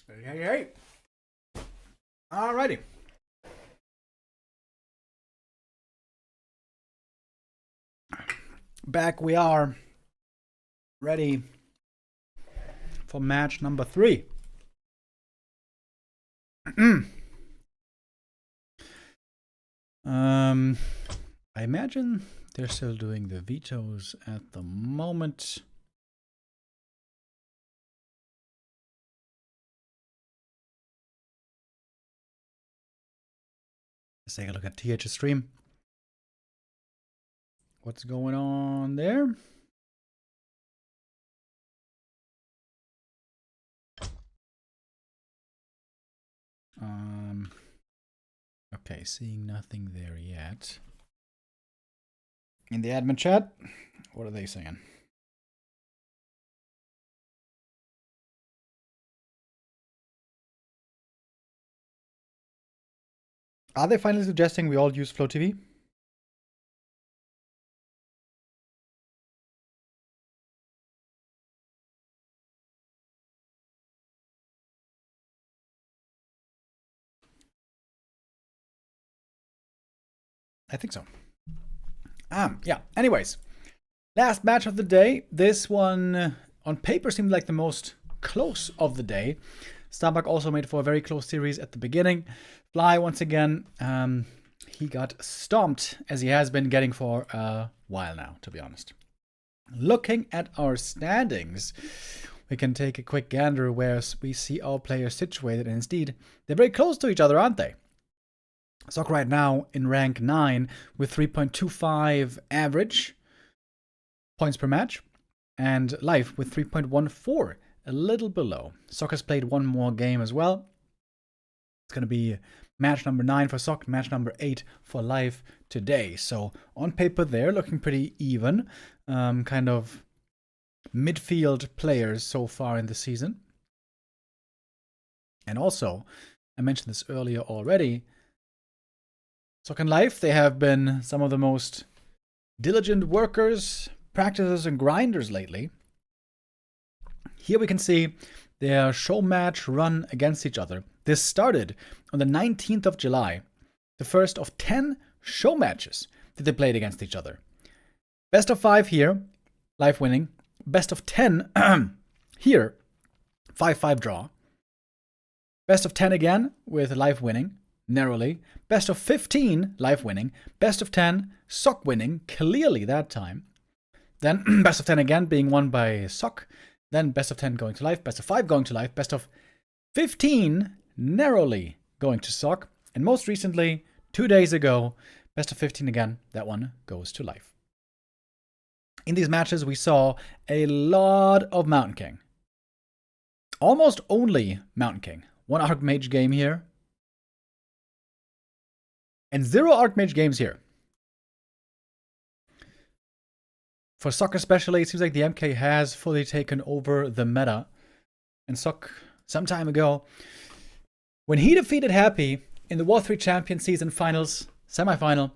S2: Hey. Alrighty. Back we are. Ready for match number 3. I imagine they're still doing the vetoes at the moment. Let's take a look at TH's stream. What's going on there? Okay, seeing nothing there yet. In the admin chat, what are they saying? Are they finally suggesting we all use Flow TV? I think so. Yeah. Anyways, last match of the day. This one on paper seemed like the most close of the day. Starbuck also made for a very close series at the beginning. Fly, once again, he got stomped, as he has been getting for a while now, to be honest. Looking at our standings, we can take a quick gander where we see our players situated, and indeed, they're very close to each other, aren't they? Sock right now in rank 9 with 3.25 average points per match, and Life with 3.14, a little below. Sock has played one more game as well. It's going to be match number 9 for Sock, match number 8 for Life today. So on paper they're looking pretty even, kind of midfield players so far in the season. And also, I mentioned this earlier already, Sock and Life, they have been some of the most diligent workers, practices, and grinders lately. Here we can see their show match run against each other. This started on the 19th of July, the first of 10 show matches that they played against each other. Best of 5 here, Life winning. Best of 10 here, 5-5 draw. Best of 10 again with Life winning. Narrowly. Best of 15, Life winning. Best of 10, Sock winning, clearly that time. Then best of 10 again being won by Sock. Then best of 10 going to Life. Best of 5 going to Life. Best of 15, narrowly going to Sock. And most recently, 2 days ago, best of 15 again, that one goes to Life. In these matches, we saw a lot of Mountain King. Almost only Mountain King. One Archmage game here. And 0 Archmage games here. For Sock especially, it seems like the MK has fully taken over the meta. And Sock, some time ago, when he defeated Happy in the War 3 Champion Season Finals, semi-final.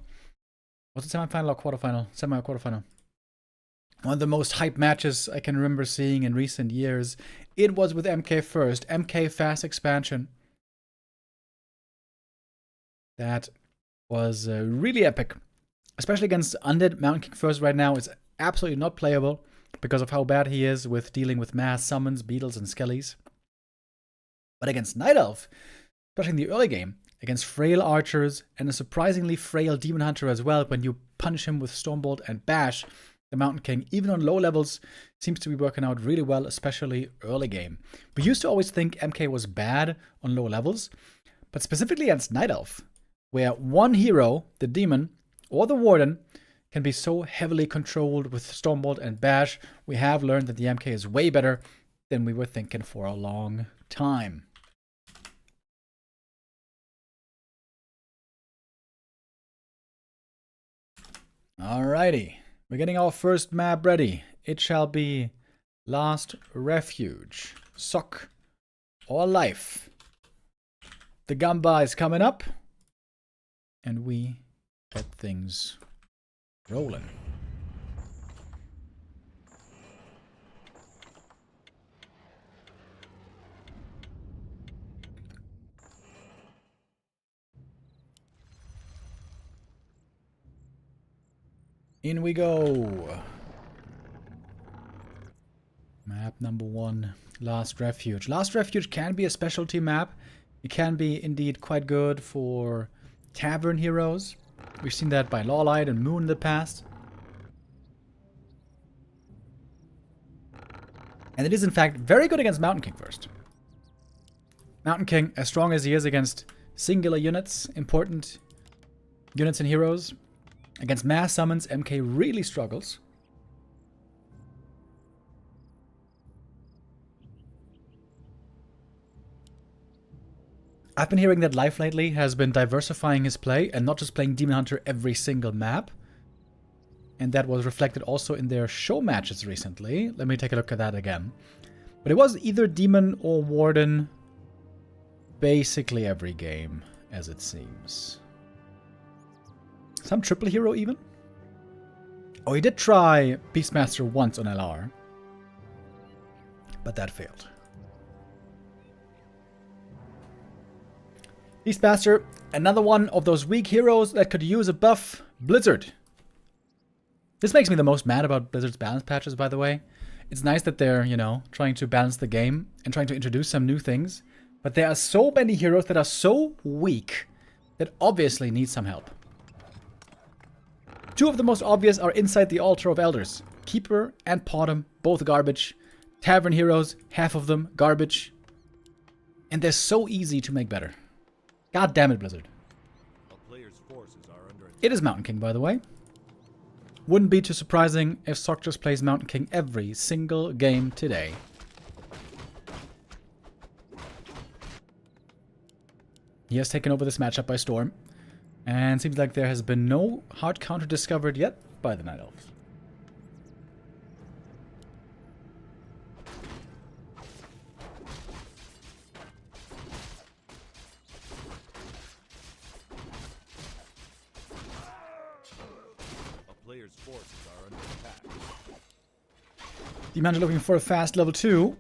S2: Was it semi-final or quarterfinal? Semi-quarterfinal. One of the most hyped matches I can remember seeing in recent years. It was with MK first. MK Fast Expansion. That was really epic. Especially against Undead. Mountain King first right now is absolutely not playable because of how bad he is with dealing with mass summons, beetles, and skellies. But against Night Elf, especially in the early game, against frail archers and a surprisingly frail demon hunter as well, when you punish him with Stormbolt and Bash, the Mountain King, even on low levels, seems to be working out really well, especially early game. We used to always think MK was bad on low levels, but specifically against Night Elf, where one hero, the demon or the warden, can be so heavily controlled with Stormbolt and Bash, we have learned that the MK is way better than we were thinking for a long time. Alrighty, we're getting our first map ready. It shall be Last Refuge, Sock or Life. The Gamba is coming up, and we get things rolling. In we go. Map number 1. Last Refuge. Last Refuge can be a specialty map. It can be indeed quite good for tavern heroes. We've seen that by Lawlight and Moon in the past. And it is in fact very good against Mountain King first. Mountain King, as strong as he is against singular units, important units and heroes, against mass summons, MK really struggles. I've been hearing that Life lately has been diversifying his play and not just playing Demon Hunter every single map. And that was reflected also in their show matches recently. Let me take a look at that again. But it was either Demon or Warden basically every game, as it seems. Some triple hero even? Oh, he did try Beastmaster once on LR. But that failed. Beastmaster, another one of those weak heroes that could use a buff. Blizzard. This makes me the most mad about Blizzard's balance patches, by the way. It's nice that they're, you know, trying to balance the game and trying to introduce some new things. But there are so many heroes that are so weak that obviously need some help. Two of the most obvious are inside the Altar of Elders. Keeper and Potom, both garbage. Tavern heroes, half of them, garbage. And they're so easy to make better. God damn it, Blizzard.
S3: A player's forces are under
S2: It is Mountain King, by the way. Wouldn't be too surprising if Sock just plays Mountain King every single game today. He has taken over this matchup by storm. And seems like there has been no hard counter discovered yet by the Night Elves.
S3: a player's forces are under attack.
S2: The man looking for a fast level 2.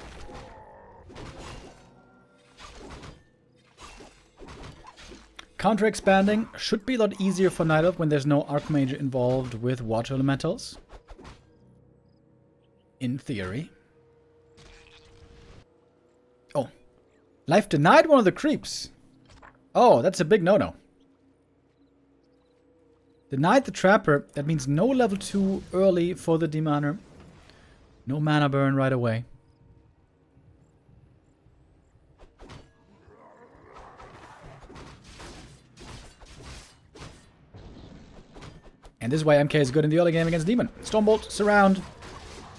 S2: Counter expanding should be a lot easier for Night Elf when there's no Archmage involved with water elementals. In theory. Oh. Life denied one of the creeps. Oh, that's a big no-no. Denied the Trapper. That means no level 2 early for the Demoner. No mana burn right away. And this is why MK is good in the early game against Demon. Stormbolt, Surround.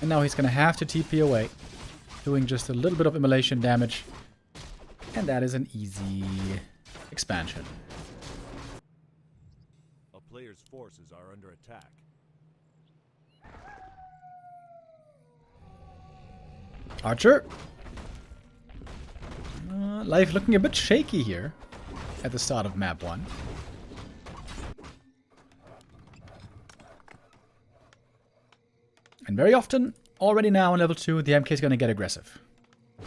S2: And now he's going to have to TP away. Doing just a little bit of immolation damage. And that is an easy expansion.
S3: A player's forces are under attack.
S2: Archer. Life looking a bit shaky here at the start of map 1. And very often, already now on level 2, the MK is going to get aggressive.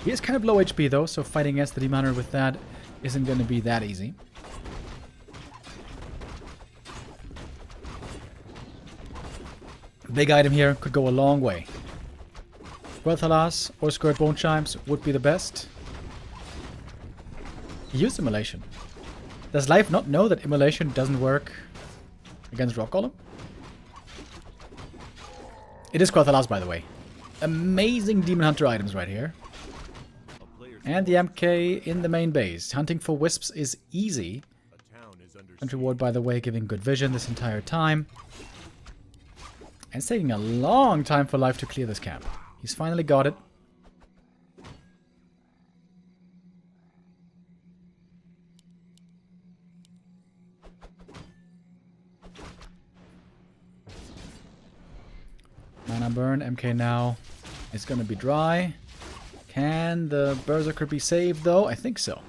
S2: He is kind of low HP though, so fighting against the Demoner with that isn't going to be that easy. Big item here could go a long way. Quel'Thalas or Skirt Bone Chimes would be the best. He used Immolation. Does Life not know that Immolation doesn't work against Rock Golem? It is Quel'Thalas, by the way. Amazing Demon Hunter items right here. And the MK in the main base. Hunting for Wisps is easy. Country Ward, by the way, giving good vision this entire time. And it's taking a long time for Life to clear this camp. He's finally got it. Mana burn, MK now is going to be dry. Can the Berserker be saved though? I think so.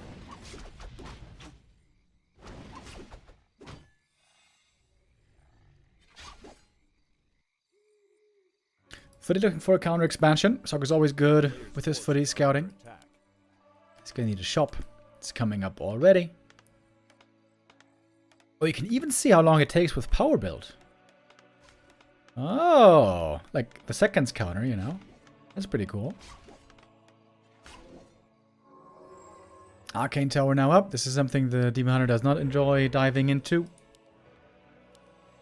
S2: Footy looking for a counter expansion. Sok is always good with his Footy scouting. He's going to need a shop. It's coming up already. Oh, you can even see how long it takes with power build. Oh, like the seconds counter, you know. That's pretty cool. Arcane Tower now up. This is something the Demon Hunter does not enjoy diving into.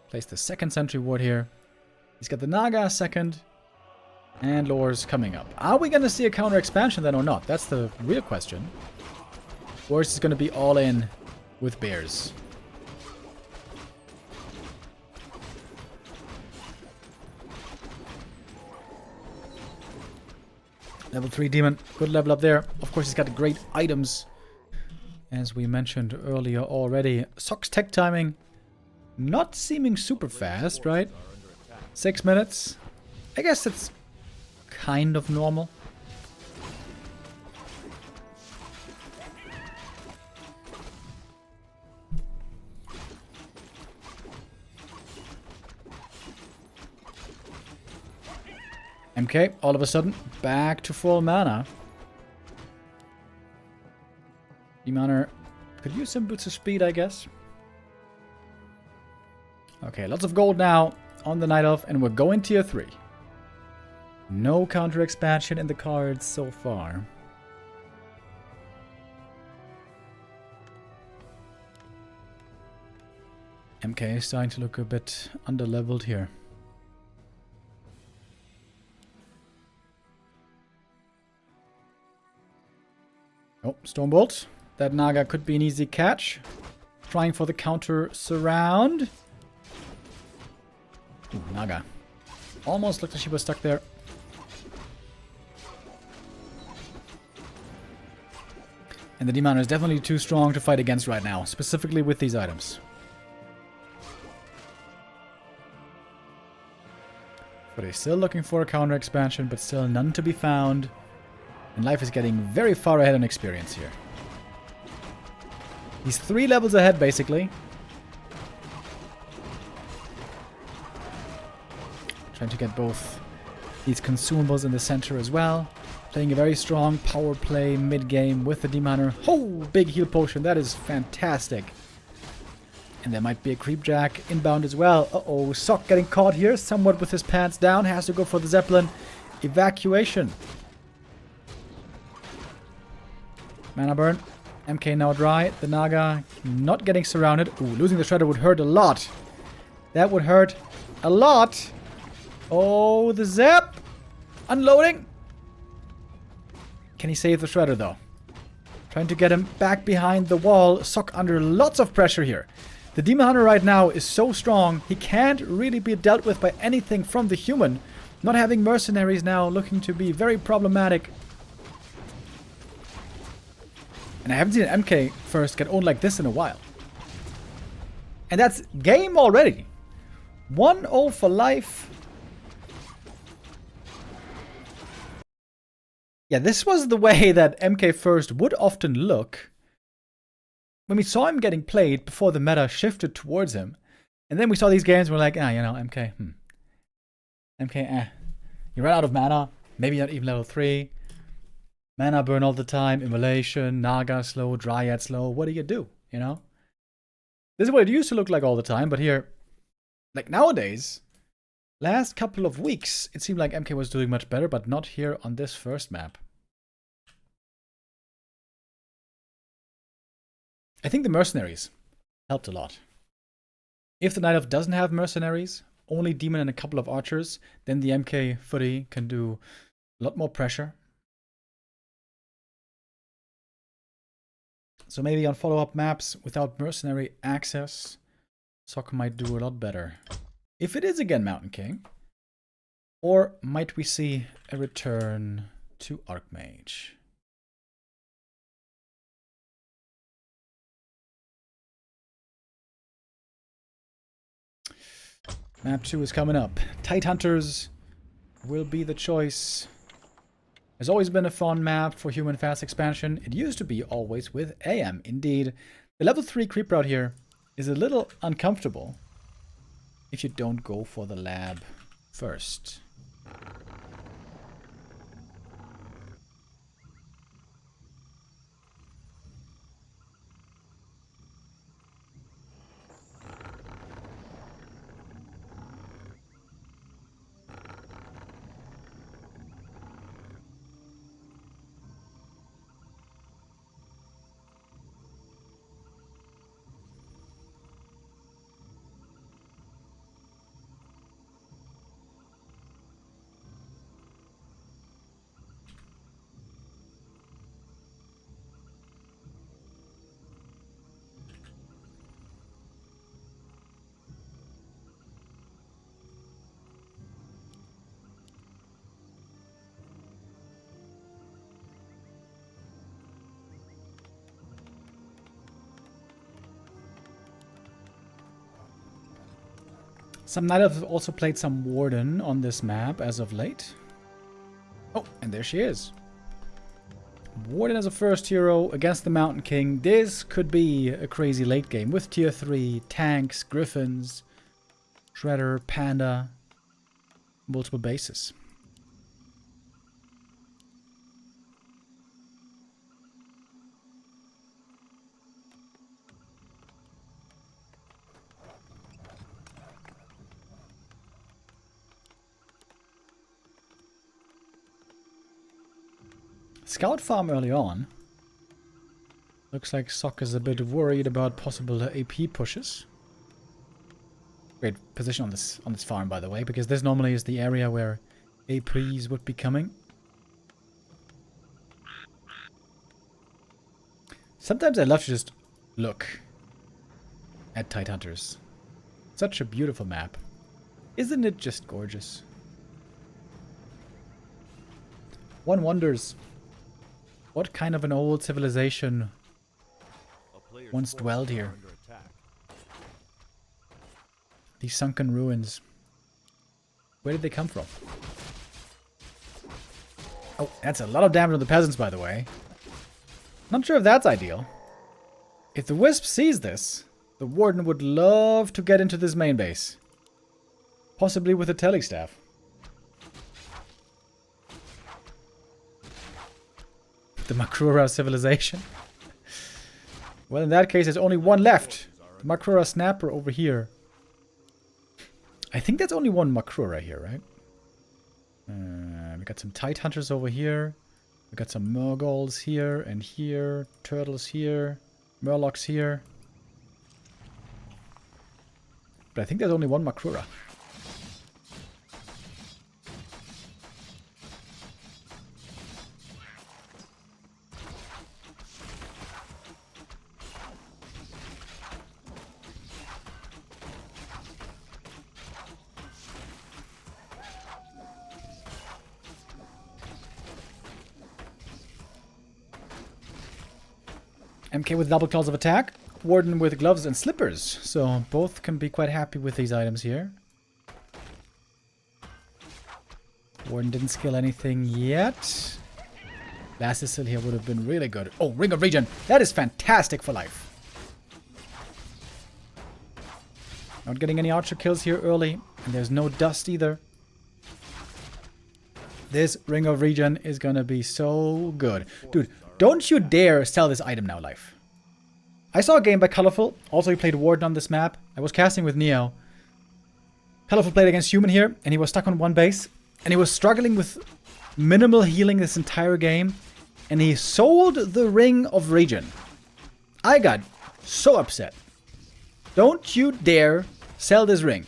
S2: Place the second sentry ward here. He's got the Naga second. And Lore's coming up. Are we going to see a counter expansion then or not? That's the real question. Or is it going to be all in with bears? Level 3 demon. Good level up there. Of course, he's got great items. As we mentioned earlier already. Sock's tech timing. Not seeming super fast, right? 6 minutes. I guess it's kind of normal. MK, all of a sudden, back to full mana. Demoner could use some boots of speed, I guess. Okay, lots of gold now on the Night Elf, and we're going tier 3. No counter expansion in the cards so far. MK is starting to look a bit underleveled here. Oh, Stormbolt. That Naga could be an easy catch. Trying for the counter surround. Ooh, Naga. Almost looked like she was stuck there. And the Demon is definitely too strong to fight against right now, specifically with these items. But he's still looking for a counter expansion, but still none to be found. And life is getting very far ahead in experience here. He's 3 levels ahead, basically. Trying to get both these consumables in the center as well. Playing a very strong power play mid-game with the Demoner. Oh, big heal potion. That is fantastic. And there might be a Creepjack inbound as well. Uh-oh, Sock getting caught here, somewhat with his pants down. Has to go for the Zeppelin. Evacuation. Mana burn. MK now dry. The Naga not getting surrounded. Ooh, losing the Shredder would hurt a lot. That would hurt a lot. Oh, the Zap. Unloading. Can he save the Shredder, though? Trying to get him back behind the wall. Sock under lots of pressure here. The Demon Hunter right now is so strong, he can't really be dealt with by anything from the human. Not having mercenaries now looking to be very problematic. And I haven't seen an MK first get owned like this in a while. And that's game already. 1-0 for life. Yeah, this was the way that MK first would often look. When we saw him getting played before the meta shifted towards him. And then we saw these games and we're like, you know, MK, MK, You run out of mana. Maybe not even level 3. Mana burn all the time. Immolation, Naga slow, Dryad slow. What do you do, you know? This is what it used to look like all the time. But here, like nowadays, last couple of weeks, it seemed like MK was doing much better. But not here on this first map. I think the mercenaries helped a lot. If the Night Elf doesn't have mercenaries, only demon and a couple of archers, then the MK footy can do a lot more pressure. So maybe on follow-up maps without mercenary access, Sok might do a lot better. If it is again Mountain King, or might we see a return to Archmage? Map 2 is coming up. Tidehunters will be the choice. Has always been a fun map for human fast expansion. It used to be always with AM. Indeed, the level 3 creep route here is a little uncomfortable if you don't go for the lab first. Some Knight have also played some Warden on this map as of late. Oh, and there she is. Warden as a first hero against the Mountain King. This could be a crazy late game with tier 3 tanks, griffins, Shredder, Panda, multiple bases. Scout farm early on. Looks like Sok is a bit worried about possible AP pushes. Great position on this farm, by the way, because this normally is the area where APs would be coming. Sometimes I love to just look at Tidehunters. Such a beautiful map. Isn't it just gorgeous? One wonders what kind of an old civilization once dwelled here. These sunken ruins. Where did they come from? Oh, that's a lot of damage on the peasants, by the way. Not sure if that's ideal. If the Wisp sees this, the Warden would love to get into this main base. Possibly with a telestaff. The Makrura civilization. Well, in that case, there's only one left. The Makrura snapper over here. I think that's only one Makrura here, right? We got some Tidehunters over here. We got some Murgols here and here. Turtles here. Murlocs here. But I think there's only one Makrura. MK with double claws of attack. Warden with gloves and slippers. So both can be quite happy with these items here. Warden didn't skill anything yet. Last Sicil here would have been really good. Oh, Ring of Regen. That is fantastic for life. Not getting any archer kills here early. And there's no dust either. This Ring of Regen is gonna be so good. Dude, don't you dare sell this item now, Life. I saw a game by Colorful. Also, he played Warden on this map. I was casting with Neo. Colorful played against Human here, and he was stuck on one base. And he was struggling with minimal healing this entire game. And he sold the Ring of Regen. I got so upset. Don't you dare sell this ring.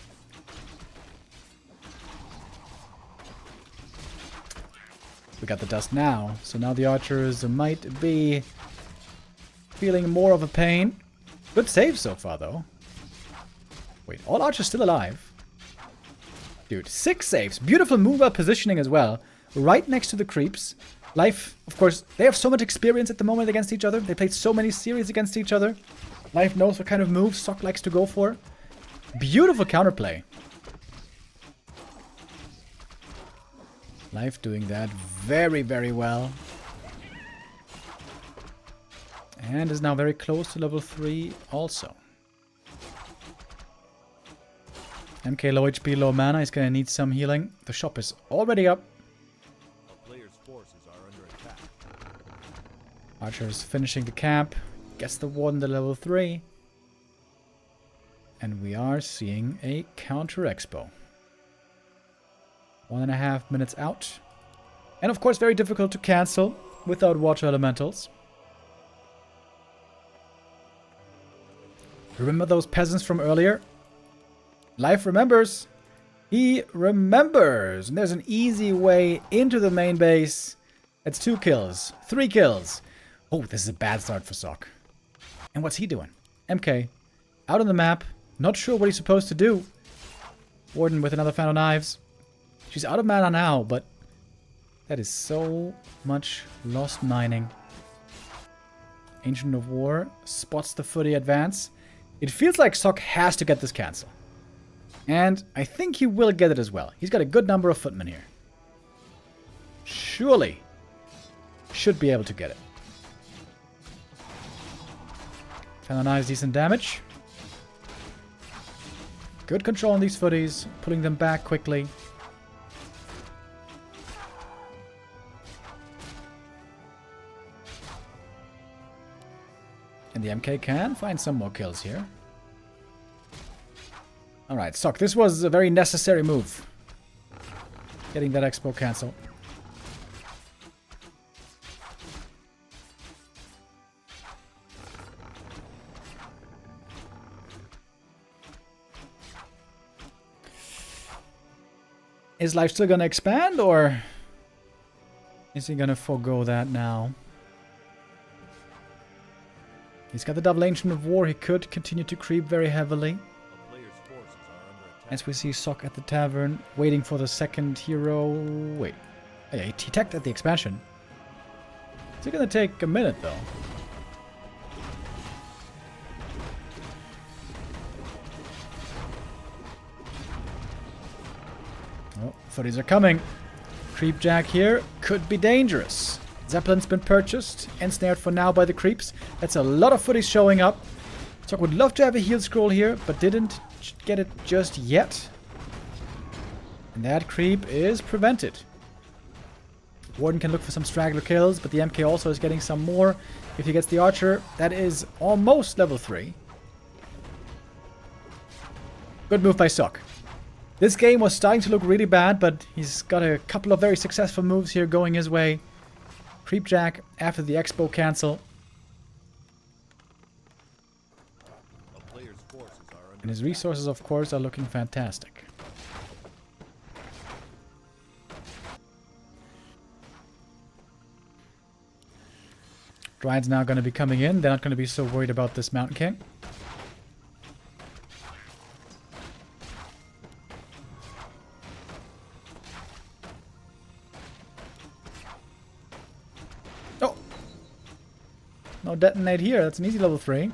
S2: We got the dust now, so now the archers might be feeling more of a pain. Good save so far, though. Wait, all archers still alive? Dude, 6 saves. Beautiful move-up positioning as well. Right next to the creeps. Life, of course, they have so much experience at the moment against each other. They played so many series against each other. Life knows what kind of moves Sok likes to go for. Beautiful counterplay. Life doing that very, very well. And is now very close to level 3 also. MK low HP, low mana. He's going to need some healing. The shop is already up.
S3: A player's forces are under attack.
S2: Archer's finishing the camp. Gets the Warden to level 3. And we are seeing a counter expo. 1.5 minutes out. And of course very difficult to cancel without water elementals. Remember those peasants from earlier? Life remembers. He remembers. And there's an easy way into the main base. That's 2 kills. 3 kills. Oh, this is a bad start for Sok. And what's he doing? MK. Out on the map. Not sure what he's supposed to do. Warden with another fan of knives. She's out of mana now, but that is so much lost mining. Ancient of War spots the footy advance. It feels like Sok has to get this cancel. And I think he will get it as well. He's got a good number of footmen here. Surely should be able to get it. Nice, decent damage. Good control on these footies, pulling them back quickly. And the MK can find some more kills here. Alright, Sock, this was a very necessary move. Getting that expo cancel. Is life still gonna expand, or is he gonna forego that now? He's got the double ancient of war. He could continue to creep very heavily.
S3: A player's forces are under attack.
S2: As we see Sock at the tavern, waiting for the second hero. Wait. Oh, yeah, he teched at the expansion. It's gonna take a minute, though. Oh, footies are coming. Creep Jack here could be dangerous. Zeppelin's been purchased, ensnared for now by the creeps. That's a lot of footies showing up. Sock would love to have a heal scroll here, but didn't get it just yet. And that creep is prevented. Warden can look for some straggler kills, but the MK also is getting some more. If he gets the archer, that is almost level 3. Good move by Sock. This game was starting to look really bad, but he's got a couple of very successful moves here going his way. Creep Jack after the expo cancel.
S3: A player's forces are under
S2: And his resources, of course, are looking fantastic. Dryad's now going to be coming in. They're not going to be so worried about this Mountain King. Oh! No detonate here. That's an easy level 3.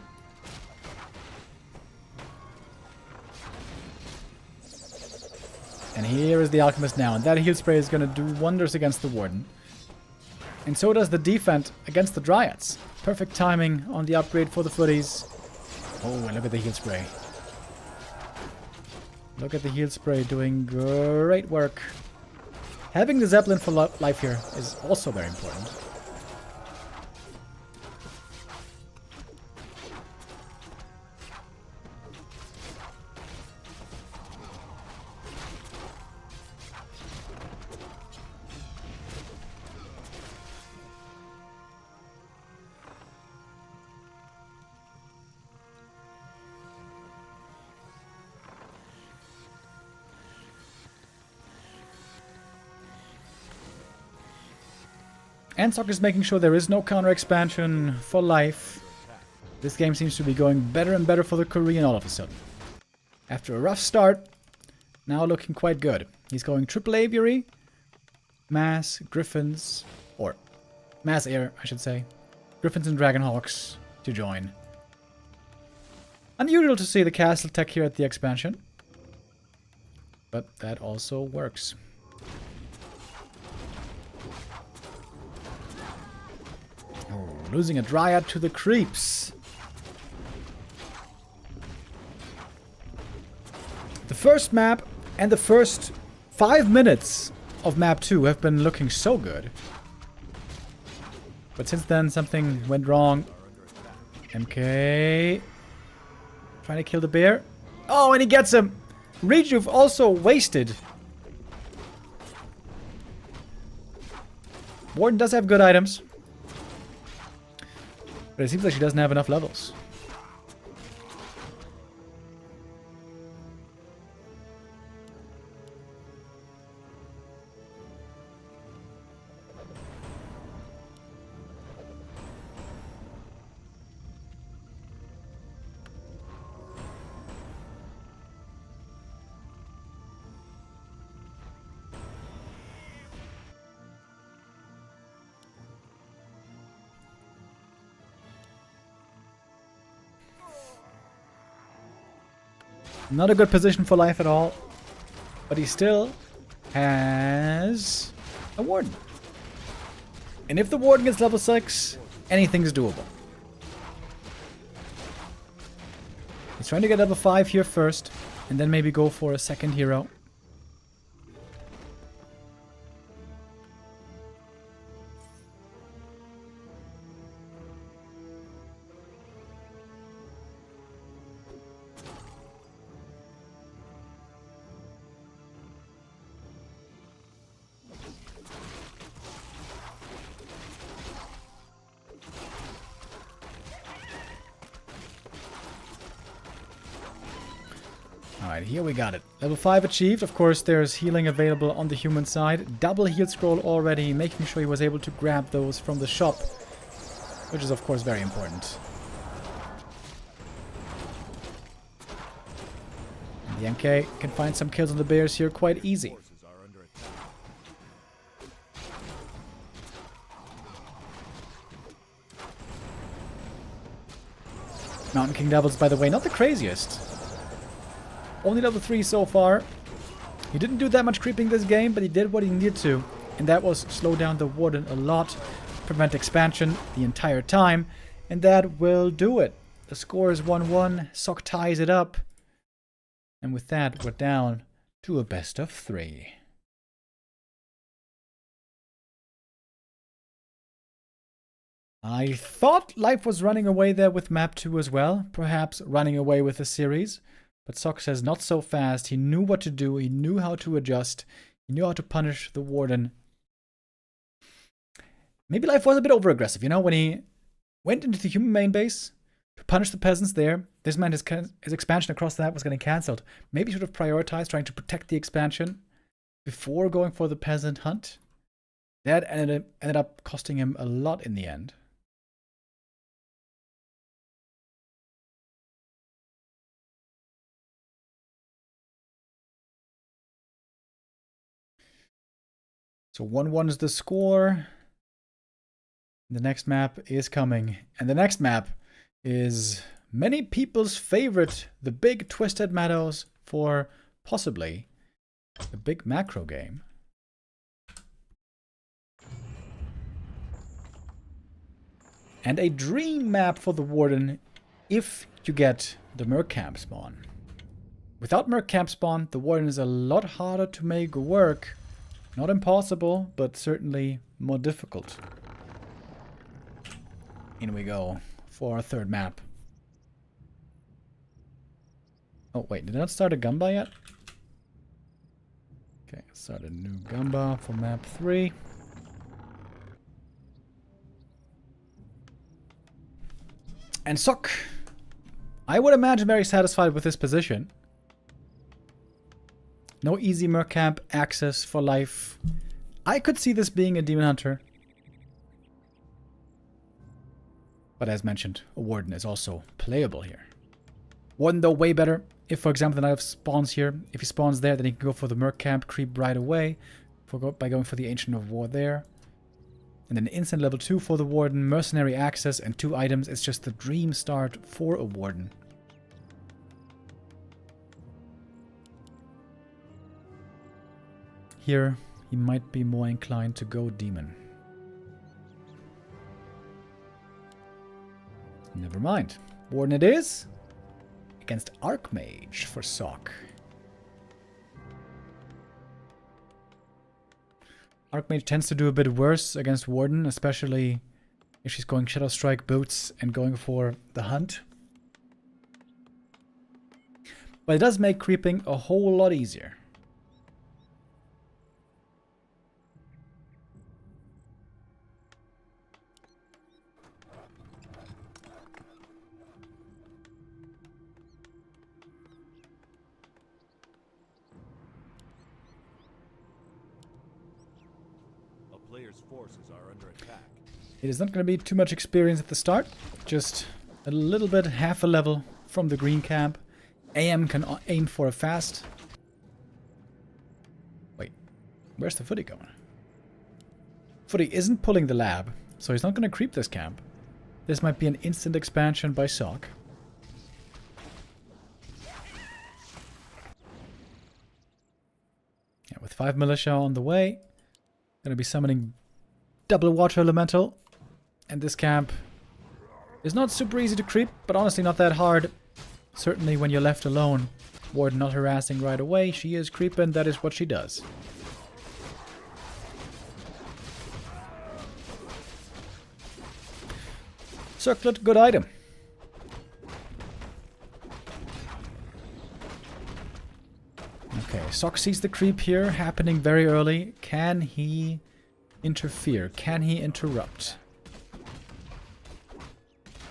S2: And here is the Alchemist now. And that heal spray is going to do wonders against the Warden. And so does the defense against the Dryads. Perfect timing on the upgrade for the footies. Oh, and look at the heal spray. Look at the heal spray doing great work. Having the Zeppelin for life here is also very important. And Sock is making sure there is no counter expansion for life. This game seems to be going better and better for the Korean all of a sudden. After a rough start, now looking quite good. He's going triple aviary, mass, griffins, or mass air, I should say. Griffins and Dragonhawks to join. Unusual to see the castle tech here at the expansion. But that also works. Losing a Dryad to the creeps. The first map and the first 5 minutes of map 2 have been looking so good. But since then something went wrong. MK trying to kill the bear. Oh, and he gets him. Rejuve also wasted. Warden does have good items. But it seems like she doesn't have enough levels. Not a good position for life at all. But he still has a Warden. And if the Warden gets level 6, anything's doable. He's trying to get level 5 here first, and then maybe go for a second hero. Alright, here we got it. Level 5 achieved. Of course, there's healing available on the human side. Double heal scroll already, making sure he was able to grab those from the shop. Which is, of course, very important. And the MK can find some kills on the bears here quite easy.
S3: Forces are under attack.
S2: Mountain King Devils, by the way, not the craziest. Only level 3 so far. He didn't do that much creeping this game, but he did what he needed to. And that was slow down the Warden a lot, prevent expansion the entire time, and that will do it. The score is 1-1, Sock ties it up. And with that, we're down to a best of 3. I thought life was running away there with map 2 as well, perhaps running away with the series. But Sock says not so fast. He knew what to do. He knew how to adjust. He knew how to punish the Warden. Maybe life was a bit over-aggressive, you know, when he went into the human main base to punish the peasants there. This meant his expansion across that was getting cancelled. Maybe he should have prioritized trying to protect the expansion before going for the peasant hunt. That ended up costing him a lot in the end. So 1-1 is the score. The next map is coming. And the next map is many people's favorite, the Big Twisted Meadows, for possibly a big macro game. And a dream map for the Warden if you get the Merc Camp spawn. Without Merc Camp spawn, the Warden is a lot harder to make work. Not impossible, but certainly more difficult. In we go for our third map. Oh wait, did I not start a Gumba yet? Okay, start a new Gumba for map 3. And Sock, I would imagine very satisfied with this position. No easy Merc Camp access for life. I could see this being a Demon Hunter. But as mentioned, a Warden is also playable here. Warden though way better. If for example the Knight spawns here, if he spawns there, then he can go for the Merc Camp creep right away. By going for the Ancient of War there. And then instant level 2 for the Warden, mercenary access and 2 items. It's just the dream start for a Warden. Here, he might be more inclined to go Demon. Never mind. Warden it is. Against Archmage for Sock. Archmage tends to do a bit worse against Warden, especially if she's going Shadow Strike boots and going for the hunt. But it does make creeping a whole lot easier.
S3: Players' forces are under attack.
S2: It is not going to be too much experience at the start. Just a little bit, half a level from the green camp. AM can aim for a fast. Wait, where's the Footy going? Footy isn't pulling the lab, so he's not going to creep this camp. This might be an instant expansion by Sock. 5 militia on the way. Gonna be summoning double water elemental. And this camp is not super easy to creep, but honestly not that hard. Certainly when you're left alone. Warden not harassing right away. She is creeping. That is what she does. Circlet, good item. Okay, Sock sees the creep here happening very early. Can he interfere? Can he interrupt?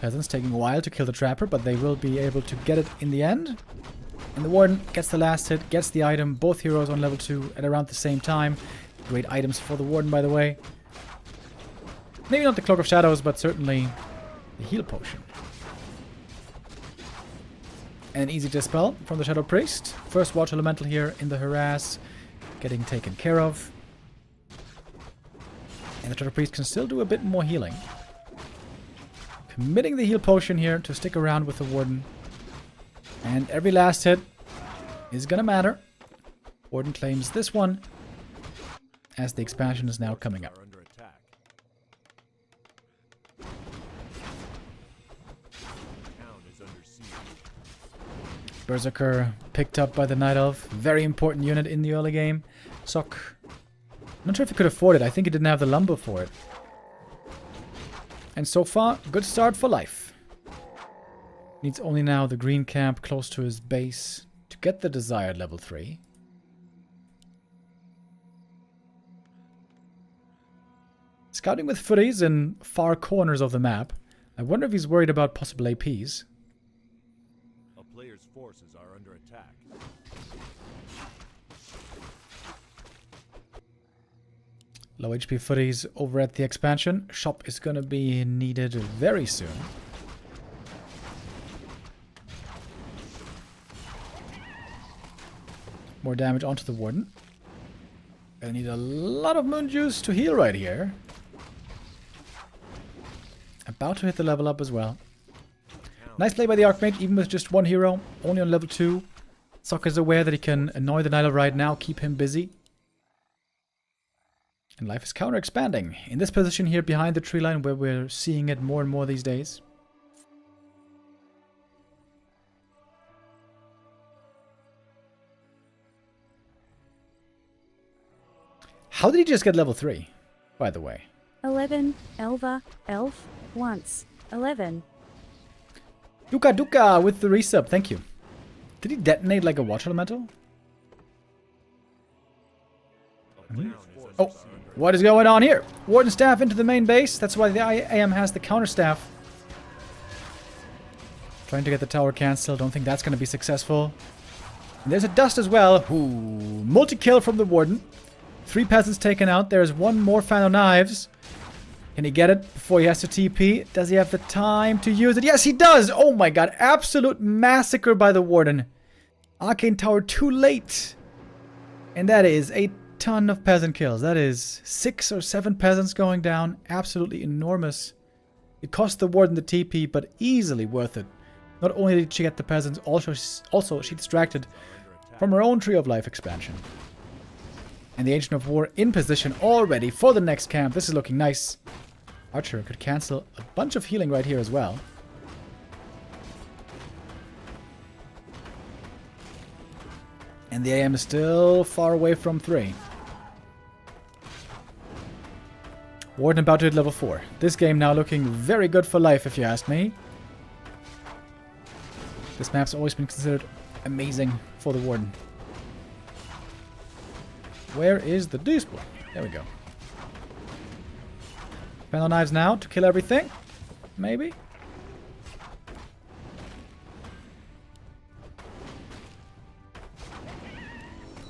S2: Peasants taking a while to kill the trapper, but they will be able to get it in the end. And the Warden gets the last hit, gets the item. Both heroes on level 2 at around the same time. Great items for the Warden, by the way. Maybe not the Cloak of Shadows, but certainly the heal potion. An easy dispel from the Shadow Priest. First Water Elemental here in the harass, getting taken care of. And the Shadow Priest can still do a bit more healing. Committing the heal potion here to stick around with the Warden. And every last hit is gonna matter. Warden claims this one as the expansion is now coming up. Berserker picked up by the Night Elf. Very important unit in the early game. Sock. Not sure if he could afford it. I think he didn't have the lumber for it. And so far, good start for life. Needs only now the green camp close to his base to get the desired level 3. Scouting with footies in far corners of the map. I wonder if he's worried about possible APs.
S3: A player's forces are under attack.
S2: Low HP footies over at the expansion. Shop is going to be needed very soon. More damage onto the Warden. Gonna need a lot of moon juice to heal right here. About to hit the level up as well. Nice play by the Archmage, even with just one hero. Only on level 2. Sock is aware that he can annoy the Night Elf right now, keep him busy. And life is counter-expanding. In this position here behind the tree line where we're seeing it more and more these days. How did he just get level 3, by the way?
S5: 11, Elva, Elf, once, 11.
S2: Duka Duka with the resub, thank you. Did he detonate like a water elemental? Oh, what is going on here? Warden staff into the main base. That's why the AM has the counter staff. Trying to get the tower cancelled. Don't think that's going to be successful. And there's a dust as well. Ooh, multi-kill from the Warden. 3 peasants taken out. There's one more fan of knives. Can he get it before he has to TP? Does he have the time to use it? Yes, he does! Oh my god, absolute massacre by the Warden. Arcane Tower too late. And that is a ton of peasant kills. That is 6 or 7 peasants going down. Absolutely enormous. It cost the Warden the TP, but easily worth it. Not only did she get the peasants, also she distracted from her own Tree of Life expansion. And the Ancient of War in position already for the next camp. This is looking nice. Archer could cancel a bunch of healing right here as well. And the AM is still far away from 3. Warden about to hit level 4. This game now looking very good for life, if you ask me. This map's always been considered amazing for the Warden. Where is the display? There we go. Panel knives now to kill everything. Maybe.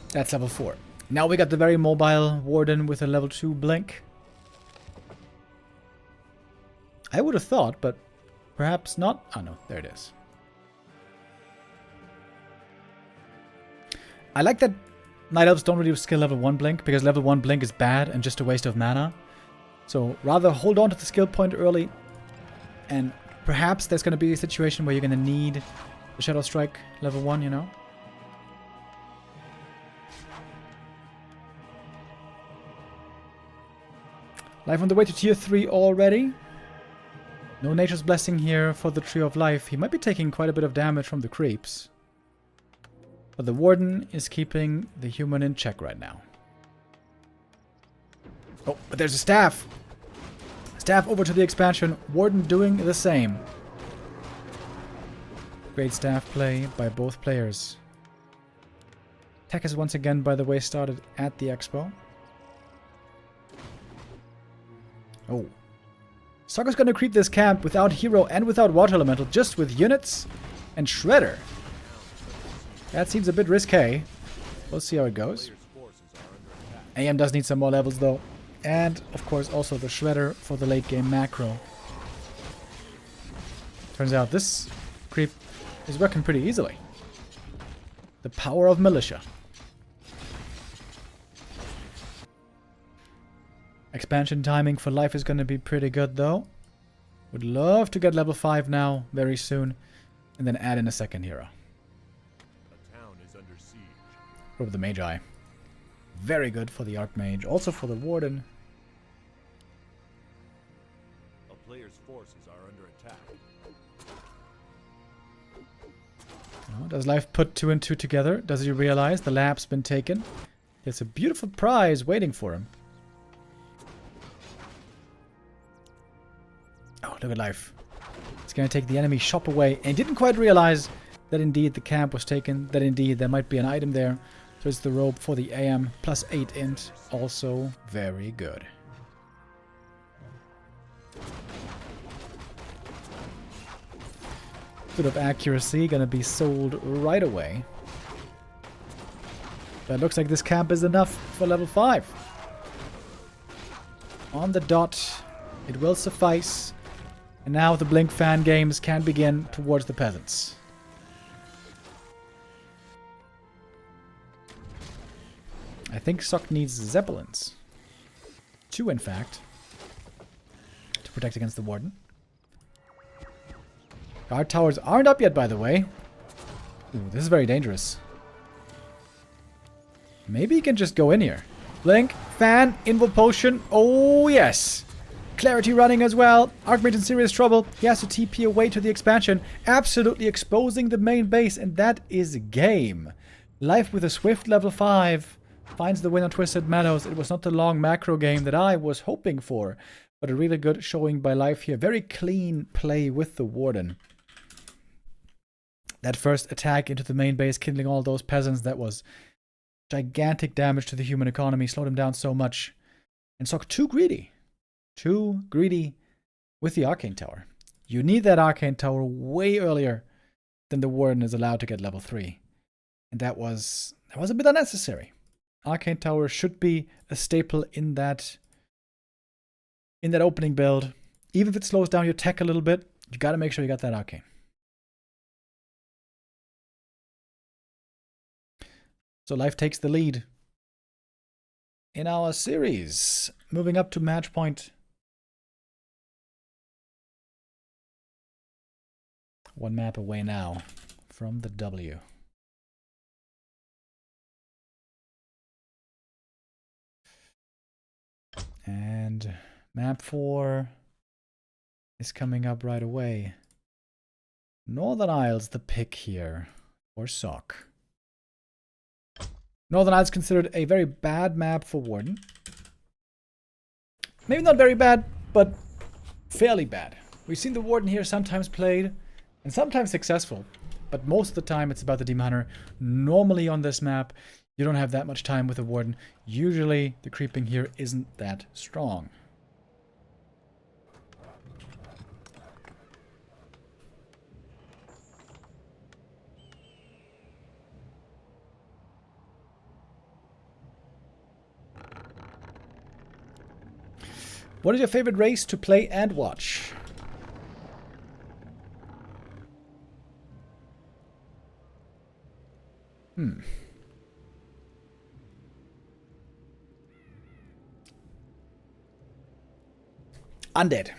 S2: That's level 4. Now we got the very mobile Warden with a level 2 blink. I would have thought, but perhaps not. Oh no, there it is. I like that Night Elves don't really skill level 1 blink, because level 1 blink is bad and just a waste of mana. So rather hold on to the skill point early, and perhaps there's going to be a situation where you're going to need the Shadow Strike level 1, you know? Life on the way to tier 3 already. No nature's blessing here for the Tree of Life. He might be taking quite a bit of damage from the creeps. But the Warden is keeping the human in check right now. Oh, but there's a staff! Staff over to the expansion. Warden doing the same. Great staff play by both players. Tech is once again, by the way, started at the expo. Oh. Soccer's gonna creep this camp without hero and without water elemental, just with units and shredder. That seems a bit risque. We'll see how it goes. AM does need some more levels though. And, of course, also the shredder for the late game macro. Turns out this creep is working pretty easily. The power of militia. Expansion timing for life is going to be pretty good though. Would love to get level 5 now, very soon. And then add in a second hero.
S3: A town is under siege.
S2: For the Magi. Very good for the Archmage. Also for the Warden.
S3: A player's forces are under attack.
S2: Oh, does life put 2 and 2 together? Does he realize the lab's been taken? There's a beautiful prize waiting for him. Oh, look at life. It's going to take the enemy shop away. And didn't quite realize that indeed the camp was taken. That indeed there might be an item there. So it's the robe for the AM. Plus 8 int. Also very good. Bit of accuracy. Going to be sold right away. But it looks like this camp is enough for level 5. On the dot. It will suffice. And now the Blink fan games can begin towards the peasants. I think Sok needs Zeppelins. 2, in fact. To protect against the Warden. Guard towers aren't up yet, by the way. Ooh, this is very dangerous. Maybe he can just go in here. Blink, fan, Invo Potion. Oh, yes. Clarity running as well. Archmage in serious trouble. He has to TP away to the expansion. Absolutely exposing the main base. And that is game. Life with a swift level 5. Finds the win on Twisted Meadows. It was not the long macro game that I was hoping for. But a really good showing by Life here. Very clean play with the Warden. That first attack into the main base, kindling all those peasants. That was gigantic damage to the human economy. Slowed him down so much. And Sok too greedy. Too greedy with the Arcane Tower. You need that Arcane Tower way earlier than the Warden is allowed to get level 3. And that was a bit unnecessary. Arcane Tower should be a staple in that opening build. Even if it slows down your tech a little bit, you gotta make sure you got that Arcane. So Life takes the lead in our series. Moving up to match point. 1 map away now from the W. And map 4 is coming up right away. Northern Isles the pick here for Sok. Northern Isles considered a very bad map for Warden. Maybe not very bad, but fairly bad. We've seen the Warden here sometimes played and sometimes successful, but most of the time it's about the Demon Hunter. Normally on this map, you don't have that much time with the Warden. Usually the creeping here isn't that strong. What is your favorite race to play and watch? Undead.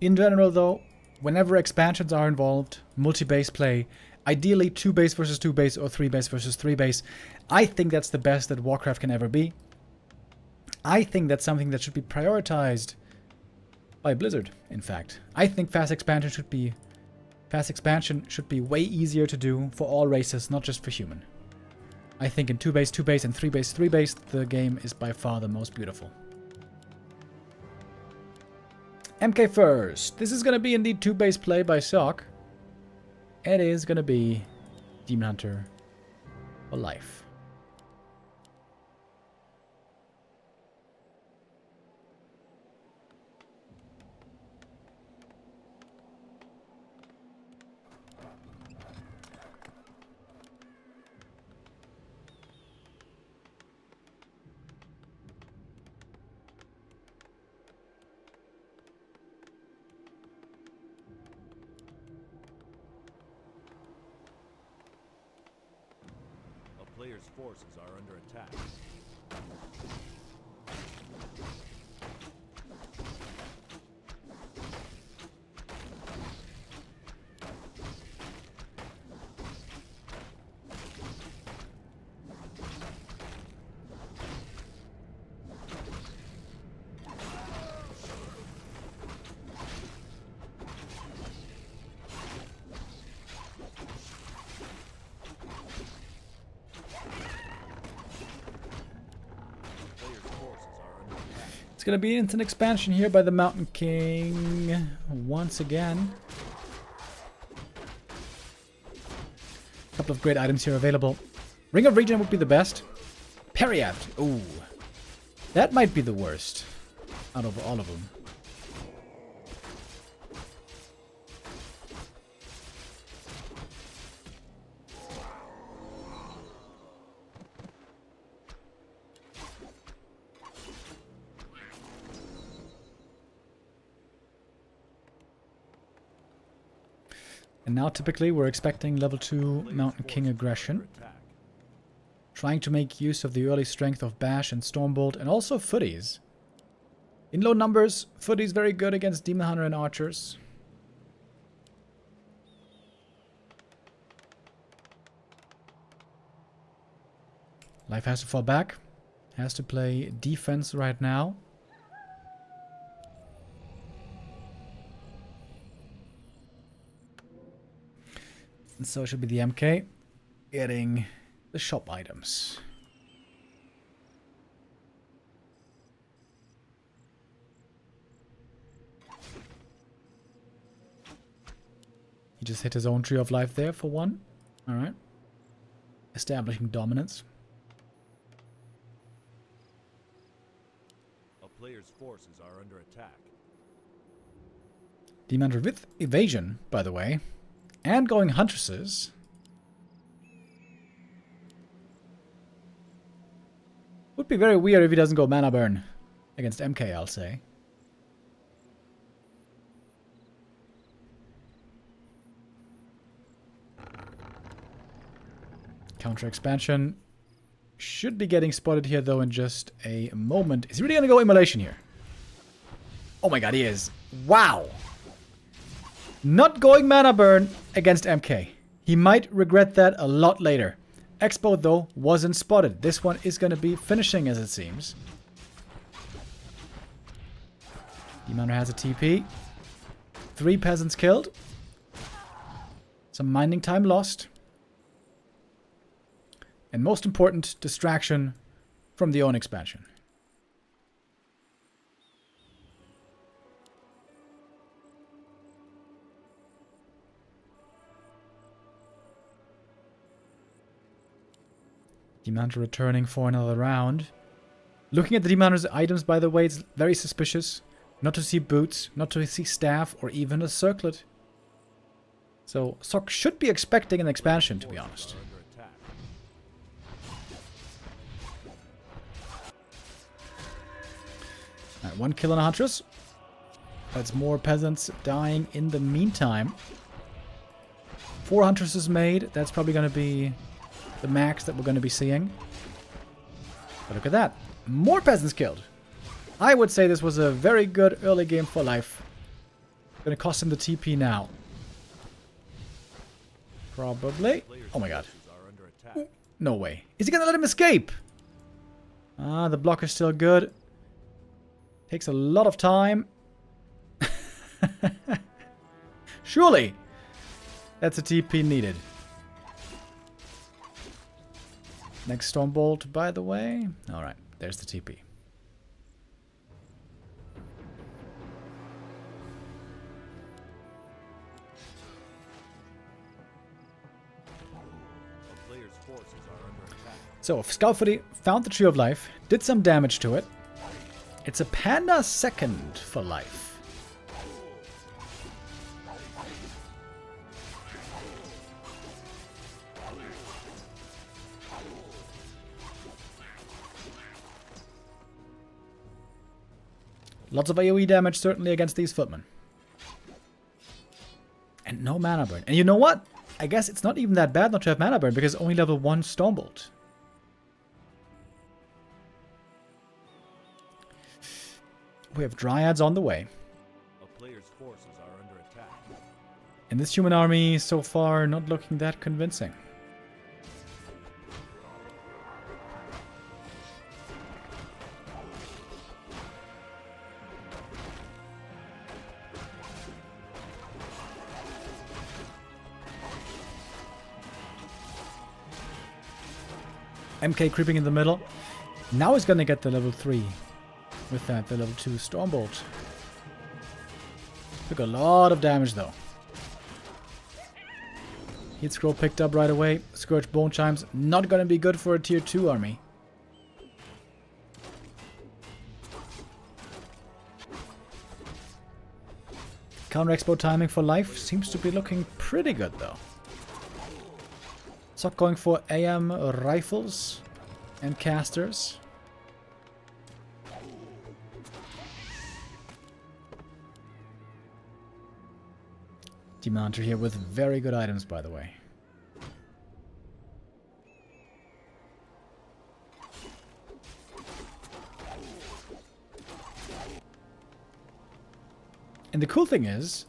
S2: In general though, whenever expansions are involved, multi-base play, ideally 2 base versus 2 base or 3 base versus 3 base, I think that's the best that Warcraft can ever be. I think that's something that should be prioritized by Blizzard, in fact. I think fast expansion should be way easier to do for all races, not just for human. I think in 2-base, 2-base, and 3-base, 3-base, the game is by far the most beautiful. MK first. This is going to be indeed 2-base play by Sock. It is going to be Demon Hunter for life.
S3: Players' forces are under attack.
S2: It's going to be instant expansion here by the Mountain King once again. A couple of great items here available. Ring of Regen would be the best. Periapt. Ooh. That might be the worst out of all of them. And now typically we're expecting level 2 Mountain King aggression. Trying to make use of the early strength of Bash and Stormbolt and also Footies. In low numbers, Footies very good against Demon Hunter and Archers. Life has to fall back. Has to play defense right now. And so it should be the MK getting the shop items. He just hit his own Tree of Life there for one. Alright. Establishing dominance.
S3: A player's forces are under attack.
S2: Demon Hunter with evasion, by the way. And going Huntresses. Would be very weird if he doesn't go Mana Burn against MK, I'll say. Counter expansion. Should be getting spotted here, though, in just a moment. Is he really going to go Immolation here? Oh my god, he is. Wow. Not going Mana Burn against MK. He might regret that a lot later. Expo, though, wasn't spotted. This one is going to be finishing, as it seems. Demon Hunter has a TP. 3 peasants killed. Some mining time lost. And most important, distraction from the own expansion. Demon Hunter returning for another round. Looking at the Demon Hunter's items, by the way, it's very suspicious. Not to see boots, not to see staff, or even a circlet. So, Sok should be expecting an expansion, to be honest. Alright, 1 kill on a Huntress. That's more peasants dying in the meantime. 4 Huntresses made. That's probably going to be the max that we're going to be seeing. But look at that. More peasants killed. I would say this was a very good early game for life. Going to cost him the TP now. Probably. Oh my god. No way. Is he going to let him escape? Ah, the block is still good. Takes a lot of time. Surely! That's a TP needed. Next Stormbolt, by the way. Alright, there's the TP.
S3: A player's forces are under attack.
S2: So, Scalfody found the Tree of Life, did some damage to it. It's a Panda second for life. Lots of AoE damage, certainly, against these footmen. And no mana burn. And you know what? I guess it's not even that bad not to have mana burn, because only level 1 Stormbolt. We have Dryads on the way.
S3: A player's forces are under attack.
S2: And this human army, so far, not looking that convincing. MK creeping in the middle. Now he's gonna get the level 3. With that, the level 2 Stormbolt. Took a lot of damage though. Heat Scroll picked up right away. Scourge Bone Chimes, not gonna be good for a tier 2 army. Counter Expo timing for life seems to be looking pretty good though. So going for AM rifles and casters. Demon Hunter here with very good items, by the way. And the cool thing is,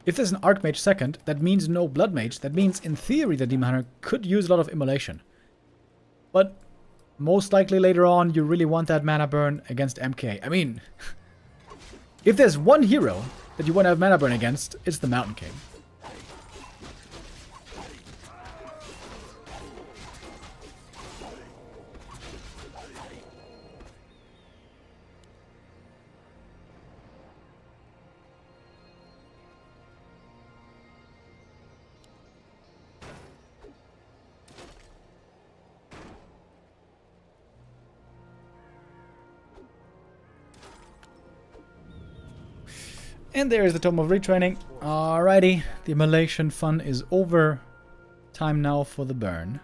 S2: if there's an Archmage second, that means no Blood Mage. That means, in theory, the Demon Hunter could use a lot of Immolation. But most likely later on, you really want that mana burn against MK. I mean, if there's one hero that you want to have mana burn against, it's the Mountain King. And there is the Tome of Retraining. Alrighty, the immolation fun is over. Time now for the burn.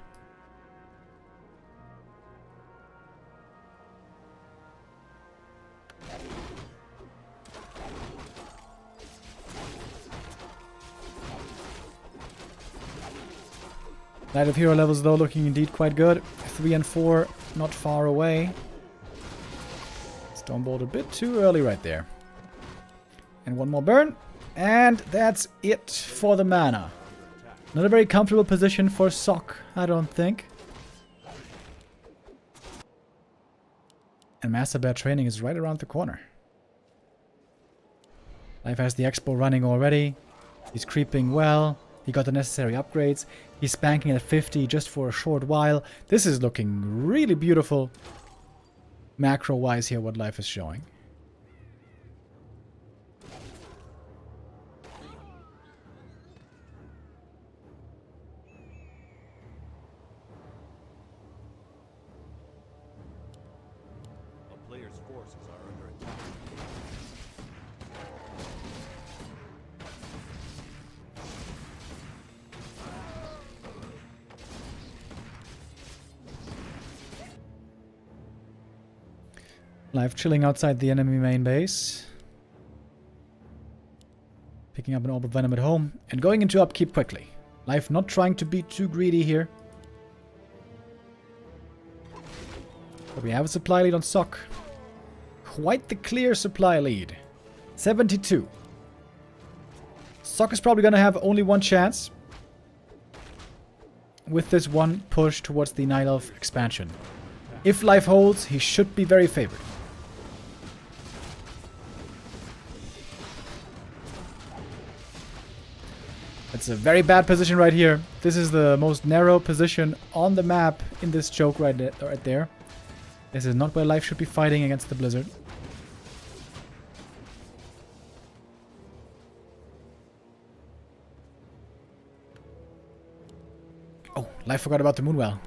S2: Light of Hero levels though looking indeed quite good. 3 and 4 not far away. Stormbolt a bit too early right there. And one more burn. And that's it for the mana. Not a very comfortable position for Sock, I don't think. And Master Bear training is right around the corner. Life has the Expo running already. He's creeping well. He got the necessary upgrades. He's spanking at 50 just for a short while. This is looking really beautiful. Macro-wise here, what Life is showing.
S3: Players' forces are under attack.
S2: Life chilling outside the enemy main base. Picking up an Orb of Venom at home. And going into upkeep quickly. Life not trying to be too greedy here. But we have a supply lead on Sock. Quite the clear supply lead. 72. Sock is probably going to have only one chance. With this one push towards the Night Elf expansion. If Life holds, he should be very favored. It's a very bad position right here. This is the most narrow position on the map in this choke right there. This is not where Life should be fighting against the Blizzard. Oh, Life forgot about the Moonwell.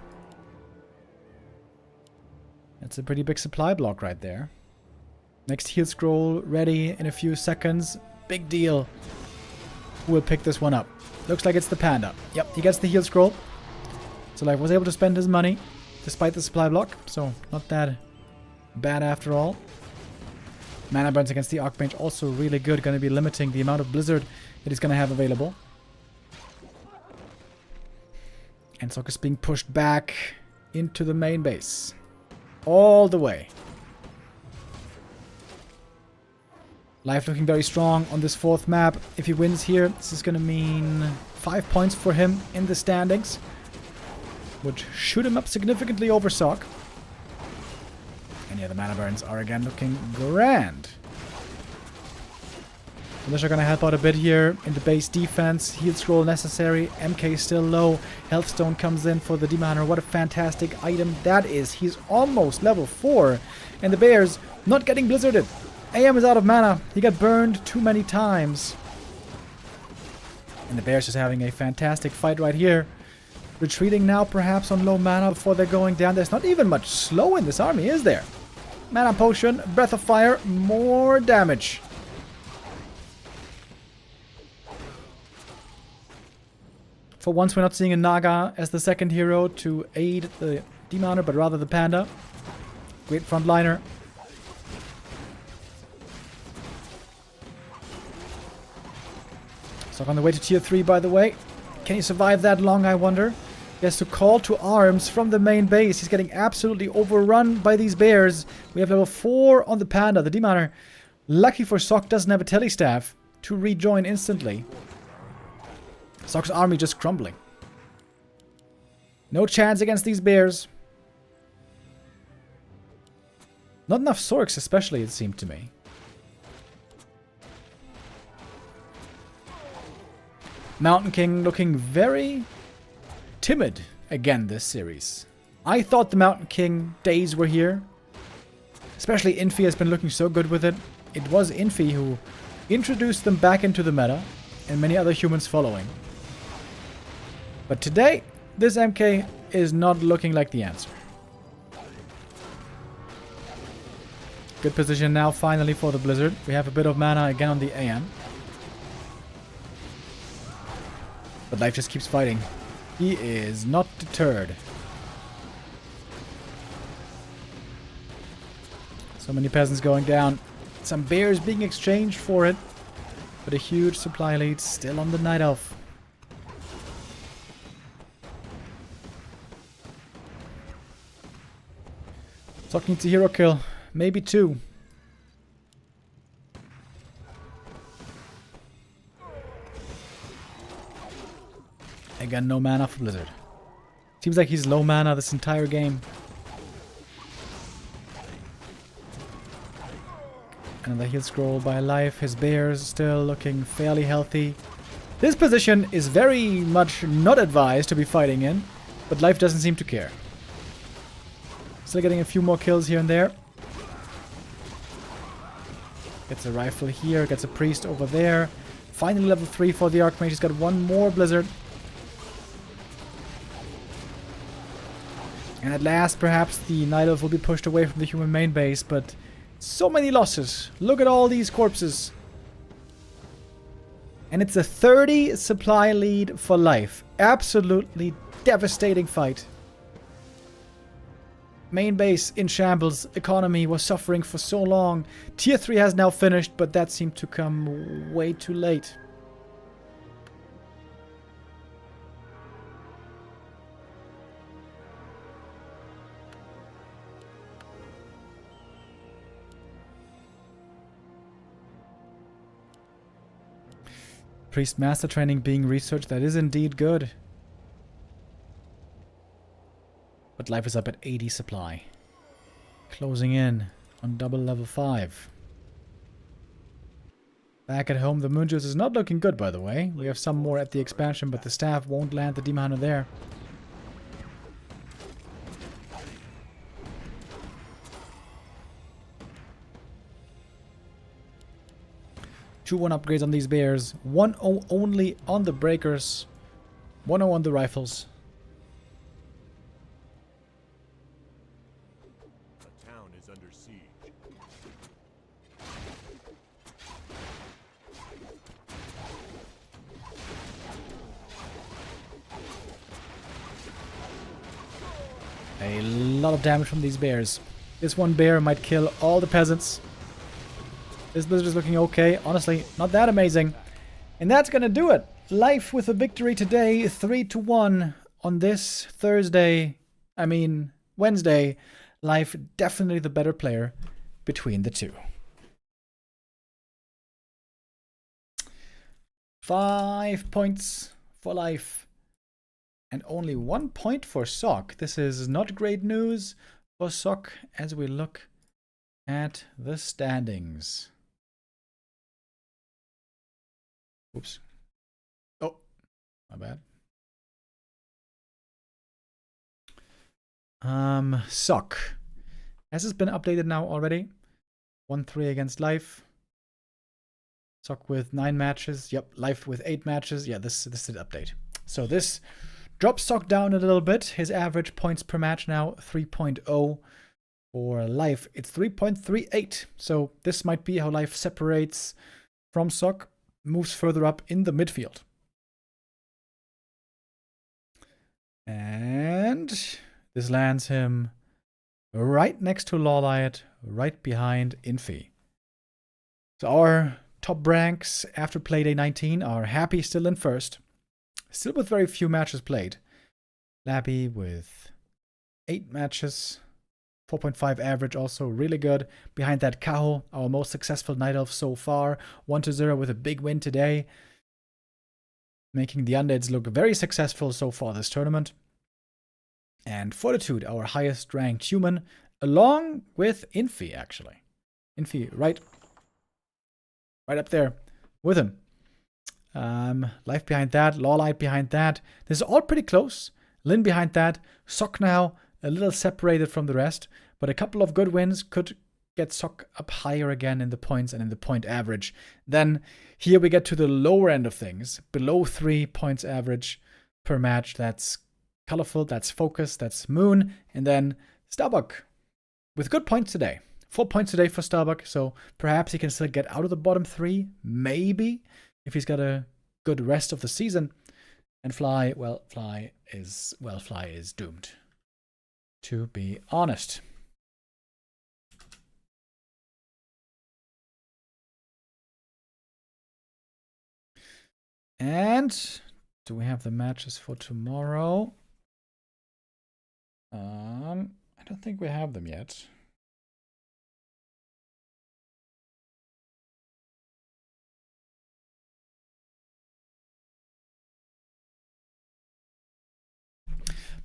S2: That's a pretty big supply block right there. Next heal scroll ready in a few seconds. Big deal. Who will pick this one up? Looks like it's the Panda. Yep, he gets the heal scroll. So Life was able to spend his money despite the supply block. So not that bad after all. Mana burns against the Archmage also really good. Going to be limiting the amount of Blizzard that he's going to have available. And FoCuS being pushed back into the main base. All the way. Life looking very strong on this 4th map. If he wins here, this is going to mean 5 points for him in the standings. Which shoot him up significantly over Sock. And yeah, the mana burns are again looking grand. Militia are going to help out a bit here in the base defense. Heal scroll necessary. MK still low. Healthstone comes in for the Demon Hunter. What a fantastic item that is. He's almost level 4. And the Bears not getting blizzarded. AM is out of mana. He got burned too many times. And the Bears just having a fantastic fight right here. Retreating now perhaps on low mana before they're going down. There's not even much slow in this army, is there? Mana potion, breath of fire, more damage. For once we're not seeing a Naga as the second hero to aid the Demon Hunter, but rather the Panda. Great frontliner. So on the way to tier 3, by the way. Can he survive that long, I wonder? He has to call to arms from the main base. He's getting absolutely overrun by these bears. We have level 4 on the Panda, the Demon Hunter. Lucky for Sock doesn't have a telestaff to rejoin instantly. Sock's army just crumbling. No chance against these bears. Not enough Sorks especially, it seemed to me. Mountain King looking very timid again this series. I thought the Mountain King days were here. Especially Infi has been looking so good with it. It was Infi who introduced them back into the meta, and many other humans following. But today, this MK is not looking like the answer. Good position now finally for the Blizzard. We have a bit of mana again on the AM. But Life just keeps fighting. He is not deterred. So many peasants going down. Some bears being exchanged for it. But a huge supply lead still on the Night Elf. Sock needs a hero kill. Maybe 2. Again, no mana for Blizzard. Seems like he's low mana this entire game. Another heal scroll by Life. His bears still looking fairly healthy. This position is very much not advised to be fighting in, but Life doesn't seem to care. Still getting a few more kills here and there. Gets a rifle here, gets a priest over there. Finally level 3 for the Archmage. He's got one more Blizzard. And at last, perhaps the Night Elf will be pushed away from the human main base, but so many losses. Look at all these corpses. And it's a 30 supply lead for Life. Absolutely devastating fight. Main base in shambles. Economy was suffering for so long. Tier 3 has now finished, but that seemed to come way too late. Priest Master Training being researched, that is indeed good. But Life is up at 80 supply. Closing in on double level 5. Back at home, the Moon Juice is not looking good, by the way. We have some more at the expansion, but the staff won't land the Demon Hunter there. Two 1 upgrades on these bears. 1-0 only on the breakers. 1-0 on the rifles.
S3: The town is under siege.
S2: A lot of damage from these bears. This one bear might kill all the peasants. This blizzard is looking okay. Honestly, not that amazing. And that's gonna do it. Life with a victory today, 3-1 on this Thursday. I mean, Wednesday. Life definitely the better player between the two. 5 points for Life. And only 1 point for Sock. This is not great news for Sock as we look at the standings. Oops. Oh, my bad. Sock. Has this been updated now already? 1-3 against Life. Sock with 9 matches. Yep, Life with 8 matches. Yeah, this did update. So this drops Sock down a little bit. His average points per match now 3.0. For Life, it's 3.38. So this might be how Life separates from Sock. Moves further up in the midfield. And this lands him right next to Lawlight, right behind Infi. So our top ranks after Playday 19 are Happy still in first. Still with very few matches played. Labby with 8 matches. 4.5 average, also really good. Behind that, Kaho, our most successful Night Elf so far. 1-0 with a big win today. Making the Undeads look very successful so far this tournament. And Fortitude, our highest ranked human, along with Infi, actually. Infi, right up there with him. Life behind that, Lawlight behind that. This is all pretty close. Lin behind that. Sock now a little separated from the rest, but a couple of good wins could get Sock up higher again in the points and in the point average. Then here we get to the lower end of things, below 3 points average per match. That's Colorful, that's FoCuS, that's Moon, and then Starbuck with good points today. 4 points today for Starbuck, so perhaps he can still get out of the bottom 3, maybe, if he's got a good rest of the season. And Fly, well, Fly is doomed, to be honest. And do we have the matches for tomorrow? I don't think we have them yet.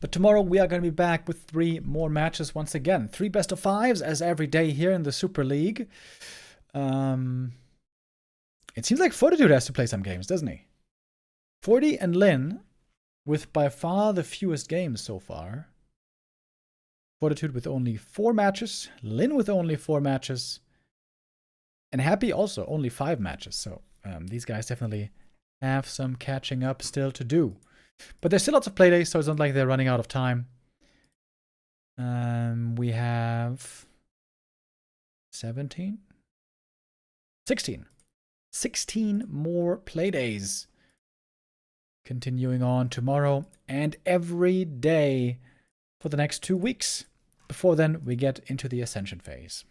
S2: But tomorrow we are going to be back with 3 more matches once again. 3 best of 5s as every day here in the Super League. It seems like Fortitude has to play some games, doesn't he? 40 and Lin with by far the fewest games so far. Fortitude with only 4 matches. Lin with only 4 matches. And Happy also only 5 matches. So these guys definitely have some catching up still to do. But there's still lots of playdays, so it's not like they're running out of time. We have 17? 16. 16 more playdays. Continuing on tomorrow and every day for the next 2 weeks. Before then, we get into the Ascension phase.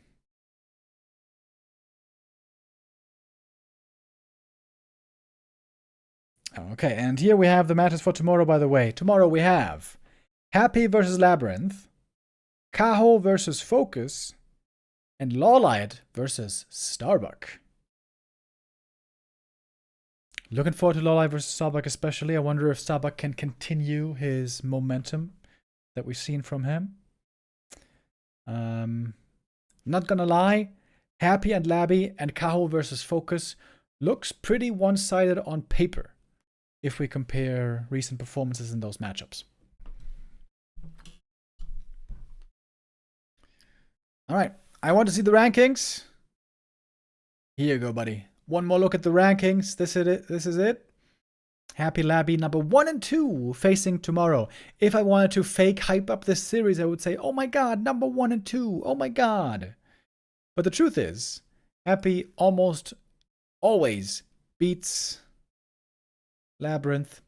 S2: Okay, and here we have the matches for tomorrow, by the way. Tomorrow we have Happy versus Labyrinth, Kaho versus FoCuS, and Lawlight versus Starbuck. Looking forward to Lawlight versus Starbuck especially. I wonder if Starbuck can continue his momentum that we've seen from him. Not gonna lie, Happy and Labby and Kaho versus FoCuS looks pretty one-sided on paper if we compare recent performances in those matchups. All right, I want to see the rankings. Here you go, buddy. One more look at the rankings. This is it. Happy Labby number 1 and 2 facing tomorrow. If I wanted to fake hype up this series, I would say, oh my god, number 1 and 2. Oh my god. But the truth is, Happy almost always beats Labyrinth.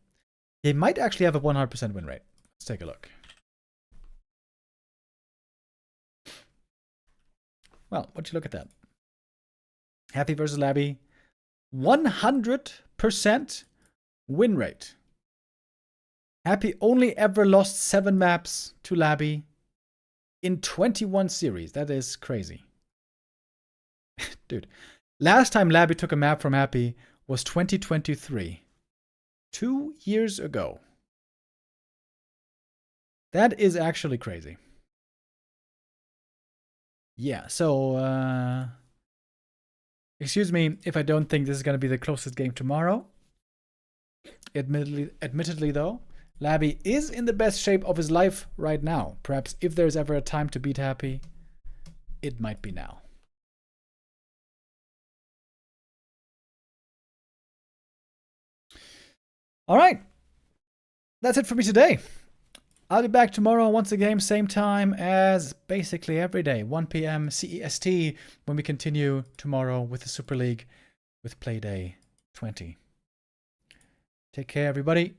S2: He might actually have a 100% win rate. Let's take a look. Well, what'd you look at that? Happy versus Labby. 100% win rate. Happy only ever lost 7 maps to Labby in 21 series. That is crazy. Dude, last time Labby took a map from Happy was 2023. 2 years ago. That is actually crazy. Yeah, so, excuse me if I don't think this is going to be the closest game tomorrow. Admittedly though, Labby is in the best shape of his life right now. Perhaps if there's ever a time to beat Happy, it might be now. All right. That's it for me today. I'll be back tomorrow once again, same time as basically every day, 1 p.m. CEST, when we continue tomorrow with the Super League with Playday 20. Take care, everybody.